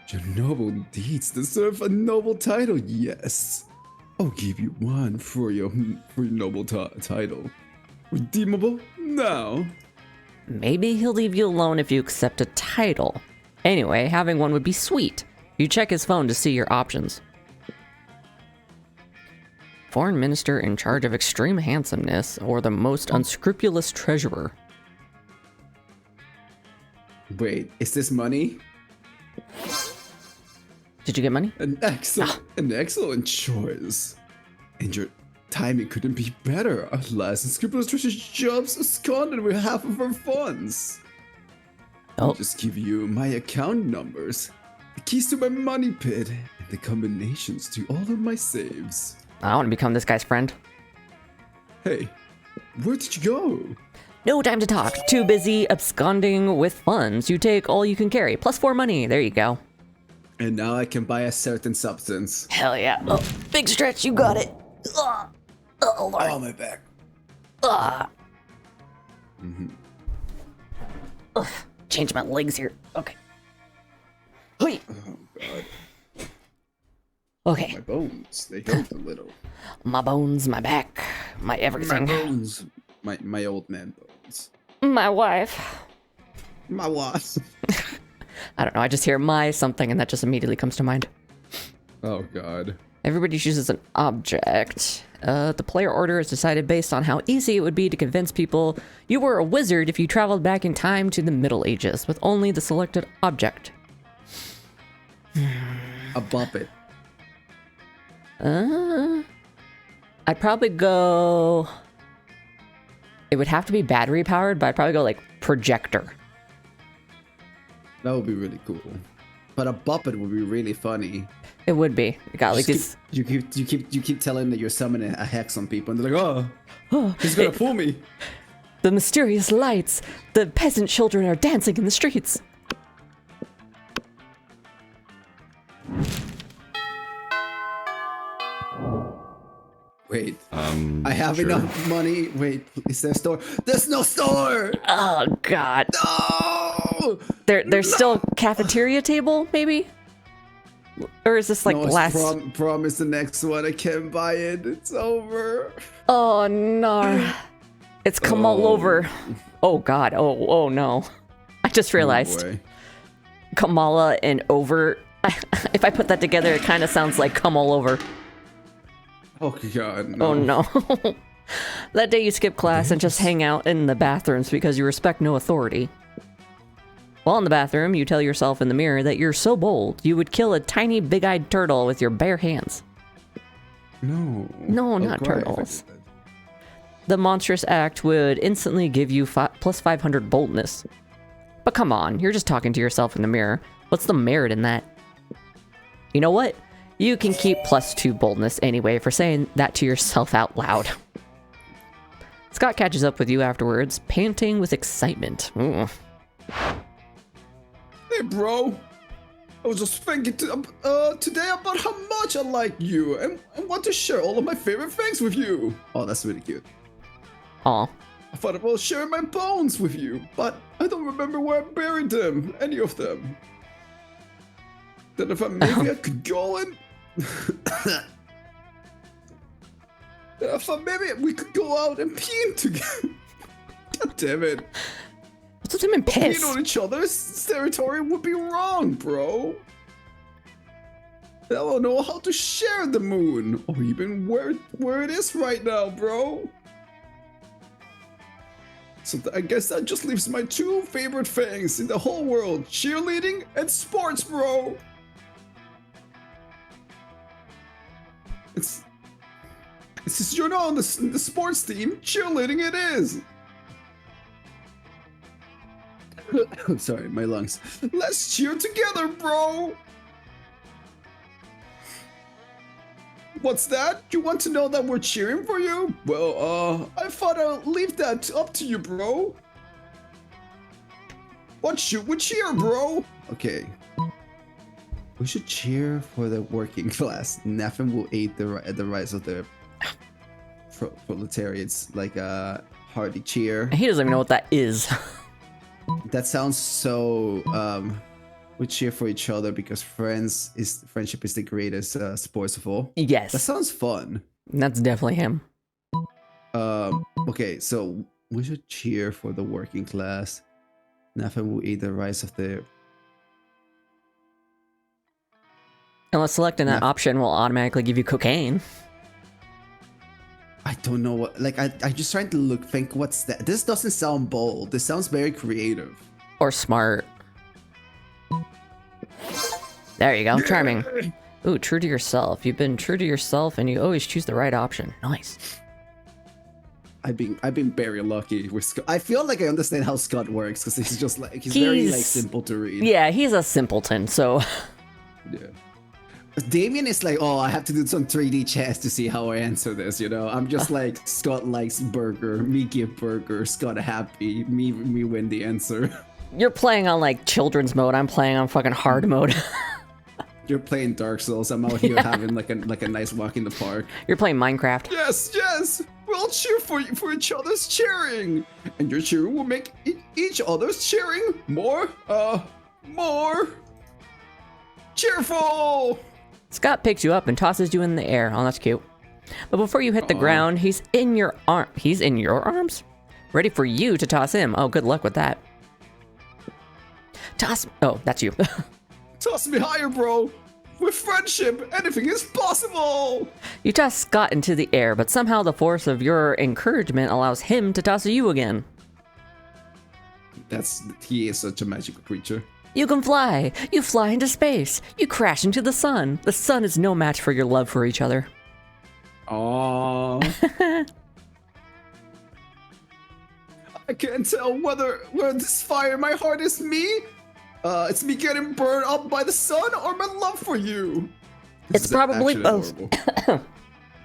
Your noble deeds deserve a noble title, yes. I'll give you one for your noble title. Redeemable now. Maybe he'll leave you alone if you accept a title. Anyway, having one would be sweet. You check his phone to see your options. Foreign minister in charge of extreme handsomeness, or the most unscrupulous treasurer. Wait, is this money? Did you get money? An excellent choice. And your timing couldn't be better. Alas, unscrupulous treasure jobs absconded with half of our funds. I'll just give you my account numbers, the keys to my money pit, and the combinations to all of my saves. I want to become this guy's friend. Hey, where did you go? No time to talk. Too busy absconding with funds. You take all you can carry, plus 4 money. There you go. And now I can buy a certain substance. Hell yeah. Oh, big stretch. You got it. Oh, Lord. Oh, my back. Change my legs here. Okay. Hey. Oh, God. Okay. My bones, they hurt a little. My bones, my back, my everything. My bones. My old man bones. My wife. My wife. I don't know. I just hear my something and that just immediately comes to mind. Oh, God. Everybody chooses an object. The player order is decided based on how easy it would be to convince people you were a wizard if you traveled back in time to the Middle Ages with only the selected object. A bumpet. I'd probably go... It would have to be battery powered, but I'd probably go like projector. That would be really cool. But a bumpet would be really funny. It would be. You got like this. You keep telling that you're summoning a hex on people, and they're like, oh, he's gonna fool me. The mysterious lights. The peasant children are dancing in the streets. Wait. I have sure. enough money. Wait, is there a store? There's no store! Oh God. No! There's still cafeteria table, maybe? Or is this like no, it's last? prom is the next one. I can't buy it. It's over. Oh no. It's come all over. Oh God. Oh no. I just realized. Oh, boy. Kamala and over. If I put that together, it kind of sounds like come all over. Oh God. No. Oh no. That day you skip class and just hang out in the bathrooms because you respect no authority. While in the bathroom, you tell yourself in the mirror that you're so bold, you would kill a tiny big-eyed turtle with your bare hands. No. No, I'll not cry if I turtles. did that. The monstrous act would instantly give you plus 500 boldness. But come on, you're just talking to yourself in the mirror. What's the merit in that? You know what? You can keep plus 2 boldness anyway for saying that to yourself out loud. Scott catches up with you afterwards, panting with excitement. Ooh. Hey, bro. I was just thinking today about how much I like you and want to share all of my favorite things with you. Oh, that's really cute. Aw. I thought about sharing my bones with you, but I don't remember where I buried them, any of them. Then if maybe I could go and... I thought maybe we could go out and pee together. God damn it. What's with him and piss? Peeing on each other's territory would be wrong, bro. I don't know how to share the moon, or even where it is right now, bro. So I guess that just leaves my 2 favorite things in the whole world: cheerleading and sports, bro. It's since you're not on the sports team, cheerleading it is. Sorry, my lungs. Let's cheer together, bro. What's that? You want to know that we're cheering for you? Well, I thought I'd leave that up to you, bro. What should we cheer, bro? Okay. We should cheer for the working class. Nothing will aid the rise of the proletariats, like a hearty cheer. He doesn't even know what that is. That sounds so. We cheer for each other because friendship is the greatest sports of all. Yes. That sounds fun. That's definitely him. Okay, so we should cheer for the working class. Nothing will aid the rise of the. Unless selecting that option will automatically give you cocaine. I don't know what. Like, I'm just trying to think what's that. This doesn't sound bold. This sounds very creative. Or smart. There you go. Charming. Ooh, true to yourself. You've been true to yourself and you always choose the right option. Nice. I've been very lucky with Scott. I feel like I understand how Scott works because he's just like he's very like simple to read. Yeah, he's a simpleton, so Yeah. Damien is like, oh, I have to do some 3D chess to see how I answer this, you know? I'm just like, Scott likes burger, me give burger, Scott happy, me win the answer. you're playing on like children's mode. I'm playing on fucking hard mode. You're playing Dark Souls. I'm out here having like a nice walk in the park. You're playing Minecraft. Yes, we'll cheer for each other's cheering, and your cheering will make each other's cheering more cheerful. Scott picks you up and tosses you in the air. Oh, that's cute. But before you hit the ground, he's in your arm. He's in your arms? Ready for you to toss him. Oh, good luck with that. Toss. Oh, that's you. Toss me higher, bro. With friendship, anything is possible. You toss Scott into the air, but somehow the force of your encouragement allows him to toss you again. He is such a magical creature. You can fly. You fly into space. You crash into the sun. The sun is no match for your love for each other. Aww. I can't tell whether this fire in my heart is me. It's me getting burned up by the sun or my love for you. It's probably both.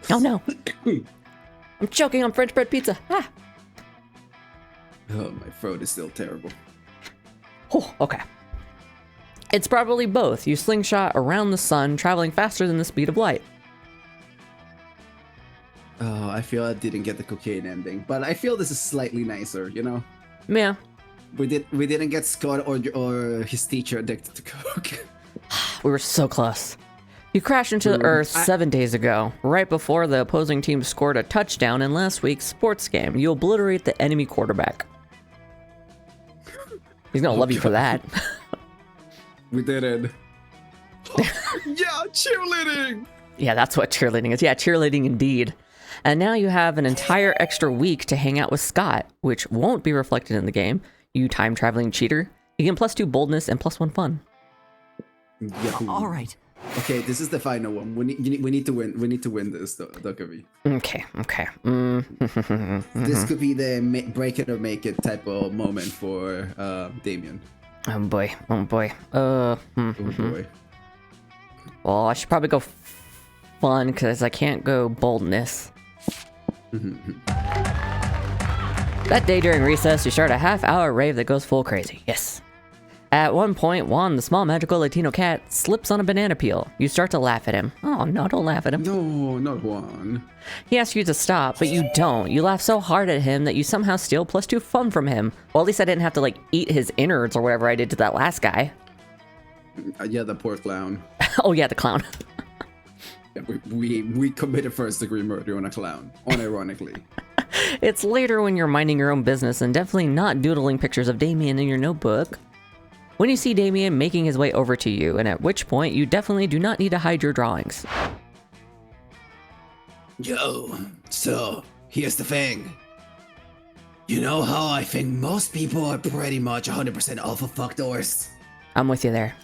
Oh no. I'm choking on French bread pizza. Ah. Oh, my throat is still terrible. Oh, okay. It's probably both. You slingshot around the sun, traveling faster than the speed of light. Oh, I feel I didn't get the cocaine ending, but I feel this is slightly nicer. You know, Yeah. we didn't get Scott or his teacher addicted to coke. We were so close. You crashed into the Earth 7 days ago, right before the opposing team scored a touchdown in last week's sports game. You obliterate the enemy quarterback. He's gonna love you for that. We did it. Yeah, cheerleading. Yeah, that's what cheerleading is. Yeah, cheerleading indeed. And now you have an entire extra week to hang out with Scott, which won't be reflected in the game. You time-traveling cheater. You get +2 boldness and +1 fun. Yahoo. All right. Okay, this is the final one. We need to win. We need to win this, Dokkavi. Okay. This could be the break it or make it type of moment for Damien. Oh boy. Oh boy. Well, I should probably go fun because I can't go boldness. That day during recess, you start a half-hour rave that goes full crazy. Yes. At one point, Juan, the small magical Latino cat, slips on a banana peel. You start to laugh at him. Oh no, don't laugh at him. No, not Juan. He asks you to stop, but you don't. You laugh so hard at him that you somehow steal +2 fun from him. Well, at least I didn't have to, like, eat his innards or whatever I did to that last guy. Yeah, the poor clown. Oh yeah, the clown. Yeah, we committed first-degree murder on a clown, unironically. It's later when you're minding your own business and definitely not doodling pictures of Damien in your notebook. When you see Damien making his way over to you, and at which point you definitely do not need to hide your drawings. Yo, so here's the thing. You know how I think most people are pretty much 100% off of fuck doors? I'm with you there.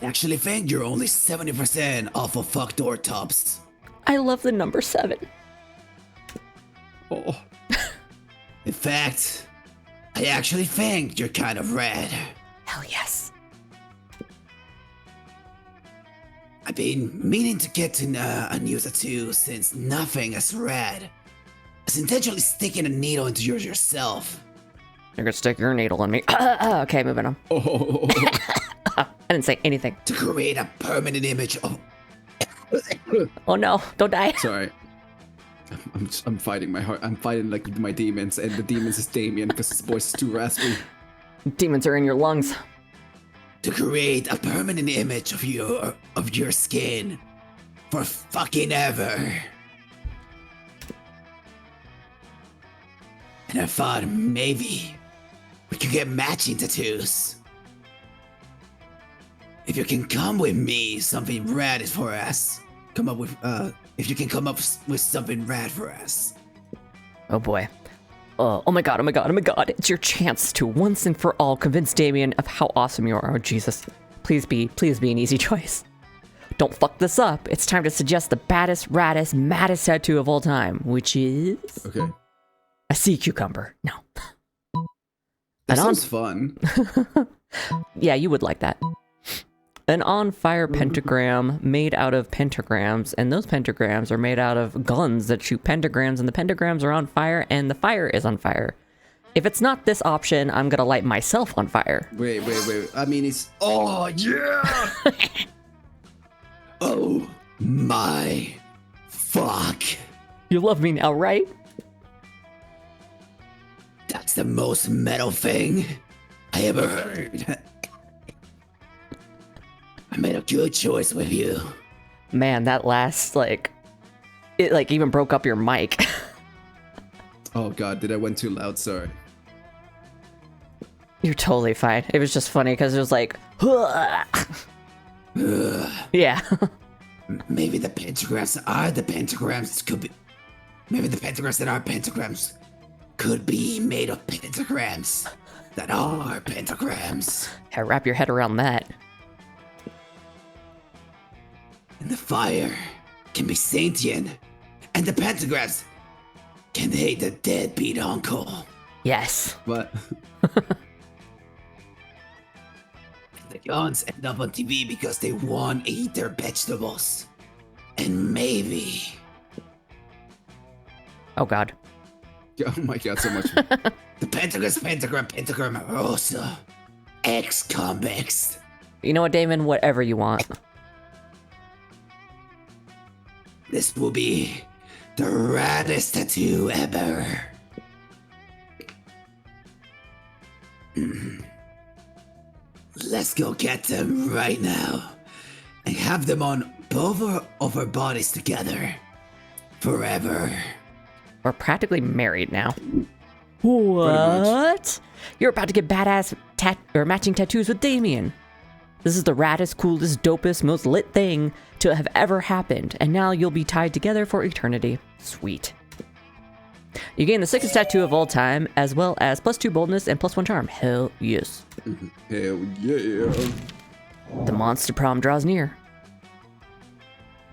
I actually think you're only 70% off of fuck door tops. I love the number 7. Oh. In fact, I actually think you're kind of rad. Hell yes. I've been meaning to get to a new tattoo since nothing as rad as intentionally sticking a needle into yourself. You're gonna stick your needle in me. Okay, moving on. Oh. I didn't say anything. To create a permanent image of... Oh no, don't die. Sorry. I'm fighting my heart. I'm fighting like my demons, and the demons is Damien because his voice is too raspy. Demons are in your lungs. To create a permanent image of your skin for fucking ever. And I thought maybe we could get matching tattoos. If you can come with me, something rad is for us. If you can come up with something rad for us. Oh boy. Oh my god. It's your chance to once and for all convince Damien of how awesome you are. Oh Jesus. Please be an easy choice. Don't fuck this up. It's time to suggest the baddest, raddest, maddest tattoo of all time, which is... Okay. A sea cucumber. No. That sounds fun. Yeah, you would like that. An on-fire pentagram made out of pentagrams, and those pentagrams are made out of guns that shoot pentagrams, and the pentagrams are on fire, and the fire is on fire. If it's not this option, I'm gonna light myself on fire. Wait. I mean, it's... Oh, yeah! Oh my fuck. You love me now, right? That's the most metal thing I ever heard. I made a good choice with you. Man, that last, like... It, like, even broke up your mic. Oh god, did I went too loud? Sorry. You're totally fine. It was just funny, because it was like... Yeah. Maybe the pentagrams are the pentagrams could be... Maybe the pentagrams that are pentagrams could be made of pentagrams that are pentagrams. Yeah, wrap your head around that. And the fire can be sentient, and the pentagrams can hate the deadbeat uncle. Yes. What? The guns end up on TV because they want to eat their vegetables. And maybe... Oh god. Oh my god, so much. The pentagram rosa. Ex-convicts. You know what, Damon? Whatever you want. This will be the raddest tattoo ever. Let's go get them right now and have them on both of our bodies together forever. We're practically married now. What? You're about to get badass matching tattoos with Damien. This is the raddest, coolest, dopest, most lit thing to have ever happened, and now you'll be tied together for eternity. Sweet. You gain the sickest tattoo of all time, as well as +2 boldness and +1 charm. Hell yes. Hell yeah. The Monster Prom draws near.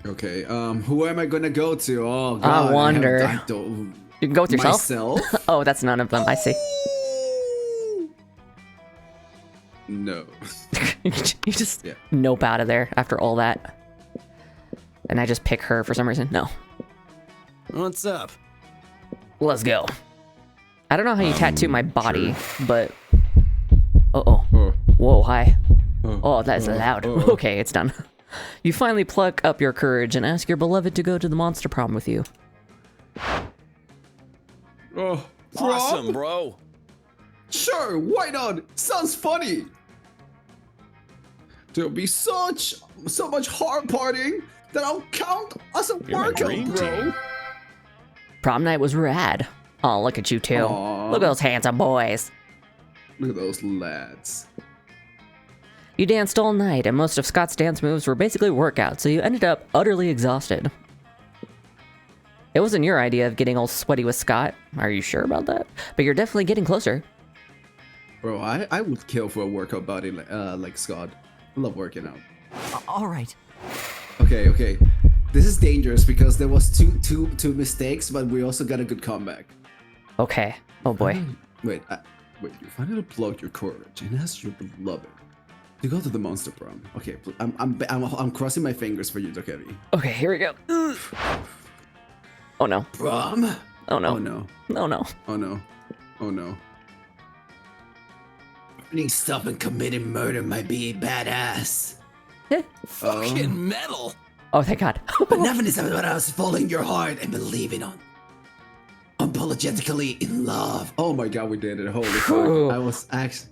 Okay, who am I gonna go to? Oh god. I wonder. I don't... You can go with yourself? Myself? Oh, that's none of them. I see. No. You just nope out of there after all that. And I just pick her for some reason. No. What's up? Let's go. I don't know how you tattoo my body, sure. but... Uh-oh. Oh. Whoa, hi. Oh, That's loud. Okay, it's done. You finally pluck up your courage and ask your beloved to go to the Monster Prom with you. Oh, Awesome, bro. Sure, why not? Sounds funny. There'll be so much hard partying that I'll count as a You're my workout, dream bro. team. Prom night was rad. Oh, look at you two. Aw. Look at those handsome boys. Look at those lads. You danced all night, and most of Scott's dance moves were basically workouts, so you ended up utterly exhausted. It wasn't your idea of getting all sweaty with Scott. Are you sure about that? But you're definitely getting closer. Bro, I would kill for a workout body like Scott. I love working out. All right. Okay. This is dangerous because there was two mistakes, but we also got a good comeback. Okay. Oh boy. Wait, you finally plugged your courage and asked your beloved to go to the Monster Prom. Okay, I'm crossing my fingers for you, Dokevi. Okay, here we go. Oh no. Prom? Oh no. Oh no. Oh no. Oh no. Oh no. Burning stuff and committing murder might be badass. Fucking metal. Oh, thank God. But nothing is about us following your heart and believing on. Unapologetically in love. Oh my god, we did it. Holy Whew. fuck. I was actually...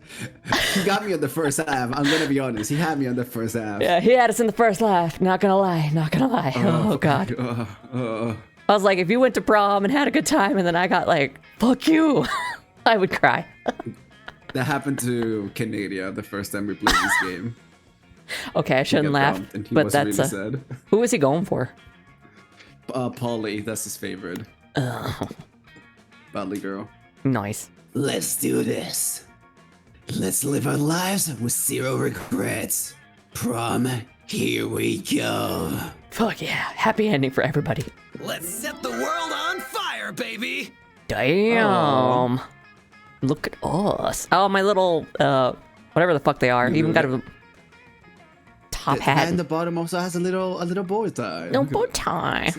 He got me on the first half. I'm gonna be honest. He had me on the first half. Yeah, he had us in the first laugh. Not gonna lie. Oh God. I was like, if you went to prom and had a good time and then I got like, fuck you, I would cry. That happened to Canada the first time we played this game. Okay, I shouldn't He got laugh, bumped and he but was that's really sad. who was he going for? Polly, that's his favorite. Oh, Badly girl. nice. Let's do this. Let's live our lives with zero regrets. Prom, here we go. Fuck yeah, happy ending for everybody. Let's set the world on fire, baby. Damn. Look at us. Oh, my little, whatever the fuck they are. Even got a top hat. And the bottom also has a little bow tie. No Look at bow that. tie.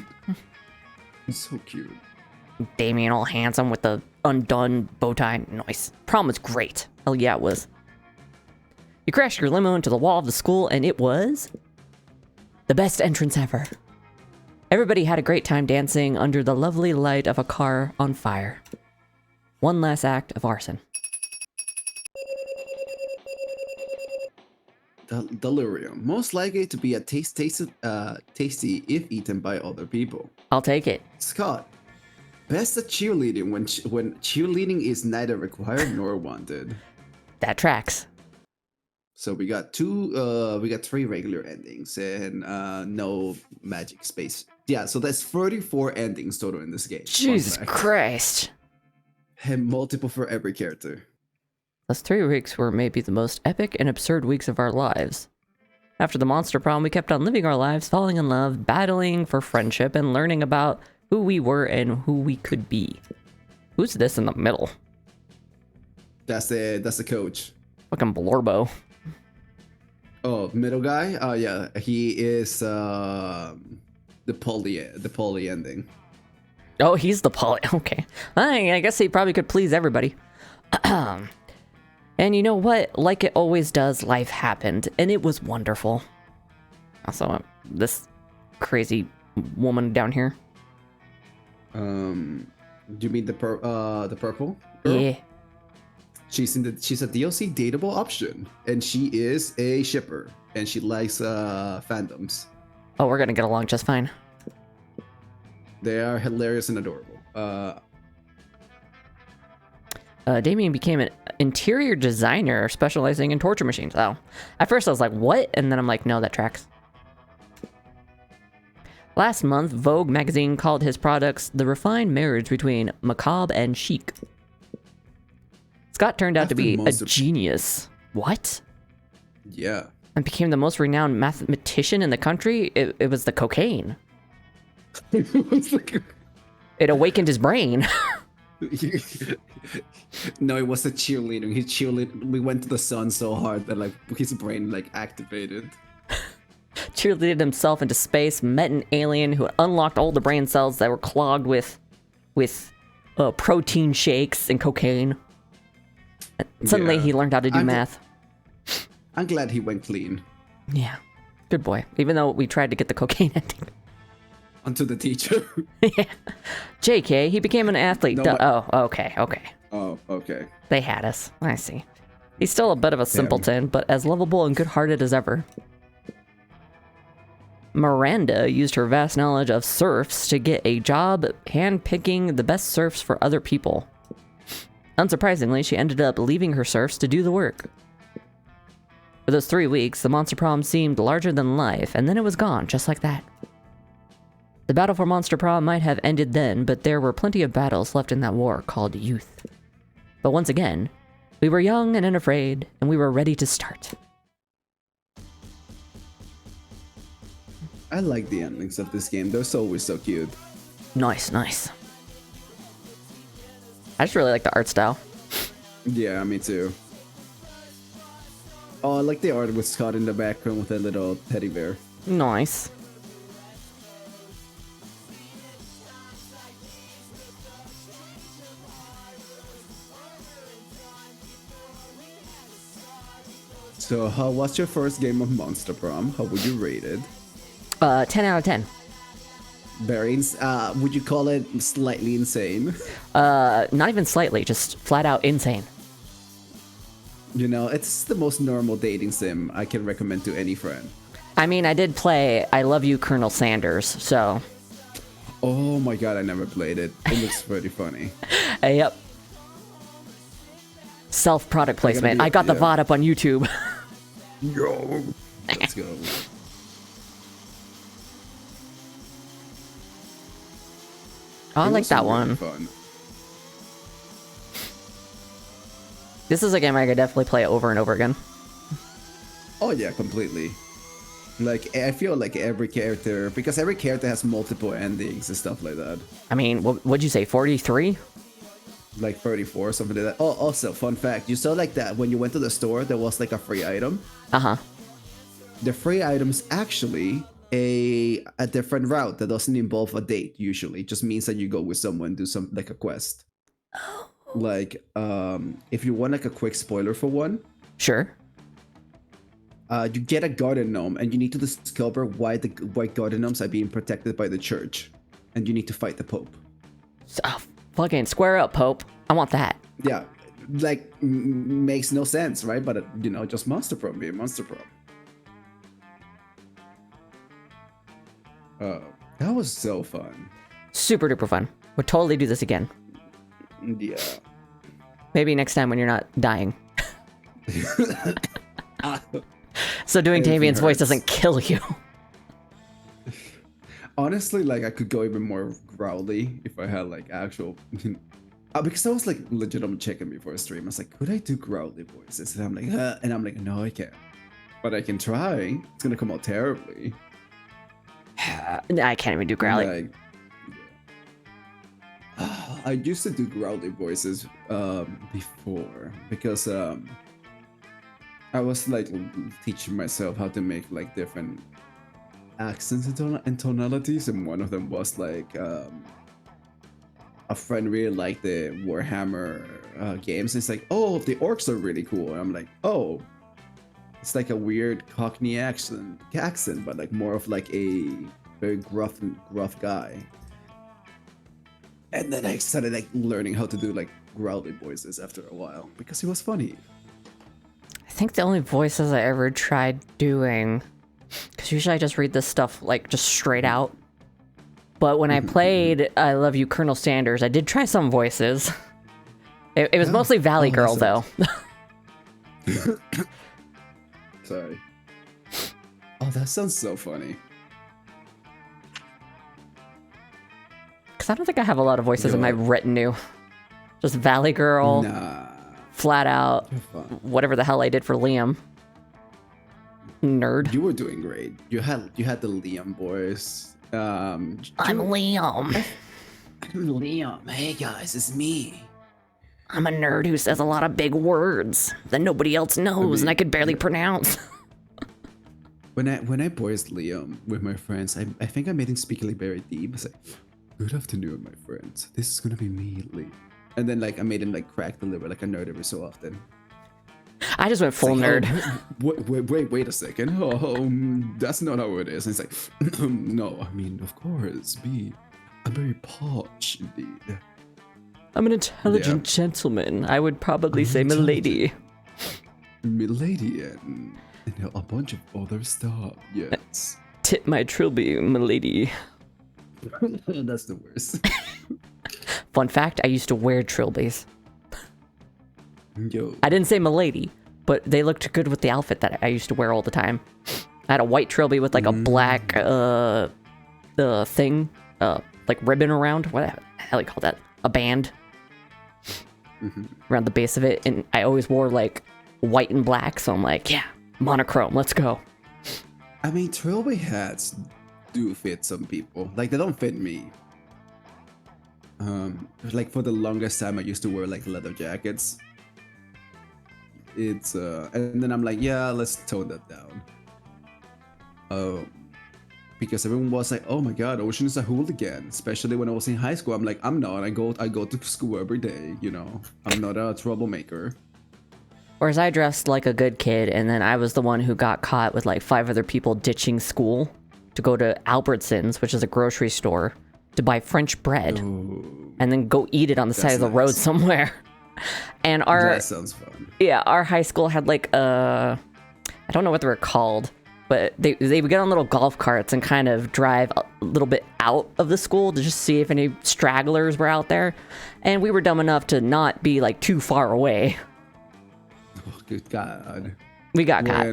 It's so cute. Damien all handsome with the undone bow tie. Nice. Prom was great. Hell yeah, it was. You crashed your limo into the wall of the school, and it was the best entrance ever. Everybody had a great time dancing under the lovely light of a car on fire. One last act of arson. Delirium. Most likely to be a tasty if eaten by other people. I'll take it. Scott. Best at cheerleading when cheerleading is neither required nor wanted. That tracks. So we got three regular endings and no magic space. Yeah, so that's 34 endings total in this game. Jesus Fun fact. Christ. And multiple for every character. Those 3 weeks were maybe the most epic and absurd weeks of our lives. After the Monster Prom, we kept on living our lives, falling in love, battling for friendship, and learning about who we were and who we could be. Who's this in the middle? That's the coach. Fucking Blorbo. Oh, middle guy? Oh yeah, he is the poly ending. Oh, he's the poly. Okay. I guess he probably could please everybody. And you know what? Like it always does, life happened, and it was wonderful. Also, this crazy woman down here. Do you mean the purple girl? Yeah. She's a DLC dateable option, and she is a shipper, and she likes fandoms. Oh, we're gonna get along just fine. They are hilarious and adorable. Damien became an interior designer specializing in torture machines. Oh, at first I was like, what? And then I'm like, no, that tracks. Last month, Vogue magazine called his products the refined marriage between macabre and chic. Scott turned out to be a genius. What? Yeah. And became the most renowned mathematician in the country? It was the cocaine. It awakened his brain. No, it was the cheerleading. He cheerleaded. We went to the sun so hard that like his brain like activated. Cheerleaded himself into space, met an alien who unlocked all the brain cells that were clogged with protein shakes and cocaine. And suddenly he learned how to do math. I'm glad he went clean. Yeah, good boy. Even though we tried to get the cocaine ending. Onto the teacher. Yeah. JK, he became an athlete. No, oh, okay. Oh, okay. They had us. I see. He's still a bit of a simpleton, but as lovable and good-hearted as ever. Miranda used her vast knowledge of surfs to get a job hand-picking the best surfs for other people. Unsurprisingly, she ended up leaving her surfs to do the work. For those 3 weeks, the Monster Prom seemed larger than life, and then it was gone, just like that. The battle for Monster Prom might have ended then, but there were plenty of battles left in that war called youth. But once again, we were young and unafraid, and we were ready to start. I like the endings of this game. They're always so cute. Nice, nice. I just really like the art style. Yeah, me too. Oh, I like the art with Scott in the background with a little teddy bear. Nice. So, how was your first game of Monster Prom? How would you rate it? 10 out of 10. Very, would you call it slightly insane? Not even slightly, just flat out insane. You know, it's the most normal dating sim I can recommend to any friend. I mean, I did play I Love You, Colonel Sanders, so... Oh my god, I never played it. It looks pretty funny. Yep. Self-product placement. I got the VOD up on YouTube. Yo, let's go. Oh, I like that one. Fun. This is a game I could definitely play over and over again. Oh yeah, completely. Like, I feel like every character, because every character has multiple endings and stuff like that. I mean, what'd you say, 43? Like 34, something like that. Oh, also, fun fact, you saw like that when you went to the store, there was like a free item. Uh-huh. The free item's actually a different route that doesn't involve a date, usually. It just means that you go with someone, do some, like a quest. Oh. Like, if you want like a quick spoiler for one. Sure. You get a garden gnome, and you need to discover why garden gnomes are being protected by the church, and you need to fight the Pope. Oh, fucking square up, Pope. I want that. Yeah, like makes no sense, right? But you know, just Monster Prom being Monster Prom. That was so fun. Super duper fun. Would totally do this again. Yeah. Maybe next time when you're not dying. So doing Damien's voice doesn't kill you. Honestly, like I could go even more growly if I had like actual. Because I was like legit checking before a stream. I was like, could I do growly voices? And I'm like, no, I can't. But I can try. It's gonna come out terribly. I can't even do growly. Like, I used to do growly voices before because I was like teaching myself how to make like different accents and tonalities, and one of them was like a friend really liked the Warhammer games. It's like, oh, the orcs are really cool. And I'm like, oh, it's like a weird Cockney accent, but like more of like a very gruff guy. And then I started like learning how to do like growly voices after a while because he was funny. I think the only voices I ever tried doing, because usually I just read this stuff like just straight out. But when I played I Love You, Colonel Sanders, I did try some voices. It was mostly Valley Girl, though. Sorry. Oh, that sounds so funny. Because I don't think I have a lot of voices in my retinue. Just Valley Girl, Nah. Flat Out, You're fine. whatever the hell I did for Liam. Nerd. You were doing great. You had the Liam voice. I'm Liam. Liam, hey guys, it's me. I'm a nerd who says a lot of big words that nobody else knows and I could barely pronounce. When I voiced Liam with my friends, I think I made him speak like very deep. I was like, "Good afternoon, my friends. This is gonna be me, Liam." And then like I made him like crack the liver like a nerd every so often. I just went full nerd. Oh, wait a second. Oh, that's not how it is. And it's like, no, I mean, of course, I'm very posh indeed. I'm an intelligent gentleman. I would probably say milady. Milady and a bunch of other stuff, yes. Tip my trilby, milady. That's the worst. Fun fact, I used to wear trilbies. Yo. I didn't say milady, but they looked good with the outfit that I used to wear all the time. I had a white trilby with like a black thing, like ribbon around. What the hell do you call that? A band around the base of it, and I always wore like white and black. So I'm like, yeah, monochrome. Let's go. I mean, trilby hats do fit some people. Like they don't fit me. Like for the longest time, I used to wear like leather jackets. It's and then I'm like, yeah, let's tone that down. Because everyone was like, oh my god, Ocean is a hooligan. Especially when I was in high school. I'm like, I'm not. I go to school every day. You know, I'm not a troublemaker. Whereas I dressed like a good kid, and then I was the one who got caught with like 5 other people ditching school to go to Albertsons, which is a grocery store, to buy French bread, and then go eat it on the side of the road somewhere. And That sounds fun. Yeah, our high school had like I don't know what they were called, but they would get on little golf carts and kind of drive a little bit out of the school to just see if any stragglers were out there. And we were dumb enough to not be like too far away. Oh, good god. We got caught.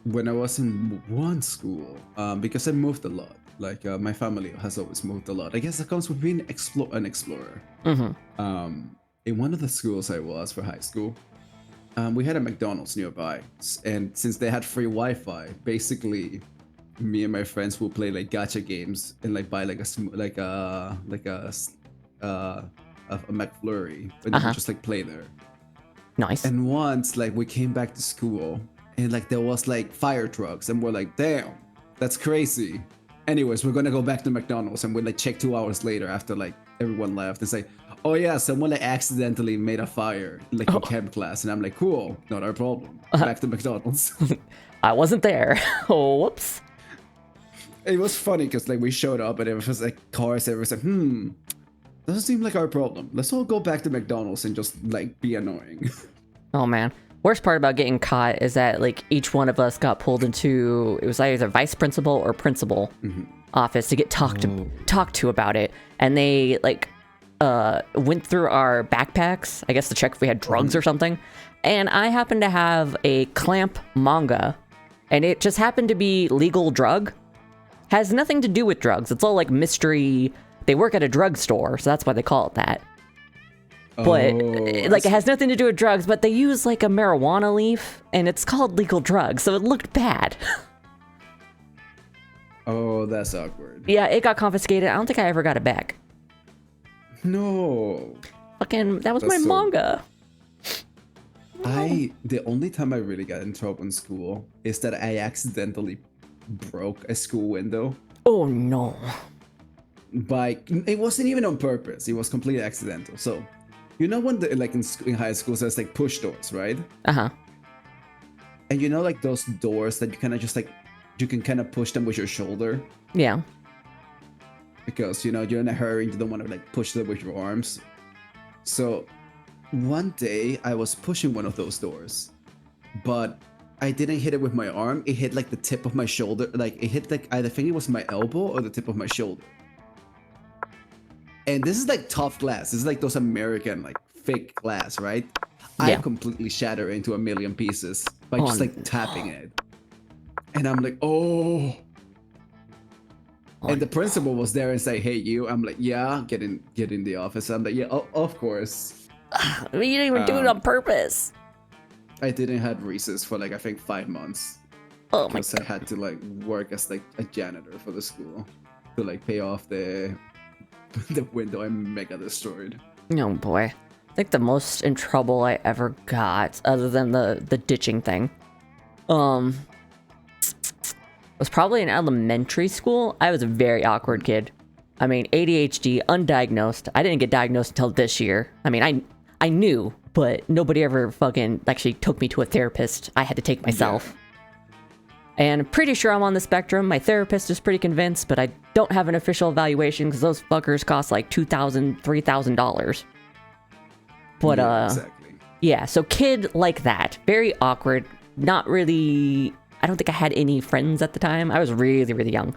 When I was in one school, because I moved a lot. Like my family has always moved a lot. I guess that comes with being an explorer. In one of the schools I was for high school, we had a McDonald's nearby, and since they had free Wi-Fi, basically, me and my friends would play like gacha games and like buy like a McFlurry, and then just like play there. Nice. And once like we came back to school, and like there was like fire trucks, and we're like, damn, that's crazy. Anyways, we're gonna go back to McDonald's, and we like check 2 hours later after like everyone left and say, oh yeah, someone like accidentally made a fire like in chem class, and I'm like, cool, not our problem. Back to McDonald's. I wasn't there. Oh, whoops. It was funny because like we showed up and it was like cars. Everyone was like, doesn't seem like our problem. Let's all go back to McDonald's and just like be annoying. Oh man. Worst part about getting caught is that like each one of us got pulled into, it was either vice principal or principal office to get talked to about it, and they like went through our backpacks, I guess, to check if we had drugs or something. And I happened to have a clamp manga, and it just happened to be legal drug. Has nothing to do with drugs. It's all like mystery. They work at a drugstore, so that's why they call it that. But like it has nothing to do with drugs, but they use like a marijuana leaf, and it's called legal drugs, so it looked bad. Oh, that's awkward. Yeah, it got confiscated. I don't think I ever got it back. No. Fucking, that was That's my so- manga. The only time I really got in trouble in school is that I accidentally broke a school window. Oh no. It wasn't even on purpose. It was completely accidental. So, you know when like in high school there's like push doors, right? Uh-huh. And you know like those doors that you kind of just like you can kind of push them with your shoulder Yeah. because you know you're in a hurry and you don't want to like push them with your arms. So one day I was pushing one of those doors, but I didn't hit it with my arm. It hit like the tip of my shoulder. Like it hit like I think it was my elbow or the tip of my shoulder. And this is like tough glass. This is like those American like fake glass, right? I Yeah. completely shattered into a million pieces by just like tapping it. And I'm like, oh. And the principal was there and say, hey, you. I'm like, yeah, get in the office. I'm like, yeah, of course. You didn't even do it on purpose. I didn't have recess for like I think 5 months. Oh my Because I had to like work as like a janitor for the school to like pay off the window I mega destroyed. Oh boy. I think the most in trouble I ever got, other than the ditching thing, was probably in elementary school. I was a very awkward kid. I mean, ADHD, undiagnosed. I didn't get diagnosed until this year. I mean, I knew, but nobody ever fucking actually took me to a therapist. I had to take myself. And I'm pretty sure I'm on the spectrum. My therapist is pretty convinced, but I don't have an official evaluation because those fuckers cost like $2,000, $3,000. But Yeah, exactly. yeah, so kid like that, very awkward, not really, I don't think I had any friends at the time. I was really, really young.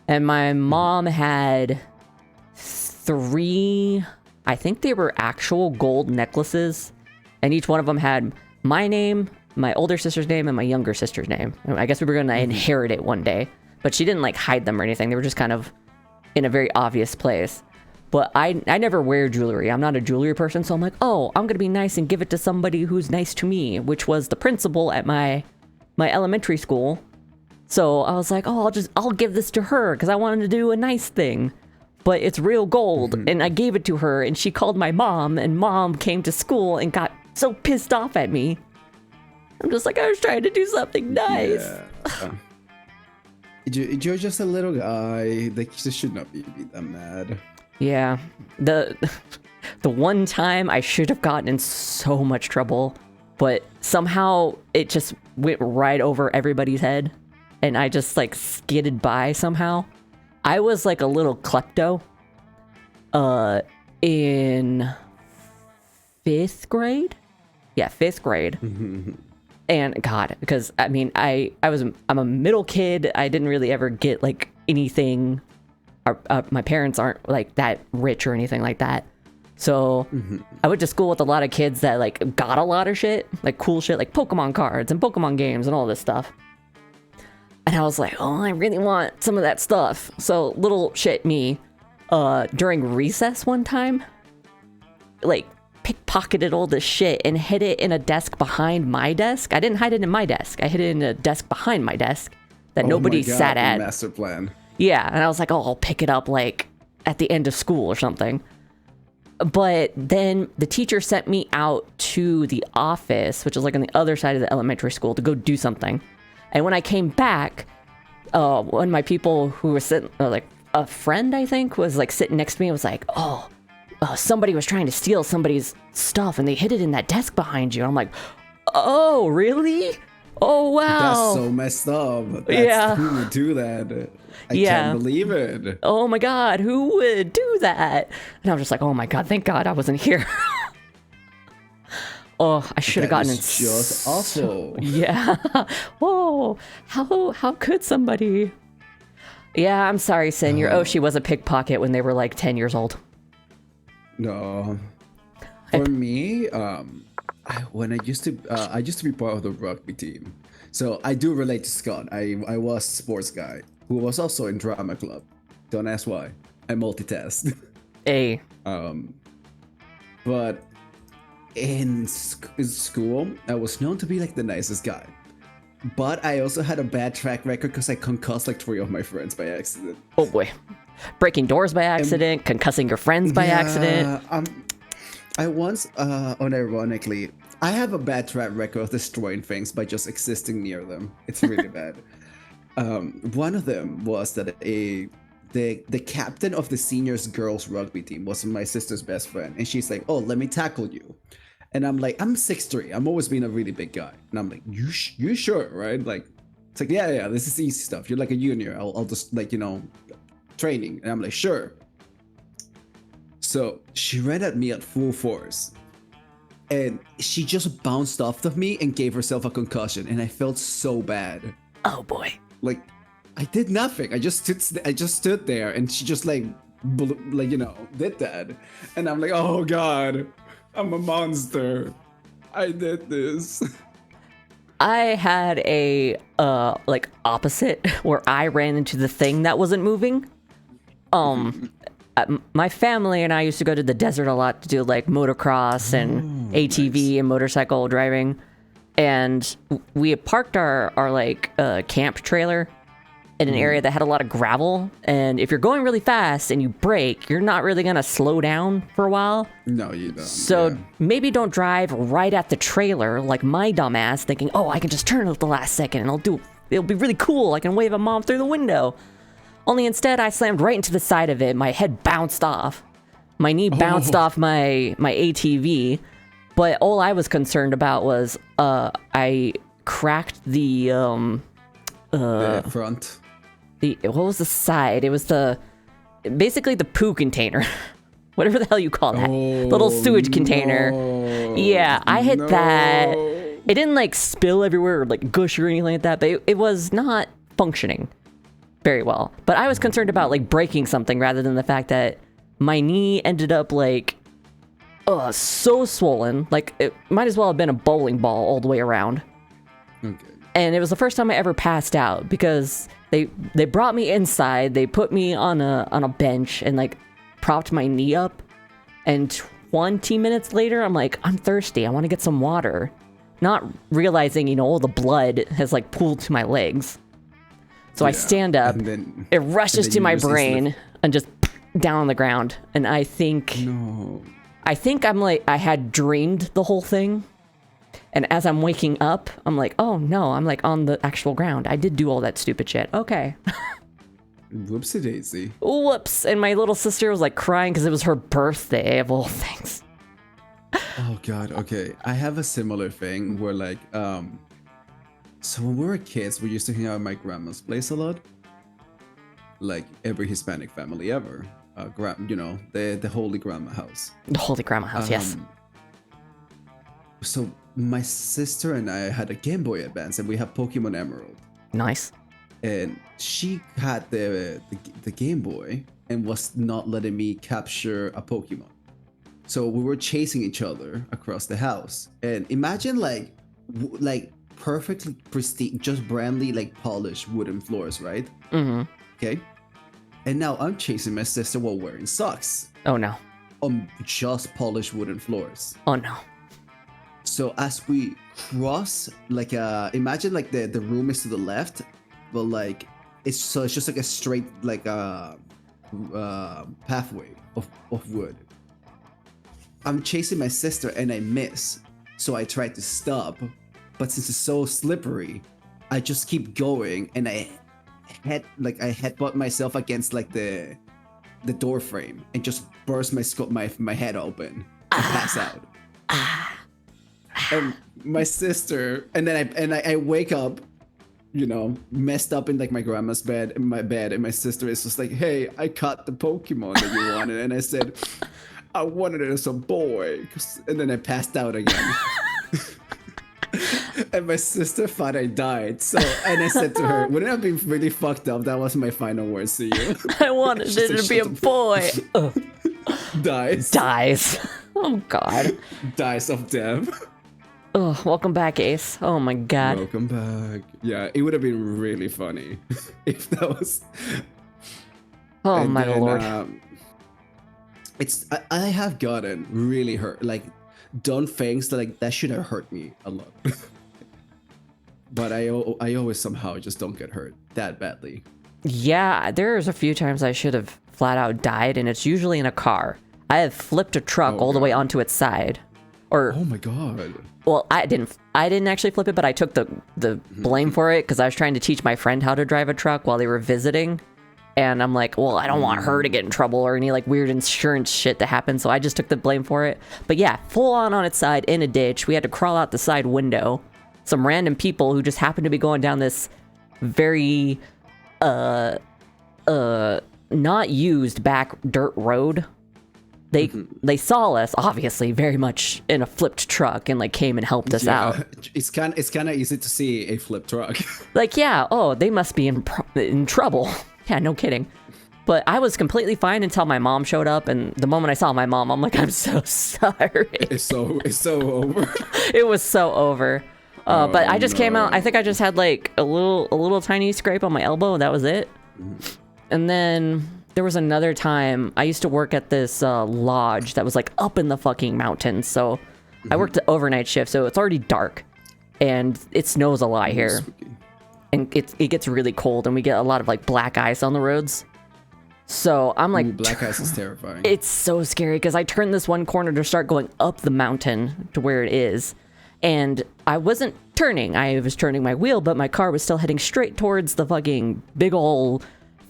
And my mom had 3, I think they were actual gold necklaces, and each one of them had my name, my older sister's name, and my younger sister's name. I guess we were gonna inherit it one day, but she didn't like hide them or anything. They were just kind of in a very obvious place. But I never wear jewelry. I'm not a jewelry person, so I'm like, oh, I'm gonna be nice and give it to somebody who's nice to me, which was the principal at my elementary school. So I was like, oh, I'll give this to her because I wanted to do a nice thing. But it's real gold, and I gave it to her, and she called my mom, and mom came to school and got so pissed off at me. I'm just like, I was trying to do something nice. Yeah. You're just a little guy. They just should not be that mad. Yeah, the one time I should have gotten in so much trouble, but somehow it just went right over everybody's head, and I just like skidded by somehow. I was like a little klepto in 5th grade. Yeah, 5th grade. And God, because I mean, I'm a middle kid. I didn't really ever get like anything. My parents aren't like that rich or anything like that. So I went to school with a lot of kids that like got a lot of shit, like cool shit, like Pokemon cards and Pokemon games and all this stuff. And I was like, oh, I really want some of that stuff. So little shit me, during recess one time, like pickpocketed all this shit and hid it in a desk behind my desk. I didn't hide it in my desk. I hid it in a desk behind my desk that nobody sat at. Master plan. Yeah, and I was like, oh, I'll pick it up like at the end of school or something. But then the teacher sent me out to the office, which is like on the other side of the elementary school, to go do something. And when I came back, one of my people who was sitting, like a friend, I think, was like sitting next to me and was like, oh, somebody was trying to steal somebody's stuff and they hid it in that desk behind you. And I'm like, oh, really? Oh, wow. That's so messed up. Who would do that? I can't believe it. Oh my God, who would do that? And I was just like, oh my God, thank God I wasn't here. Oh, I should have gotten in. Just awful. Yeah. Whoa. How could somebody? Yeah, I'm sorry, Sin. Your Oshi was a pickpocket when they were like 10 years old. No. For me, when I used to be part of the rugby team. So I do relate to Scott. I was a sports guy who was also in drama club. Don't ask why. I multitask. Hey. But in school, I was known to be like the nicest guy. But I also had a bad track record because I concussed like 3 of my friends by accident. Oh boy. Breaking doors by accident, concussing your friends by accident. I once, unironically, I have a bad track record of destroying things by just existing near them. It's really bad. One of them was that the captain of the seniors girls rugby team was my sister's best friend, and she's like, "Oh, let me tackle you," and I'm like, "I'm 6'3". I'm always been a really big guy, and I'm like, "You sure, right?" Like, It's like, yeah, this is easy stuff. You're like a junior. I'll just like, training. And I'm like, sure. So she ran at me at full force. And she just bounced off of me and gave herself a concussion. And I felt so bad. Oh boy. Like, I did nothing. I just stood there and she just like did that. And I'm like, oh God, I'm a monster. I did this. I had a like opposite where I ran into the thing that wasn't moving. My family and I used to go to the desert a lot to do like motocross and ATV and motorcycle driving, and we had parked our like camp trailer in an area that had a lot of gravel, and if you're going really fast and you brake, you're not really gonna slow down for a while. No, you don't. So maybe don't drive right at the trailer like my dumbass thinking, oh, I can just turn at the last second and it'll be really cool. I can wave a mom through the window. Only instead I slammed right into the side of it. My head bounced off. My knee bounced off my ATV. But all I was concerned about was I cracked the front. What was the side? It was basically the poo container. Whatever the hell you call that. Little sewage container. Yeah, I hit that. It didn't like spill everywhere or like gush or anything like that, but it was not functioning very well. But I was concerned about like breaking something rather than the fact that my knee ended up like so swollen. Like it might as well have been a bowling ball all the way around. Okay. And it was the first time I ever passed out because they brought me inside, they put me on a bench and like propped my knee up, and 20 minutes later I'm like, I'm thirsty, I want to get some water, not realizing all the blood has like pooled to my legs. So I stand up, then, it rushes to my brain and just down on the ground, and I think I'm like, I had dreamed the whole thing. And as I'm waking up, I'm like, oh no, I'm like on the actual ground. I did do all that stupid shit. Okay. Whoopsie daisy. Whoops. And my little sister was like crying because it was her birthday of all things. Oh God. Okay. I have a similar thing where like, so when we were kids, we used to hang out at my grandma's place a lot. Like every Hispanic family ever. The Holy Grandma house. The Holy Grandma house, yes. So my sister and I had a Game Boy Advance, and we had Pokemon Emerald. Nice. And she had the Game Boy and was not letting me capture a Pokemon. So we were chasing each other across the house. And imagine like perfectly pristine, just brandly like polished wooden floors, right? Mm-hmm. Okay. And now I'm chasing my sister while wearing socks. Oh no. On just polished wooden floors. Oh no. So as we cross, like imagine like the room is to the left, but like it's just like a straight like pathway of wood. I'm chasing my sister and I miss, so I try to stop, but since it's so slippery, I just keep going and I headbutt myself against like the door frame and just burst my head open and pass out. And my sister, and then I wake up, messed up in like my grandma's bed, and my sister is just like, hey, I caught the Pokemon that you wanted. And I said, I wanted it as a boy. And then I passed out again. And my sister thought I died. And I said to her, wouldn't it have been really fucked up? That was my final words to you. I wanted it to be a boy. Dies. Oh God. Dies of death. Oh, welcome back, Ace. Oh my God. Welcome back. Yeah, it would have been really funny if that was. Oh my Lord. I have gotten really hurt, like done things that should have hurt me a lot. But I always somehow just don't get hurt that badly. Yeah, there's a few times I should have flat out died, and it's usually in a car. I have flipped a truck all the way onto its side. Or oh my God. Well, I didn't actually flip it, but I took the blame for it because I was trying to teach my friend how to drive a truck while they were visiting. And I'm like, well, I don't want her to get in trouble or any like weird insurance shit to happen. So I just took the blame for it. But yeah, full on its side in a ditch. We had to crawl out the side window. Some random people who just happened to be going down this very not used back dirt road. They saw us obviously very much in a flipped truck and like came and helped us out. It's kind of easy to see a flip truck. Like, yeah, oh, they must be in trouble. Yeah, no kidding. But I was completely fine until my mom showed up, and the moment I saw my mom, I'm like, I'm so sorry. It's so over. It was so over. But I just came out. I think I just had like a little tiny scrape on my elbow, and that was it. And then there was another time I used to work at this lodge that was like up in the fucking mountains. So I worked the overnight shift, so it's already dark, and it snows a lot here, and it gets really cold, and we get a lot of like black ice on the roads. So I'm like, black ice is terrifying. It's so scary because I turned this one corner to start going up the mountain to where it is. And I wasn't turning. I was turning my wheel, but my car was still heading straight towards the fucking big ol'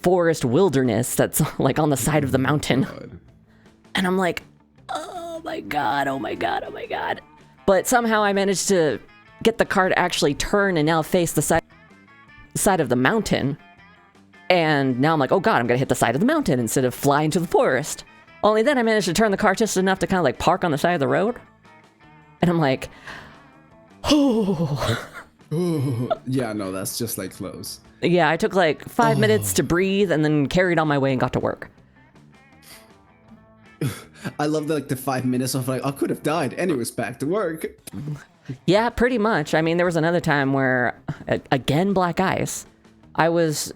forest wilderness that's like on the side of the mountain. And I'm like, oh my God, oh my God, oh my God. But somehow I managed to get the car to actually turn and now face the side of the mountain. And now I'm like, oh God, I'm gonna hit the side of the mountain instead of fly into the forest. Only then I managed to turn the car just enough to kind of like park on the side of the road. And I'm like, oh. Yeah, no, that's just like close. Yeah, I took like 5 minutes to breathe and then carried on my way and got to work. I love the 5 minutes of like, I could have died. Anyways, back to work. Yeah, pretty much. I mean, there was another time where, again, black ice. I was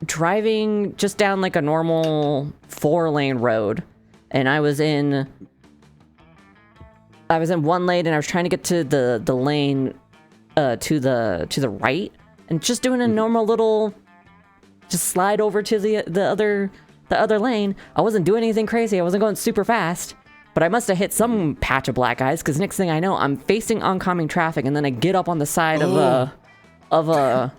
driving just down like a normal 4-lane road, and I was in one lane, and I was trying to get to the lane to the right, and just doing a normal little just slide over to the other lane. I wasn't doing anything crazy. I wasn't going super fast, but I must have hit some patch of black ice, because next thing I know, I'm facing oncoming traffic, and then I get up on the side of a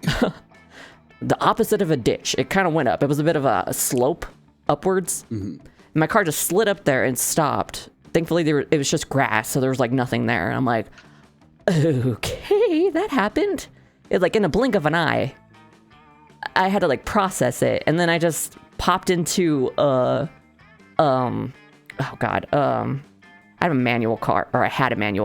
the opposite of a ditch. It kind of went up. It was a bit of a slope upwards. And my car just slid up there and stopped. Thankfully, it was just grass, so there was like nothing there. And I'm like, okay, that happened. It like in a blink of an eye. I had to like process it, and then I just popped into I had a manual car. I had to make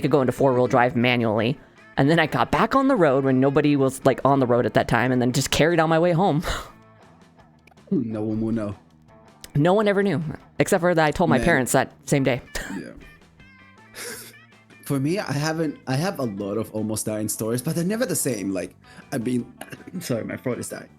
it go into 4-wheel drive manually. And then I got back on the road when nobody was like on the road at that time, and then just carried on my way home. No one will know. No one ever knew, except for that I told my parents that same day. Yeah. For me, I have a lot of almost dying stories, but they're never the same. Like, sorry, my throat is dying.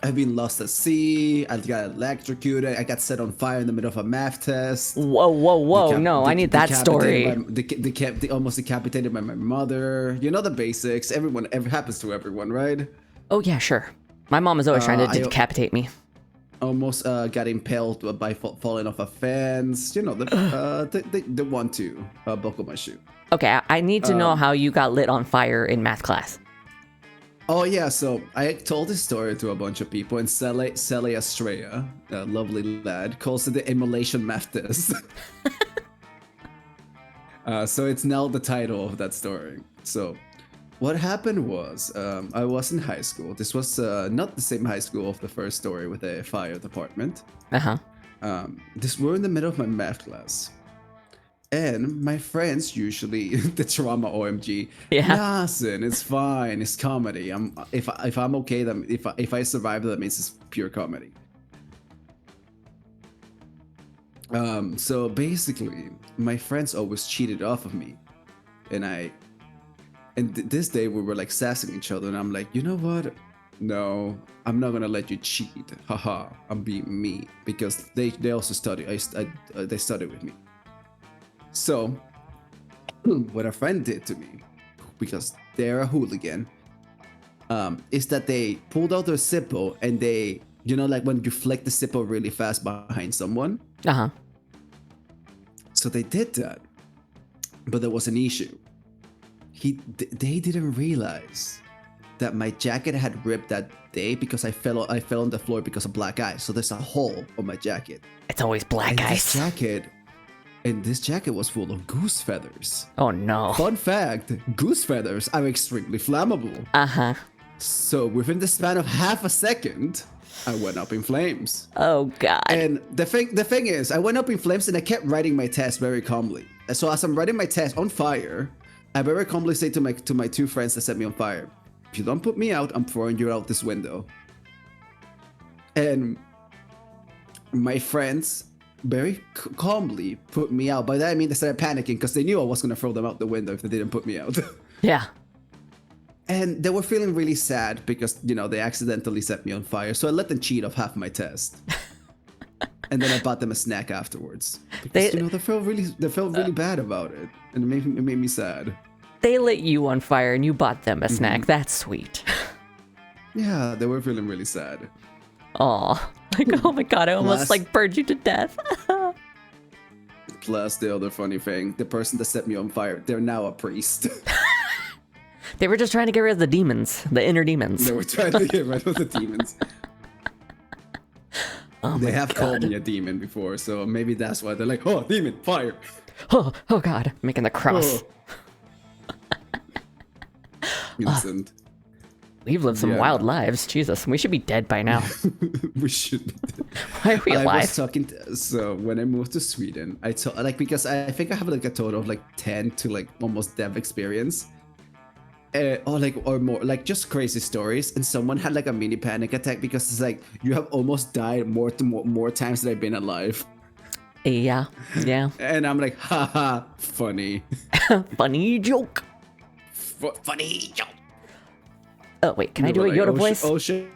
I've been lost at sea. I got electrocuted. I got set on fire in the middle of a math test. Whoa! No, I need that story. They almost decapitated my mother. You know the basics. It happens to everyone, right? Oh yeah, sure. My mom is always trying to decapitate me. Almost got impaled by falling off a fence. You know the one to buckle my shoe. Okay, I need to know how you got lit on fire in math class. Oh yeah, so I told this story to a bunch of people, and Sally Estrella, a lovely lad, calls it the emulation math test. So it's now the title of that story. So what happened was, I was in high school. This was not the same high school of the first story with the fire department. We're in the middle of my math class. And my friends usually the trauma OMG. Yeah. Listen, it's fine. It's comedy. If I'm okay, then if I survive, that means it's pure comedy. So basically, my friends always cheated off of me, and this day we were like sassing each other, and I'm like, you know what? No, I'm not gonna let you cheat. Haha, I'm being me, because they also study. They studied with me. So, what a friend did to me, because they're a hooligan, is that they pulled out their Zippo, and they, you know, like when you flick the Zippo really fast behind someone? So they did that, but there was an issue. They didn't realize that my jacket had ripped that day because I fell on the floor because of black ice. So there's a hole on my jacket. It's always black ice. This jacket and this jacket was full of goose feathers. Oh no. Fun fact, goose feathers are extremely flammable. Uh-huh. So within the span of half a second, I went up in flames. Oh god. And the thing is, I went up in flames and I kept writing my test very calmly. So as I'm writing my test on fire, I very calmly say to my two friends that set me on fire, if you don't put me out, I'm throwing you out this window. And my friends very calmly put me out. By that I mean they started panicking because they knew I was going to throw them out the window if they didn't put me out. Yeah. And they were feeling really sad because, you know, they accidentally set me on fire. So I let them cheat off half my test. And then I bought them a snack afterwards. Because, you know, they felt really bad about it. And it made me sad. They lit you on fire and you bought them a snack. That's sweet. Yeah, they were feeling really sad. Aw. Like, oh my god, I almost like burned you to death. Plus, the other funny thing, the person that set me on fire, they're now a priest. They were just trying to get rid of the demons, the inner demons. They were trying to get rid of the demons. Oh They my have god. called me a demon before, so maybe that's why they're like, oh, demon, fire. Oh god, making the cross. Innocent. We've lived some Yeah. wild lives. Jesus, we should be dead by now. We should be dead. Why are we I alive? was talking so when I moved to Sweden, because I think I have like a total of like 10 to like almost dev experience. Or more, like just crazy stories. And someone had like a mini panic attack because it's like, you have almost died more times than I've been alive. Yeah. And I'm like, haha, funny. Funny joke. Funny joke. Oh wait, can I do a Yoda voice? Ocean.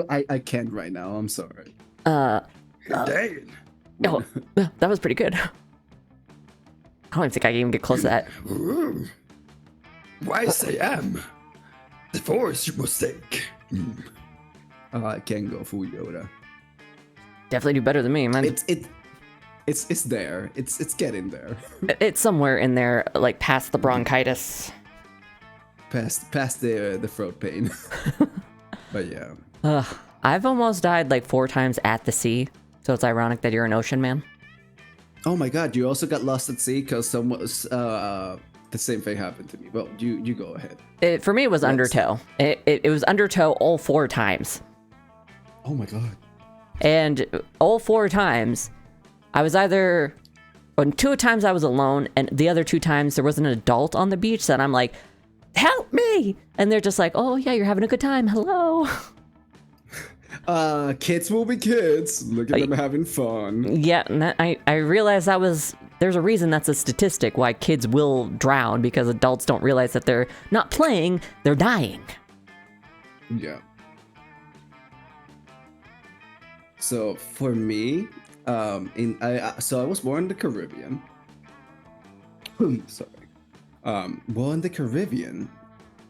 I can't right now. I'm sorry. Dang. Oh, that was pretty good. I don't even think I can even get close to that. Wise I am. The force your mistake. I can go full Yoda. Definitely do better than me, man. It's there. It's getting there. It's somewhere in there, like past the bronchitis. Past the throat pain. But yeah. I've almost died like 4 times at the sea, so it's ironic that you're an ocean man. Oh my god, you also got lost at sea because the same thing happened to me. Well, you go ahead. For me, it was Undertow. It was Undertow all 4 times. Oh my god. And all 4 times, I was either... On 2 times I was alone, and the other 2 times there was an adult on the beach that I'm like, help me! And they're just like, oh yeah, you're having a good time, hello. Kids will be kids. Look at them having fun. Yeah, and I realized there's a reason that's a statistic why kids will drown, because adults don't realize that they're not playing, they're dying. Yeah. So for me, I was born in the Caribbean. Sorry. Well, in the Caribbean,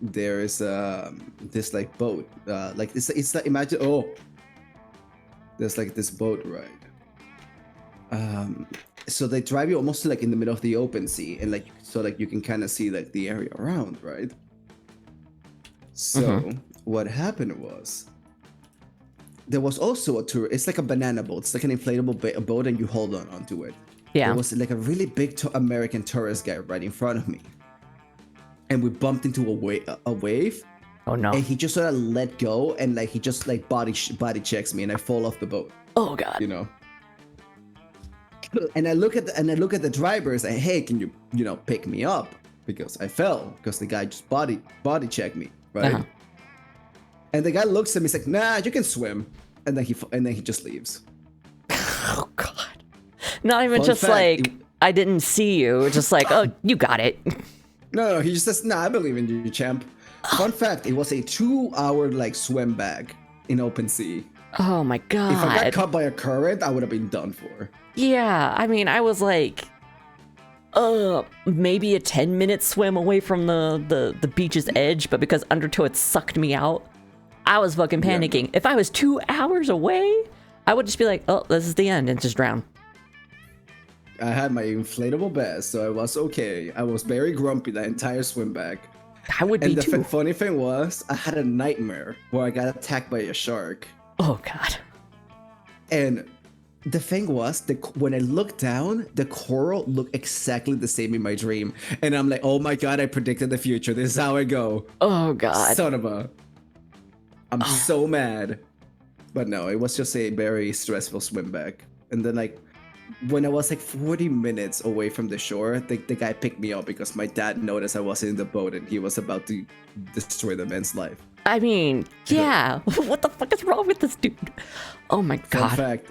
there is this like boat. Like it's like, imagine, there's like this boat ride. So they drive you almost to like in the middle of the open sea, and like so like you can kind of see like the area around, right? So what happened was, there was also a tour. It's like a banana boat. It's like an inflatable boat, and you hold onto it. Yeah. There was like a really big American tourist guy right in front of me, and we bumped into a wave. Oh no. And he just sort of let go, and like he just like body checks me, and I fall off the boat. Oh god. You know. And I look at the driver and say, "Hey, can you pick me up?" Because I fell because the guy just body checked me, right? And the guy looks at me, he's like, "Nah, you can swim," and then he just leaves. Oh god. Not even Fun just fact, like I didn't see you, just like, oh, you got it. No, he just says, "Nah, I believe in you, champ." Fun fact, it was a 2-hour like swim back in open sea. Oh my god. If I got caught by a current, I would have been done for. Yeah, I mean, I was like, maybe a 10-minute swim away from the beach's edge, but because Undertow had sucked me out, I was fucking panicking. If I was 2 hours away, I would just be like, oh, this is the end, and just drown. I had my inflatable vest, so I was okay. I was very grumpy the entire swim back. I would be And the too. funny thing was, I had a nightmare where I got attacked by a shark. Oh god. And the thing was, when I looked down, the coral looked exactly the same in my dream. And I'm like, oh my god, I predicted the future. This is how I go. Oh god. Son of a... I'm so mad. But no, it was just a very stressful swim back. And then like, when I was like 40 minutes away from the shore, the guy picked me up because my dad noticed I wasn't in the boat and he was about to destroy the man's life. I mean, yeah. What the fuck is wrong with this dude? Oh my god.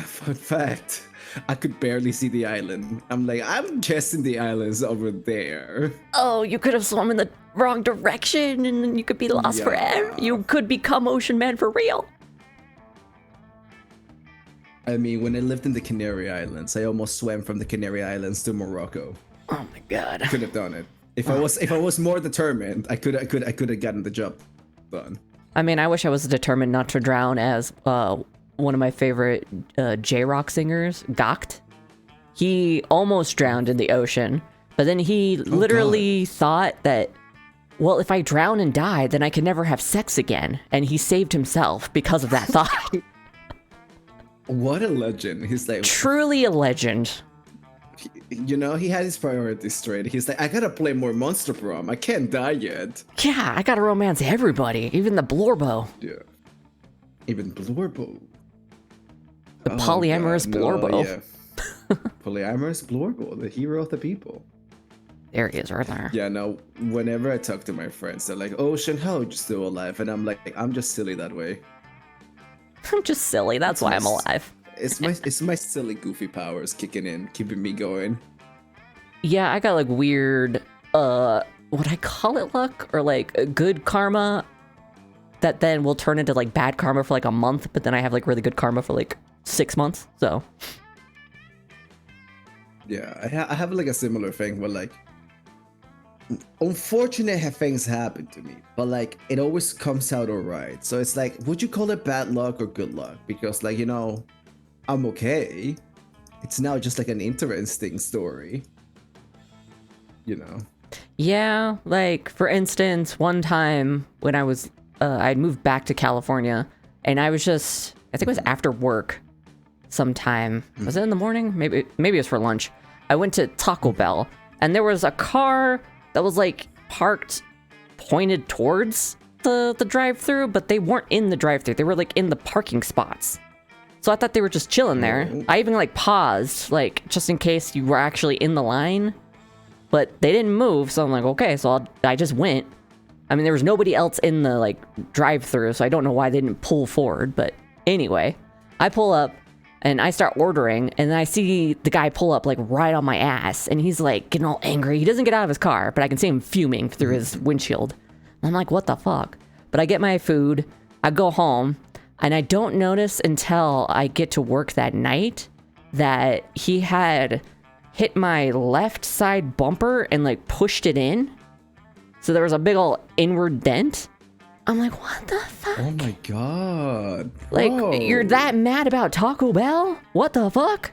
Fun fact, I could barely see the island. I'm like, I'm guessing the island's over there. Oh, you could have swum in the wrong direction and then you could be lost forever. You could become Oceanman for real. I mean, when I lived in the Canary Islands, I almost swam from the Canary Islands to Morocco. Oh my god. Could have done it. If I was more determined, I could have gotten the job done. I mean, I wish I was determined not to drown as one of my favorite J-rock singers, Gocht. He almost drowned in the ocean, but then he literally thought that, well, if I drown and die, then I can never have sex again. And he saved himself because of that thought. What a legend. He's like... Truly a legend. You know, he had his priorities straight. He's like, I gotta play more Monster Prom. I can't die yet. Yeah, I gotta romance everybody, even the Blorbo. Yeah. Even Blorbo. The polyamorous Blorbo. Yeah. Polyamorous Blorbo, the hero of the people. There he is, right there. Yeah, no, whenever I talk to my friends, they're like, Ocean, how are you still alive? And I'm like, I'm just silly that way. I'm just silly, that's why I'm alive. It's my silly, goofy powers kicking in, keeping me going. Yeah, I got like weird, would I call it luck? Or like good karma that then will turn into like bad karma for like a month, but then I have like really good karma for like 6 months, so. Yeah, I have like a similar thing where like, unfortunate things happen to me, but like it always comes out alright. So it's like, would you call it bad luck or good luck? Because like, you know, I'm okay. It's now just like an interesting story, you know. Yeah, like for instance, one time when I was I'd moved back to California and I was just, I think it was after work sometime. Was it in the morning? Maybe it was for lunch. I went to Taco Bell and there was a car that was like parked pointed towards the drive-thru, but they weren't in the drive-thru. They were like in the parking spots. So I thought they were just chilling there. I even like paused, like just in case you were actually in the line, but they didn't move. So I'm like, okay, so I just went. I mean, there was nobody else in the like drive-thru, so I don't know why they didn't pull forward. But anyway, I pull up and I start ordering, and then I see the guy pull up like right on my ass, and he's like getting all angry. He doesn't get out of his car, but I can see him fuming through his windshield. I'm like, what the fuck? But I get my food, I go home, and I don't notice until I get to work that night that he had hit my left side bumper and like pushed it in. So there was a big old inward dent. I'm like, what the fuck? Oh my god. Like, Bro. you're that mad about Taco Bell? What the fuck?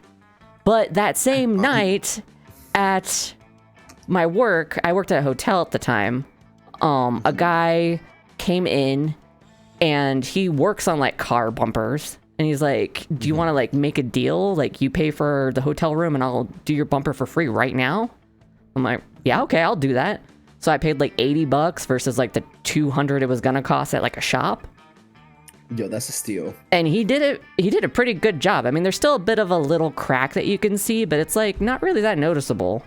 But that same night at my work, I worked at a hotel at the time. A guy came in and he works on like car bumpers. And he's like, do you want to like make a deal? Like you pay for the hotel room and I'll do your bumper for free right now? I'm like, yeah, okay, I'll do that. So I paid like $80 versus like the $200 it was gonna cost at like a shop. Yo, that's a steal. And he did a pretty good job. I mean, there's still a bit of a little crack that you can see, but it's like not really that noticeable.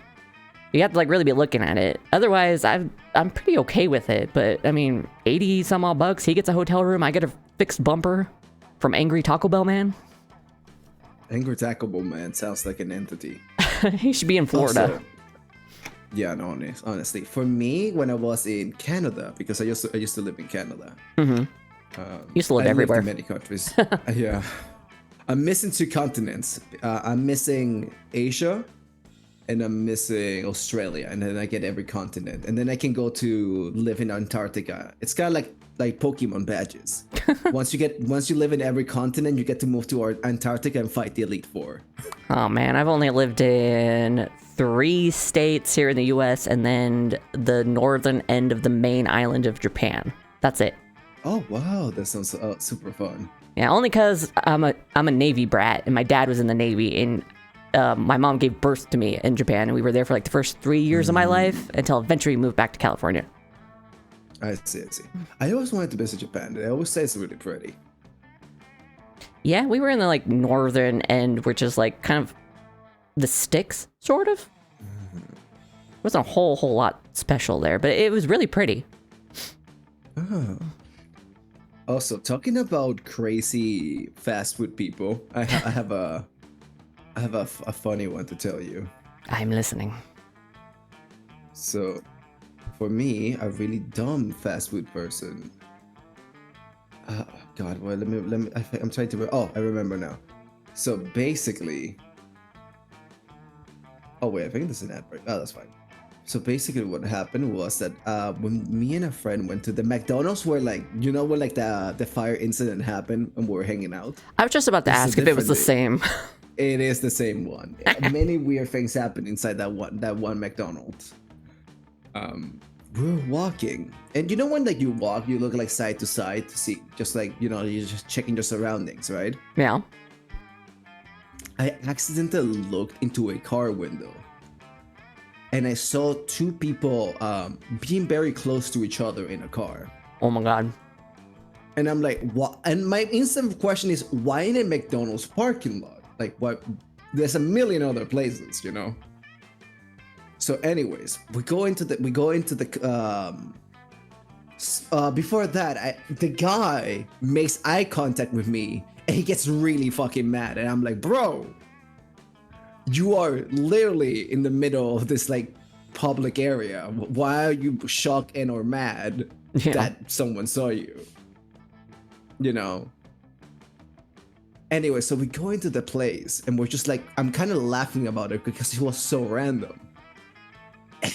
You have to like really be looking at it. Otherwise, I'm pretty okay with it. But I mean, 80 some odd bucks, he gets a hotel room, I get a fixed bumper from Angry Taco Bell Man. Angry Taco Bell Man sounds like an entity. He should be in Florida. Also, yeah, no, honestly, for me, when I was in Canada, because I used to live in Canada. Mm-hmm. Used to live I everywhere. Lived in many countries. Yeah, I'm missing 2 continents. I'm missing Asia, and I'm missing Australia, and then I get every continent, and then I can go to live in Antarctica. It's kind of like Pokemon badges. Once you live in every continent, you get to move to Antarctica and fight the Elite Four. Oh man, I've only lived in 3 states here in the US and then the northern end of the main island of Japan. That's it. Oh wow, that sounds super fun. Yeah, only because I'm a Navy brat, and my dad was in the Navy, and my mom gave birth to me in Japan, and we were there for like the first 3 years of my life until eventually we moved back to California. I see. I always wanted to visit Japan. They always say it's really pretty. Yeah, we were in the like northern end, which is like kind of the sticks, sort of. Wasn't a whole lot special there, but it was really pretty. Oh. Also, talking about crazy fast food people, I have a funny one to tell you. I'm listening. So, for me, a really dumb fast food person. God, well, let me. I'm trying to. Oh, I remember now. So basically. Oh wait, I think this is an ad break. Oh, that's fine. So basically, what happened was that when me and a friend went to the McDonald's, where like where like the fire incident happened, and we were hanging out. I was just about to ask if it was the same. It is the same one. Many weird things happen inside that one McDonald's. We're walking, and when like you walk, you look like side to side to see, just like you're just checking your surroundings, right? Yeah. I accidentally looked into a car window, and I saw two people being very close to each other in a car. Oh my god. And I'm like, what? And my instant question is, why in a McDonald's parking lot? Like, what? There's a million other places, So, anyways, we go into the before that, the guy makes eye contact with me, and he gets really fucking mad, and I'm like, bro, you are literally in the middle of this like public area. Why are you shocked and or mad that someone saw you? Anyway, so we go into the place, and we're just like, I'm kind of laughing about it because it was so random.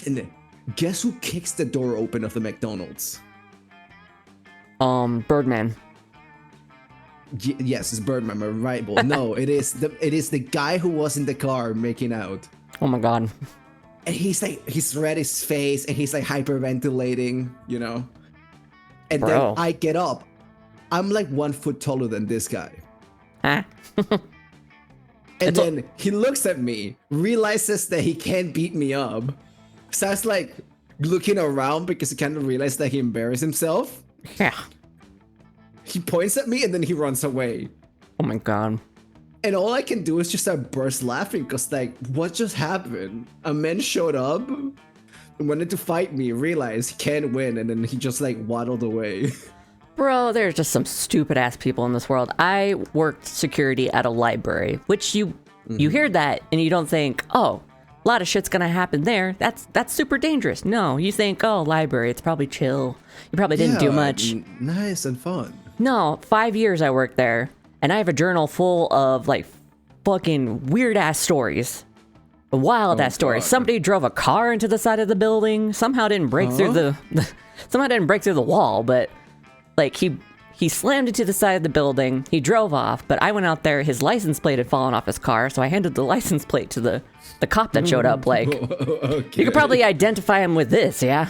And guess who kicks the door open of the McDonald's? Birdman. Yes, it's Birdman, my rival. No, it is the guy who was in the car making out. Oh my god. And he's red his face, and he's like hyperventilating, And Bro. then I get up. I'm like 1 foot taller than this guy. Huh? And then he looks at me, realizes that he can't beat me up. Starts like looking around because he kind of realized that he embarrassed himself. Yeah. He points at me and then he runs away. Oh my god. And all I can do is just start burst laughing because like, what just happened? A man showed up and wanted to fight me, realized he can't win, and then he just like waddled away. Bro, there's just some stupid ass people in this world. I worked security at a library, which you hear that and you don't think, oh, a lot of shit's gonna happen there. That's super dangerous. No, you think, oh, library, it's probably chill. You probably didn't do much. Nice and fun. No, 5 years I worked there, and I have a journal full of like fucking weird ass stories. Wild ass stories. Somebody drove a car into the side of the building. Somehow didn't break through the wall, but like he slammed into the side of the building. He drove off, but I went out there. His license plate had fallen off his car, so I handed the license plate to the cop that showed up. Like, Okay. you could probably identify him with this, yeah.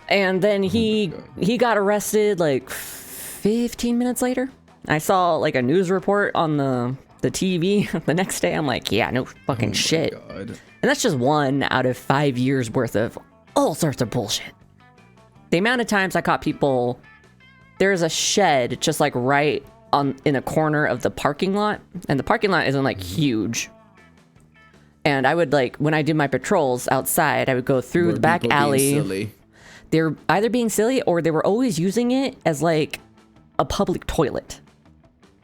And then he got arrested like 15 minutes later. I saw like a news report on the TV the next day. I'm like, yeah, no fucking shit. God. And that's just 1 out of 5 years worth of all sorts of bullshit. The amount of times I caught people, there's a shed just like right in a corner of the parking lot, and the parking lot isn't like huge. And I would like, when I did my patrols outside, I would go through the back alley. They're either being silly or they were always using it as like a public toilet.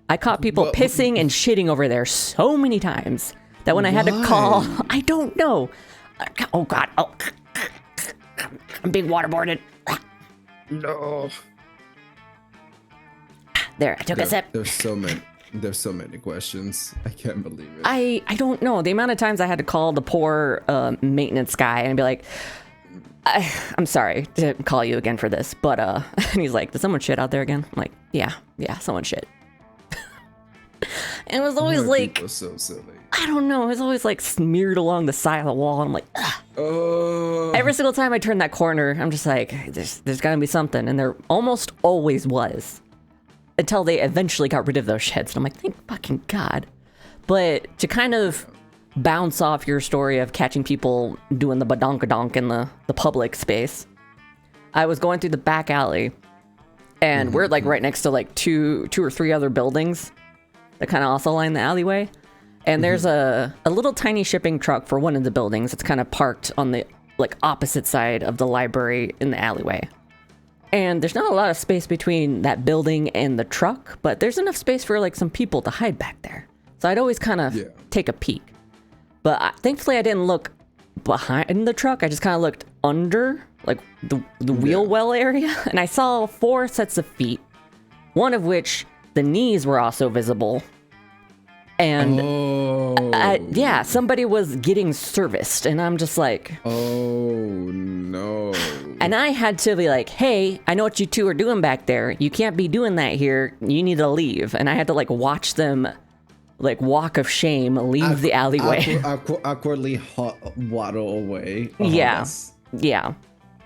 I caught people pissing and shitting over there so many times that when I had to call, I don't know. Oh God, oh, I'm being waterboarded. No. There, I took a sip. There's so many questions. I can't believe it. I don't know. The amount of times I had to call the poor maintenance guy and be like, I'm sorry to call you again for this, but and he's like, did someone shit out there again? I'm like, yeah, someone shit. And it was always like, people so silly. I don't know, it was always like smeared along the side of the wall. I'm like, ugh. Oh. Every single time I turn that corner, I'm just like, there's gotta be something, and there almost always was. until they eventually got rid of those sheds. And I'm like, thank fucking God. But to kind of bounce off your story of catching people doing the badonkadonk in the public space, I was going through the back alley, and we're like right next to like two or three other buildings that kind of also line the alleyway. And there's a little tiny shipping truck for one of the buildings. It's kind of parked on the like opposite side of the library in the alleyway. And there's not a lot of space between that building and the truck, but there's enough space for like some people to hide back there. So I'd always kind of take a peek. But thankfully I didn't look behind the truck. I just kind of looked under like the wheel well area. And I saw 4 sets of feet, one of which the knees were also visible. And yeah, somebody was getting serviced, and I'm just like, oh no. And I had to be like, hey, I know what you two are doing back there. You can't be doing that here. You need to leave. And I had to like watch them like walk of shame leave the alleyway. Awkwardly waddle away. Yeah. Yeah.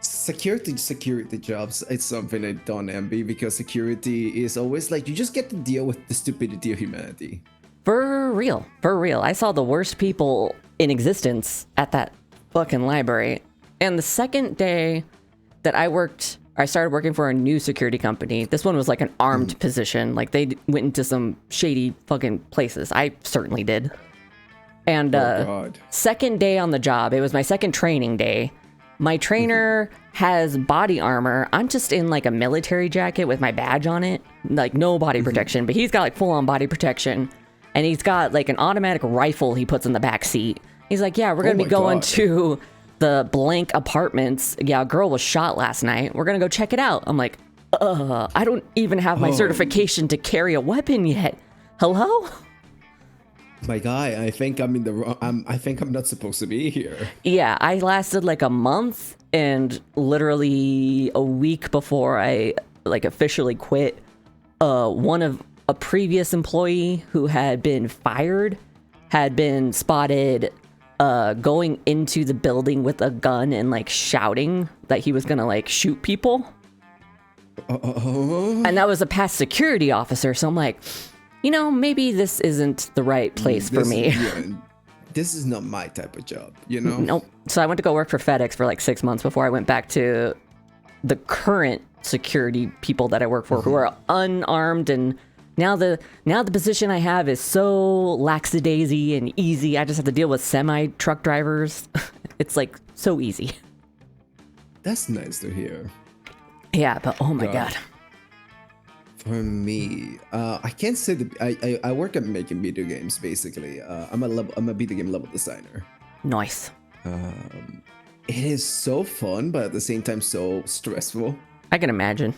Security jobs, it's something I don't envy, because security is always like, you just get to deal with the stupidity of humanity. For real. I saw the worst people in existence at that fucking library. And the second day that I started working for a new security company. This one was like an armed position. Like they went into some shady fucking places. I certainly did. And second day on the job, it was my second training day. My trainer has body armor. I'm just in like a military jacket with my badge on it. Like no body protection, but he's got like full on body protection. And he's got like an automatic rifle he puts in the back seat. He's like, yeah, we're going to be going to the blank apartments. Yeah, a girl was shot last night. We're going to go check it out. I'm like, I don't even have my certification to carry a weapon yet. Hello? My guy, I think I'm in the wrong. I think I'm not supposed to be here. Yeah, I lasted like a month, and literally a week before I like officially quit, a previous employee who had been fired had been spotted going into the building with a gun and like shouting that he was gonna like shoot people. And that was a past security officer. So I'm like, you know, maybe this isn't the right place for me. This is not my type of job, you know? Nope. So I went to go work for FedEx for like 6 months before I went back to the current security people that I work for, who are unarmed. And now the position I have is so lackadaisy and easy. I just have to deal with semi-truck drivers. It's like so easy. That's nice to hear. Yeah, but oh my God. For me, I can't say that I work at making video games. Basically, I'm a video game level designer. Nice. It is so fun, but at the same time so stressful. I can imagine.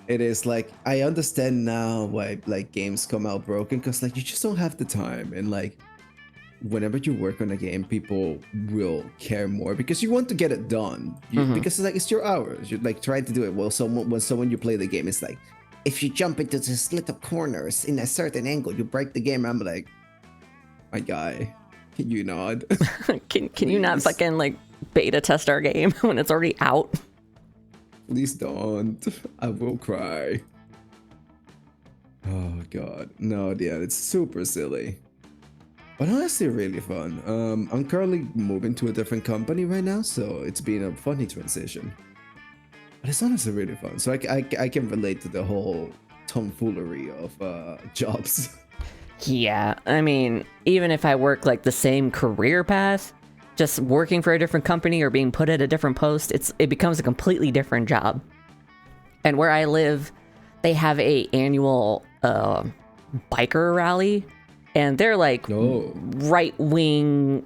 It is like, I understand now why like games come out broken, because like you just don't have the time, and like whenever you work on a game, people will care more because you want to get it done. Because it's like it's your hours. You're like trying to do it. Well, when someone you play the game, it's like, if you jump into this little corners in a certain angle, you break the game. I'm like, my guy, can you not? can you not fucking like beta test our game when it's already out? Please don't. I will cry. Oh God, no, yeah, it's super silly, but honestly really fun. I'm currently moving to a different company right now, so it's been a funny transition. But it's honestly really fun. So I can relate to the whole tomfoolery of jobs. Yeah, I mean, even if I work like the same career path, just working for a different company or being put at a different post, it becomes a completely different job. And where I live, they have a annual biker rally, and they're like right-wing,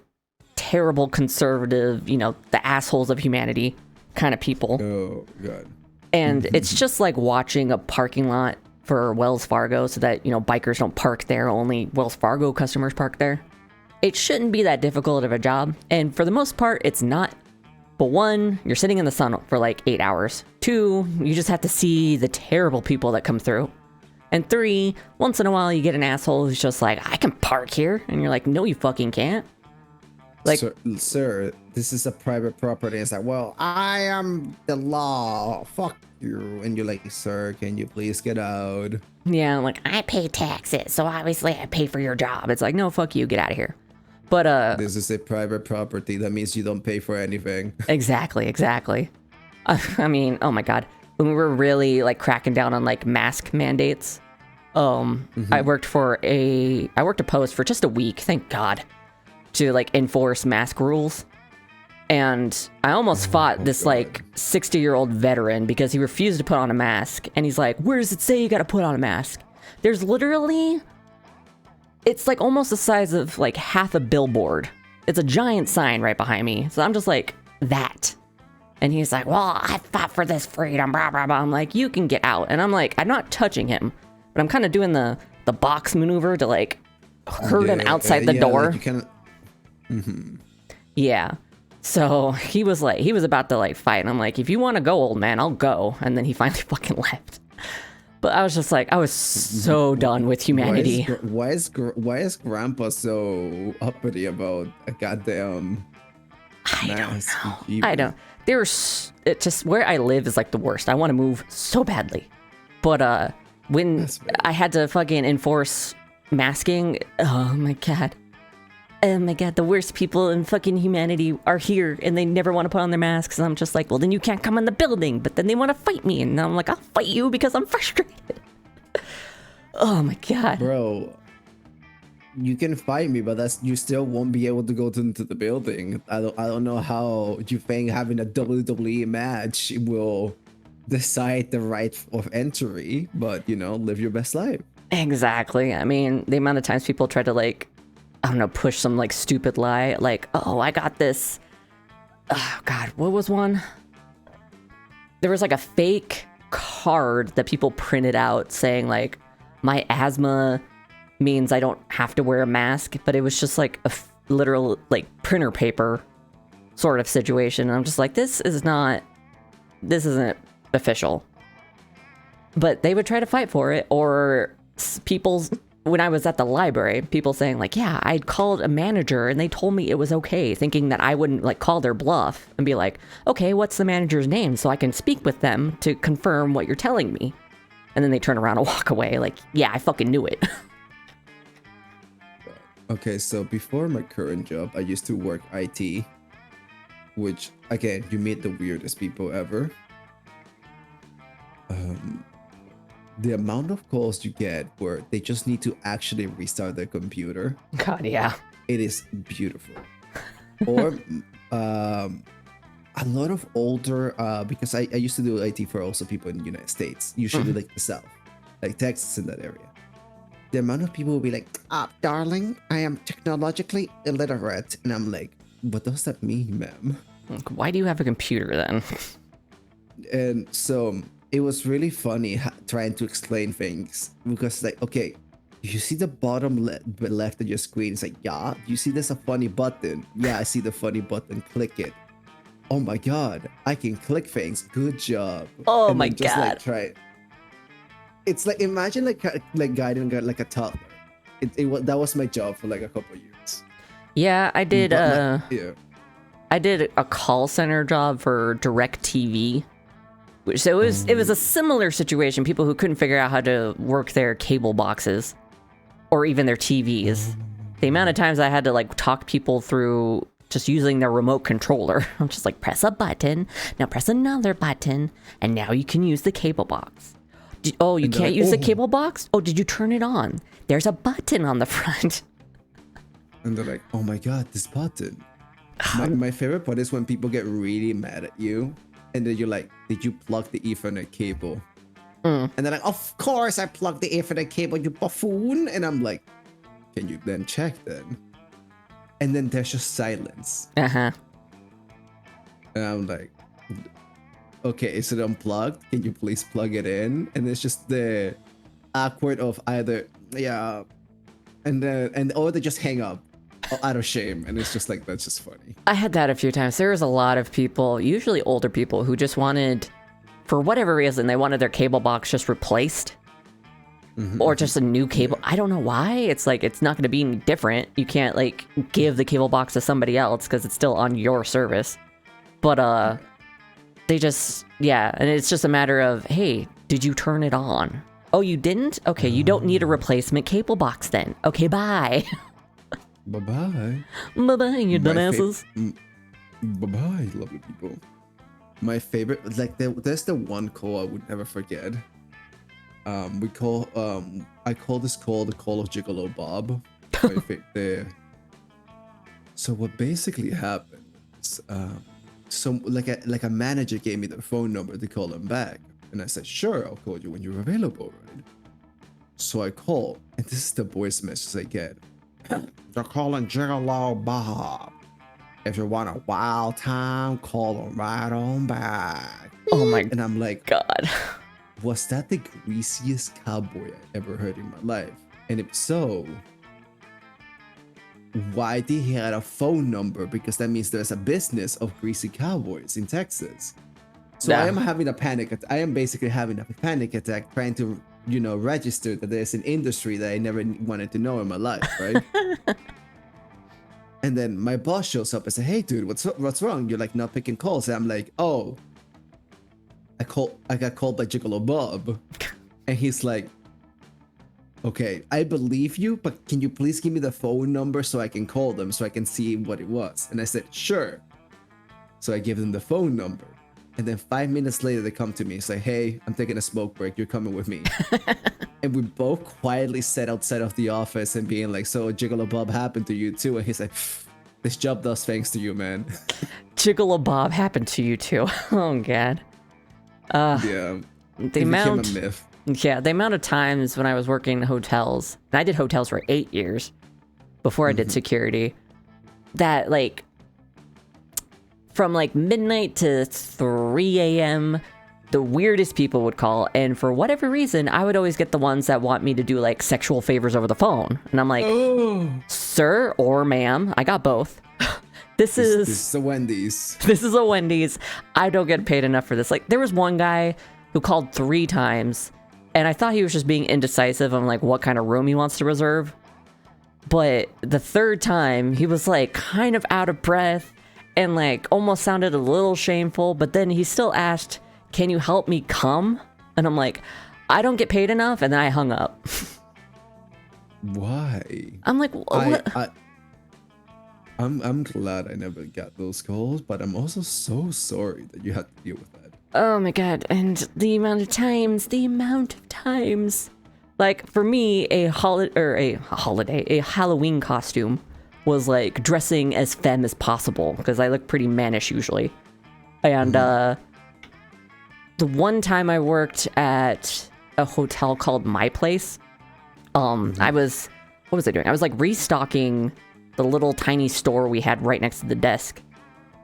terrible conservative, you know, the assholes of humanity kind of people. Oh God. And it's just like watching a parking lot for Wells Fargo, so that, you know, bikers don't park there, only Wells Fargo customers park there. It shouldn't be that difficult of a job, and for the most part, it's not. But 1, you're sitting in the sun for like 8 hours. 2, you just have to see the terrible people that come through. And 3, once in a while, you get an asshole who's just like, I can park here. And you're like, no, you fucking can't. Like, sir, this is a private property. It's like, well, I am the law. Fuck you. And you're like, sir, can you please get out? Yeah, like, I pay taxes, so obviously I pay for your job. It's like, no, fuck you, get out of here. But, This is a private property. That means you don't pay for anything. exactly. I mean, oh my God. When we were really, like, cracking down on, like, mask mandates, I worked a post for just a week, thank God, to, like, enforce mask rules. And I almost fought this, like, 60-year-old veteran because he refused to put on a mask. And he's like, where does it say you gotta put on a mask? There's literally... It's, like, almost the size of, like, half a billboard. It's a giant sign right behind me. So I'm just like, that. And he's like, well, I fought for this freedom, blah, blah, blah. I'm like, you can get out. And I'm like, I'm not touching him. But I'm kind of doing the box maneuver to, like, hurt him outside the door. Like you kinda... Yeah. So he was about to, like, fight. And I'm like, if you want to go, old man, I'll go. And then he finally fucking left. But I was just like, I was so done with humanity. Why is Grandpa so uppity about a goddamn mask? I don't. It just where I live is like the worst. I want to move so badly. But when I had to fucking enforce masking, oh my god. Oh my god, the worst people in fucking humanity are here and they never want to put on their masks. And I'm just like, well, then you can't come in the building. But then they want to fight me. And I'm like, I'll fight you because I'm frustrated. Oh my god. Bro, you can fight me, but you still won't be able to go into the building. I don't know how you think having a WWE match will decide the right of entry, but, you know, live your best life. Exactly. I mean, the amount of times people try to, like, I don't know, push some, like, stupid lie, like, oh, I got this. Oh, God, what was one? There was, like, a fake card that people printed out saying, like, my asthma means I don't have to wear a mask, but it was just, like, a literal, like, printer paper sort of situation. And I'm just like, this isn't official. But they would try to fight for it, or when I was at the library, people saying like, yeah, I called a manager and they told me it was okay, thinking that I wouldn't like call their bluff and be like, okay, what's the manager's name so I can speak with them to confirm what you're telling me. And then they turn around and walk away like, yeah, I fucking knew it. Okay, so before my current job, I used to work IT, which, again, you meet the weirdest people ever. The amount of calls you get where they just need to actually restart their computer. God, yeah. It is beautiful. Or a lot of older, because I used to do IT for also people in the United States, usually like the South, like Texas in that area. The amount of people will be like, darling, I am technologically illiterate. And I'm like, what does that mean, ma'am? Why do you have a computer then? And so it was really funny trying to explain things because, like, okay, you see the bottom left of your screen. It's like, yeah, you see there's a funny button. Yeah, I see the funny button. Click it. Oh my god, I can click things. Good job. Oh and my just, god. Like, try it. It's like, imagine like guiding like a toddler. That was my job for like a couple of years. Yeah, I did. Yeah. I did a call center job for DirecTV. So it was a similar situation. People who couldn't figure out how to work their cable boxes or even their TVs. The amount of times I had to like talk people through just using their remote controller. I'm just like, press a button, now press another button, and now you can use the cable box. You can't use the cable box? Oh, did you turn it on? There's a button on the front. And they're like, oh my god, this button. My favorite part is when people get really mad at you. And then you're like, did you plug the Ethernet cable? And they're like, of course I plugged the Ethernet cable, you buffoon. And I'm like, can you then check then? And then there's just silence. Uh-huh. And I'm like, okay, is it unplugged? Can you please plug it in? And it's just the awkward of either, yeah, or they just hang up out of shame. And it's just like, that's just funny. I had that a few times. There was a lot of people, usually older people, who just wanted, for whatever reason, they wanted their cable box just replaced. Or just a new cable. I don't know why. It's like, it's not going to be any different. You can't like give the cable box to somebody else because it's still on your service. But they just, yeah. And it's just a matter of, hey, did you turn it on? Oh, you didn't? Okay, you don't need a replacement cable box then. Okay, bye. Bye-bye. Bye-bye, you dumbasses. Bye-bye, lovely people. My favorite, like, there's the one call I would never forget. I call this call the call of Gigolo Bob. So what basically happened is, like a manager gave me the phone number to call him back, and I said, sure, I'll call you when you're available, right? So I call, and this is the voice message I get. They're calling Gigolo Bob. If you want a wild time, call him right on back. Oh my And I'm like, God. was that the greasiest cowboy I ever heard in my life? And if so, why did he have a phone number? Because that means there's a business of greasy cowboys in Texas. So I am having a panic. I am basically having a panic attack trying to, register that there's an industry that I never wanted to know in my life, right? And then my boss shows up and says, hey, dude, what's wrong? You're like not picking calls. And I'm like, oh, I got called by Gigolo Bob. And he's like, okay, I believe you, but can you please give me the phone number so I can call them so I can see what it was? And I said, sure. So I give them the phone number. And then 5 minutes later, they come to me and say, hey, I'm taking a smoke break. You're coming with me. And we both quietly sat outside of the office and being like, so Gigolo Bob happened to you too? And he's like, this job does thanks to you, man. Gigolo Bob happened to you too. Oh, God. Yeah. The amount, became a myth. yeah, the amount of times when I was working in hotels, and I did hotels for 8 years before I did security, that like from like midnight to 3 a.m., the weirdest people would call, and for whatever reason, I would always get the ones that want me to do like sexual favors over the phone. And I'm like, sir or ma'am, I got both. This is a Wendy's. This is a Wendy's. I don't get paid enough for this. Like, there was one guy who called 3 times, and I thought he was just being indecisive on like what kind of room he wants to reserve. But the 3rd time, he was like kind of out of breath and like almost sounded a little shameful. But then he still asked, "Can you help me come?" And I'm like, I don't get paid enough. And then I hung up. Why? I'm like, what? I'm glad I never got those calls, but I'm also so sorry that you had to deal with that. Oh my God. And the amount of times. Like, for me, a Halloween costume was like dressing as femme as possible, because I look pretty mannish usually. And the one time I worked at a hotel called My Place, what was I doing? I was like restocking the little tiny store we had right next to the desk.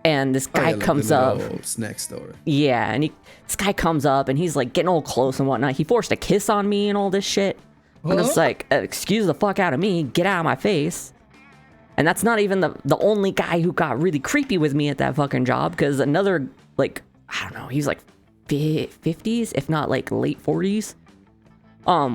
And this guy comes up. Snack store. Yeah, and this guy comes up and he's like getting all close and whatnot. He forced a kiss on me and all this shit. And it's like, excuse the fuck out of me, get out of my face. And that's not even the only guy who got really creepy with me at that fucking job, because another, like, I don't know, he's like 50s, if not like late 40s.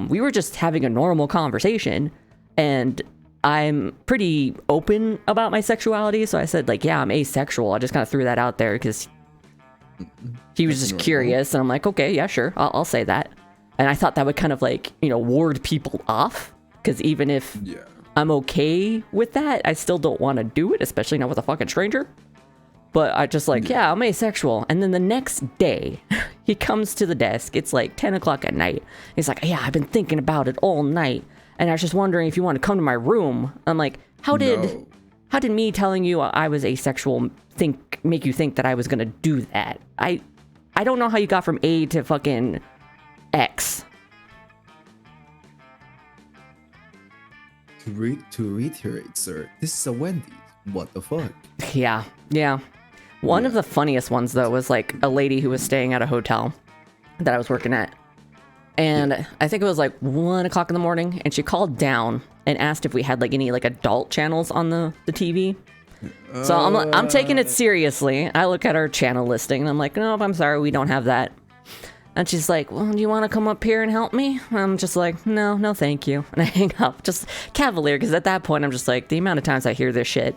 We were just having a normal conversation, and I'm pretty open about my sexuality, so I said, like, yeah, I'm asexual. I just kind of threw that out there because he was just curious, and I'm like, okay, yeah, sure, I'll say that. And I thought that would kind of like, ward people off, because even if I'm okay with that, I still don't want to do it, especially not with a fucking stranger. But I just like, yeah, I'm asexual. And then the next day, he comes to the desk. It's like 10 o'clock at night. He's like, yeah, I've been thinking about it all night, and I was just wondering if you want to come to my room. I'm like, how did me telling you I was asexual make you think that I was gonna do that? I don't know how you got from A to fucking X. To reiterate, sir, this is a Wendy's. What the fuck? Yeah. One of the funniest ones, though, was like a lady who was staying at a hotel that I was working at. And I think it was like 1 o'clock in the morning, and she called down and asked if we had like any like adult channels on the TV. So I'm taking it seriously. I look at our channel listing and I'm like, nope, I'm sorry, we don't have that. And she's like, well, do you want to come up here and help me? I'm just like, no, thank you. And I hang up, just cavalier, because at that point I'm just like, the amount of times I hear this shit.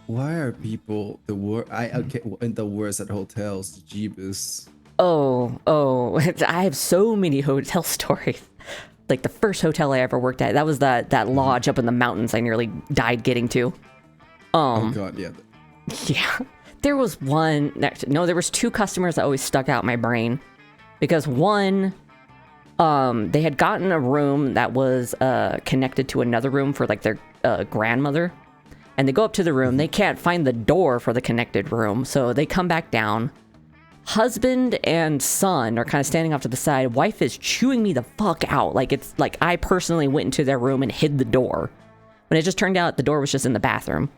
Why are people the worst at hotels? Jeebus. Oh, I have so many hotel stories. Like the first hotel I ever worked at, that was that lodge up in the mountains I nearly died getting to. Oh god, yeah. Yeah. There was there was two customers that always stuck out in my brain. Because one, they had gotten a room that was connected to another room for like their grandmother. And they go up to the room, they can't find the door for the connected room, so they come back down. Husband and son are kind of standing off to the side. Wife is chewing me the fuck out. Like it's like I personally went into their room and hid the door. When it just turned out the door was just in the bathroom.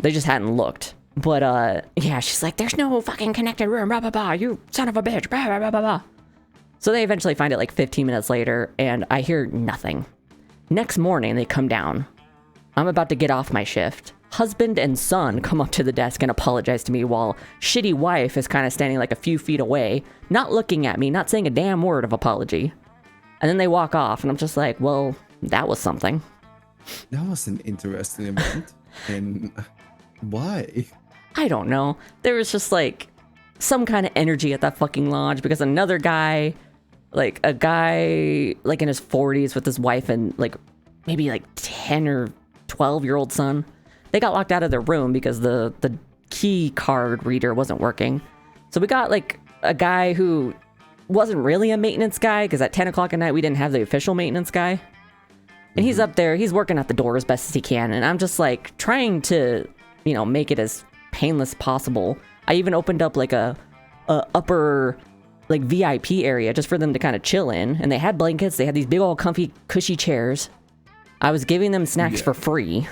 They just hadn't looked. But yeah, she's like, there's no fucking connected room, blah blah blah, you son of a bitch, blah blah blah blah blah. So they eventually find it like 15 minutes later, and I hear nothing. Next morning they come down. I'm about to get off my shift. Husband and son come up to the desk and apologize to me while shitty wife is kind of standing like a few feet away, not looking at me, not saying a damn word of apology. And then they walk off and I'm just like, well, that was something. That was an interesting event. And why? I don't know. There was just like some kind of energy at that fucking lodge because another guy, like a guy like in his 40s with his wife and like maybe like 10 or 12-year-old son. They got locked out of their room because the key card reader wasn't working. So we got like a guy who wasn't really a maintenance guy because at 10 o'clock at night we didn't have the official maintenance guy. And he's up there, he's working at the door as best as he can. And I'm just like trying to, you know, make it as painless possible. I even opened up like a upper like VIP area just for them to kind of chill in. And they had blankets, they had these big old comfy cushy chairs. I was giving them snacks for free.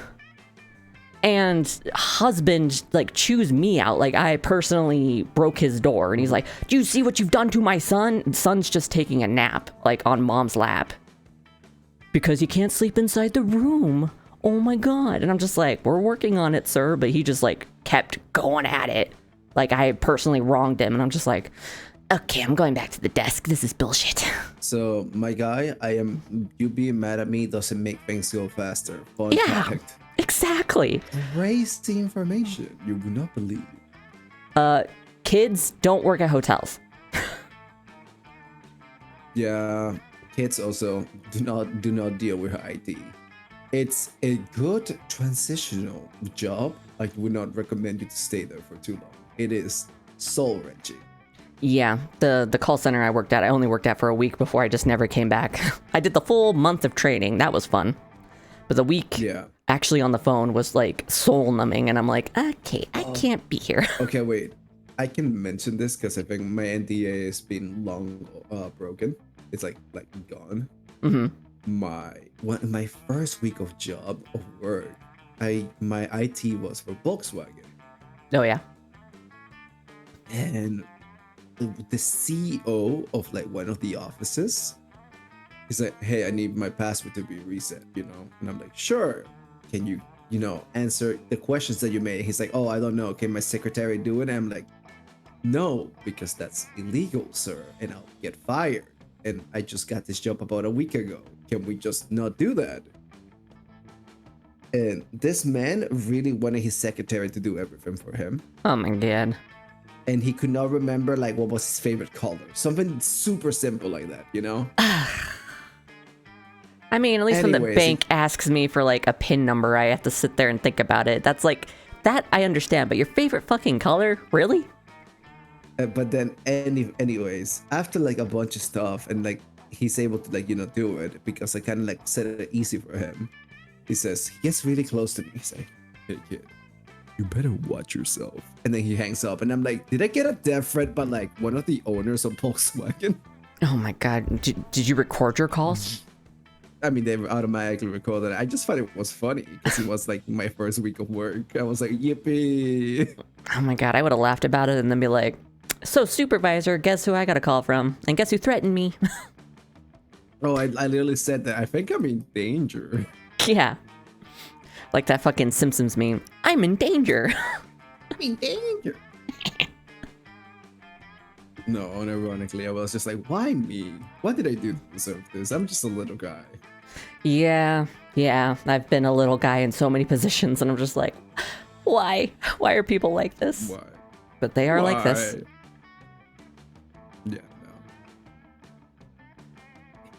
And husband like chews me out like I personally broke his door. And he's like, do you see what you've done to my son? And son's just taking a nap like on mom's lap. Because he can't sleep inside the room. Oh my god. And I'm just like, we're working on it, sir. But he just like kept going at it. Like I personally wronged him. And I'm just like, okay, I'm going back to the desk. This is bullshit. So my guy, you being mad at me doesn't make things go faster. Fun Yeah. fact. Exactly. Crazy information. You would not believe. Kids don't work at hotels. Yeah, kids also do not deal with IT. It's a good transitional job. I would not recommend you to stay there for too long. It is soul wrenching. Yeah, the call center I worked at, I only worked at for a week before I just never came back. I did the full month of training. That was fun. But the week actually on the phone was like soul numbing. And I'm like, okay, I can't be here. Okay, wait. I can mention this because I think my NDA has been long broken. It's like gone. Mm-hmm. My first week of job of work, my IT was for Volkswagen. Oh yeah. And the CEO of like one of the offices, he's like, hey, I need my password to be reset, you know? And I'm like, sure. Can you answer the questions that you made? He's like, oh, I don't know. Can my secretary do it? And I'm like, no, because that's illegal, sir. And I'll get fired. And I just got this job about a week ago. Can we just not do that? And this man really wanted his secretary to do everything for him. Oh my god. And he could not remember like what was his favorite color. Something super simple like that, you know? I mean, at least when the bank asks me for like a PIN number, I have to sit there and think about it. That's like, that I understand, but your favorite fucking color? Really? But then anyways, after like a bunch of stuff and like he's able to like, do it because I kind of like set it easy for him. He says, he gets really close to me. He's like, hey kid, you better watch yourself. And then he hangs up and I'm like, did I get a death threat by like one of the owners of Volkswagen? Oh my god. Did you record your calls? I mean, they automatically recorded it. I just thought it was funny because it was like my first week of work. I was like, yippee. Oh my god, I would have laughed about it and then be like, so supervisor, guess who I got a call from? And guess who threatened me? Oh, I literally said that. I think I'm in danger. Yeah. Like that fucking Simpsons meme. I'm in danger. I'm in danger. No, unironically, I was just like, why me? What did I do to deserve this? I'm just a little guy. Yeah. I've been a little guy in so many positions and I'm just like, why? Why are people like this? Why? But they are like this.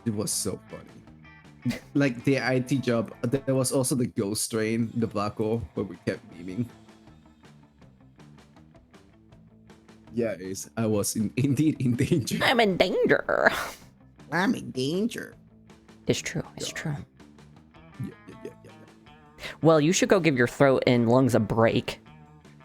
It was so funny. Like the IT job, there was also the ghost train, the black hole, where we kept memeing. Yeah, Ace, I was indeed in danger. I'm in danger. I'm in danger. It's true. It's Yeah. true. Yeah. Well, you should go give your throat and lungs a break.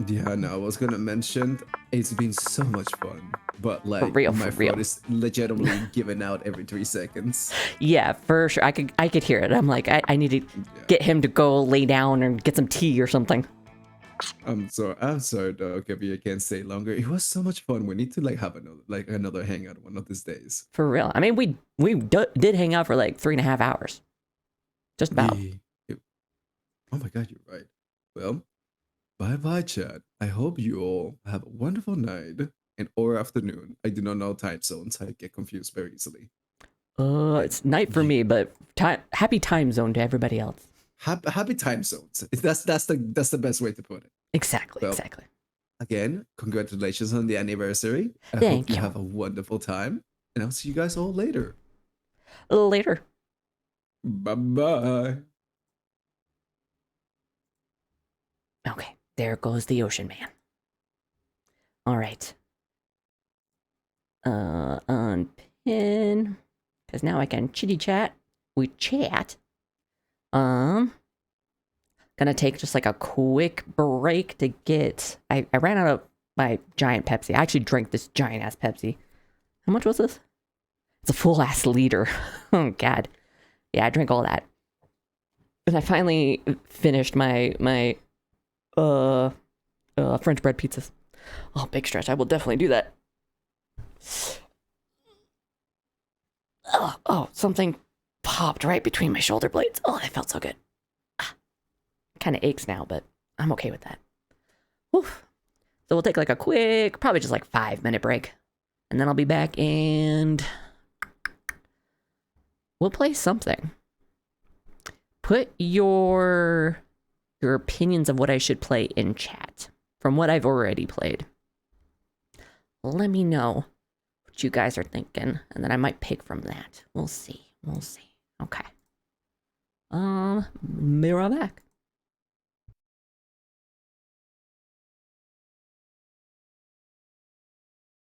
Yeah, no, I was gonna mention it's been so much fun, but like real, my for real. throat is legitimately giving out every 3 seconds. Yeah, for sure. I could hear it. I'm like, I need to get him to go lay down or get some tea or something. I'm sorry, dog. If I can't stay longer, it was so much fun. We need to like have another hangout one of these days. For real. I mean, we did hang out for like 3.5 hours. Just about. Oh my god, you're right. Well, bye, chat. I hope you all have a wonderful night and or afternoon. I do not know time zones. I get confused very easily. It's night for me, but happy time zone to everybody else. Happy time zones. That's the best way to put it. Exactly. Well, Exactly. Again, congratulations on the anniversary. I Thank hope you you. have a wonderful time, and I'll see you guys all later. Later. Bye. Okay, there goes the Ocean Man. All right. Unpin, because now I can chitty chat. We chat. Gonna take just like a quick break to get. I ran out of my giant Pepsi. I actually drank this giant ass Pepsi. How much was this? It's a full ass liter. Oh god. Yeah, I drank all that. And I finally finished my French bread pizzas. Oh, big stretch. I will definitely do that. Oh, something popped right between my shoulder blades. Oh, that felt so good. Kind of aches now, but I'm okay with that. Oof. So we'll take like a quick, probably just like 5-minute break. And then I'll be back and we'll play something. Put your opinions of what I should play in chat from what I've already played. Let me know what you guys are thinking, and then I might pick from that. We'll see. Okay. Be right back.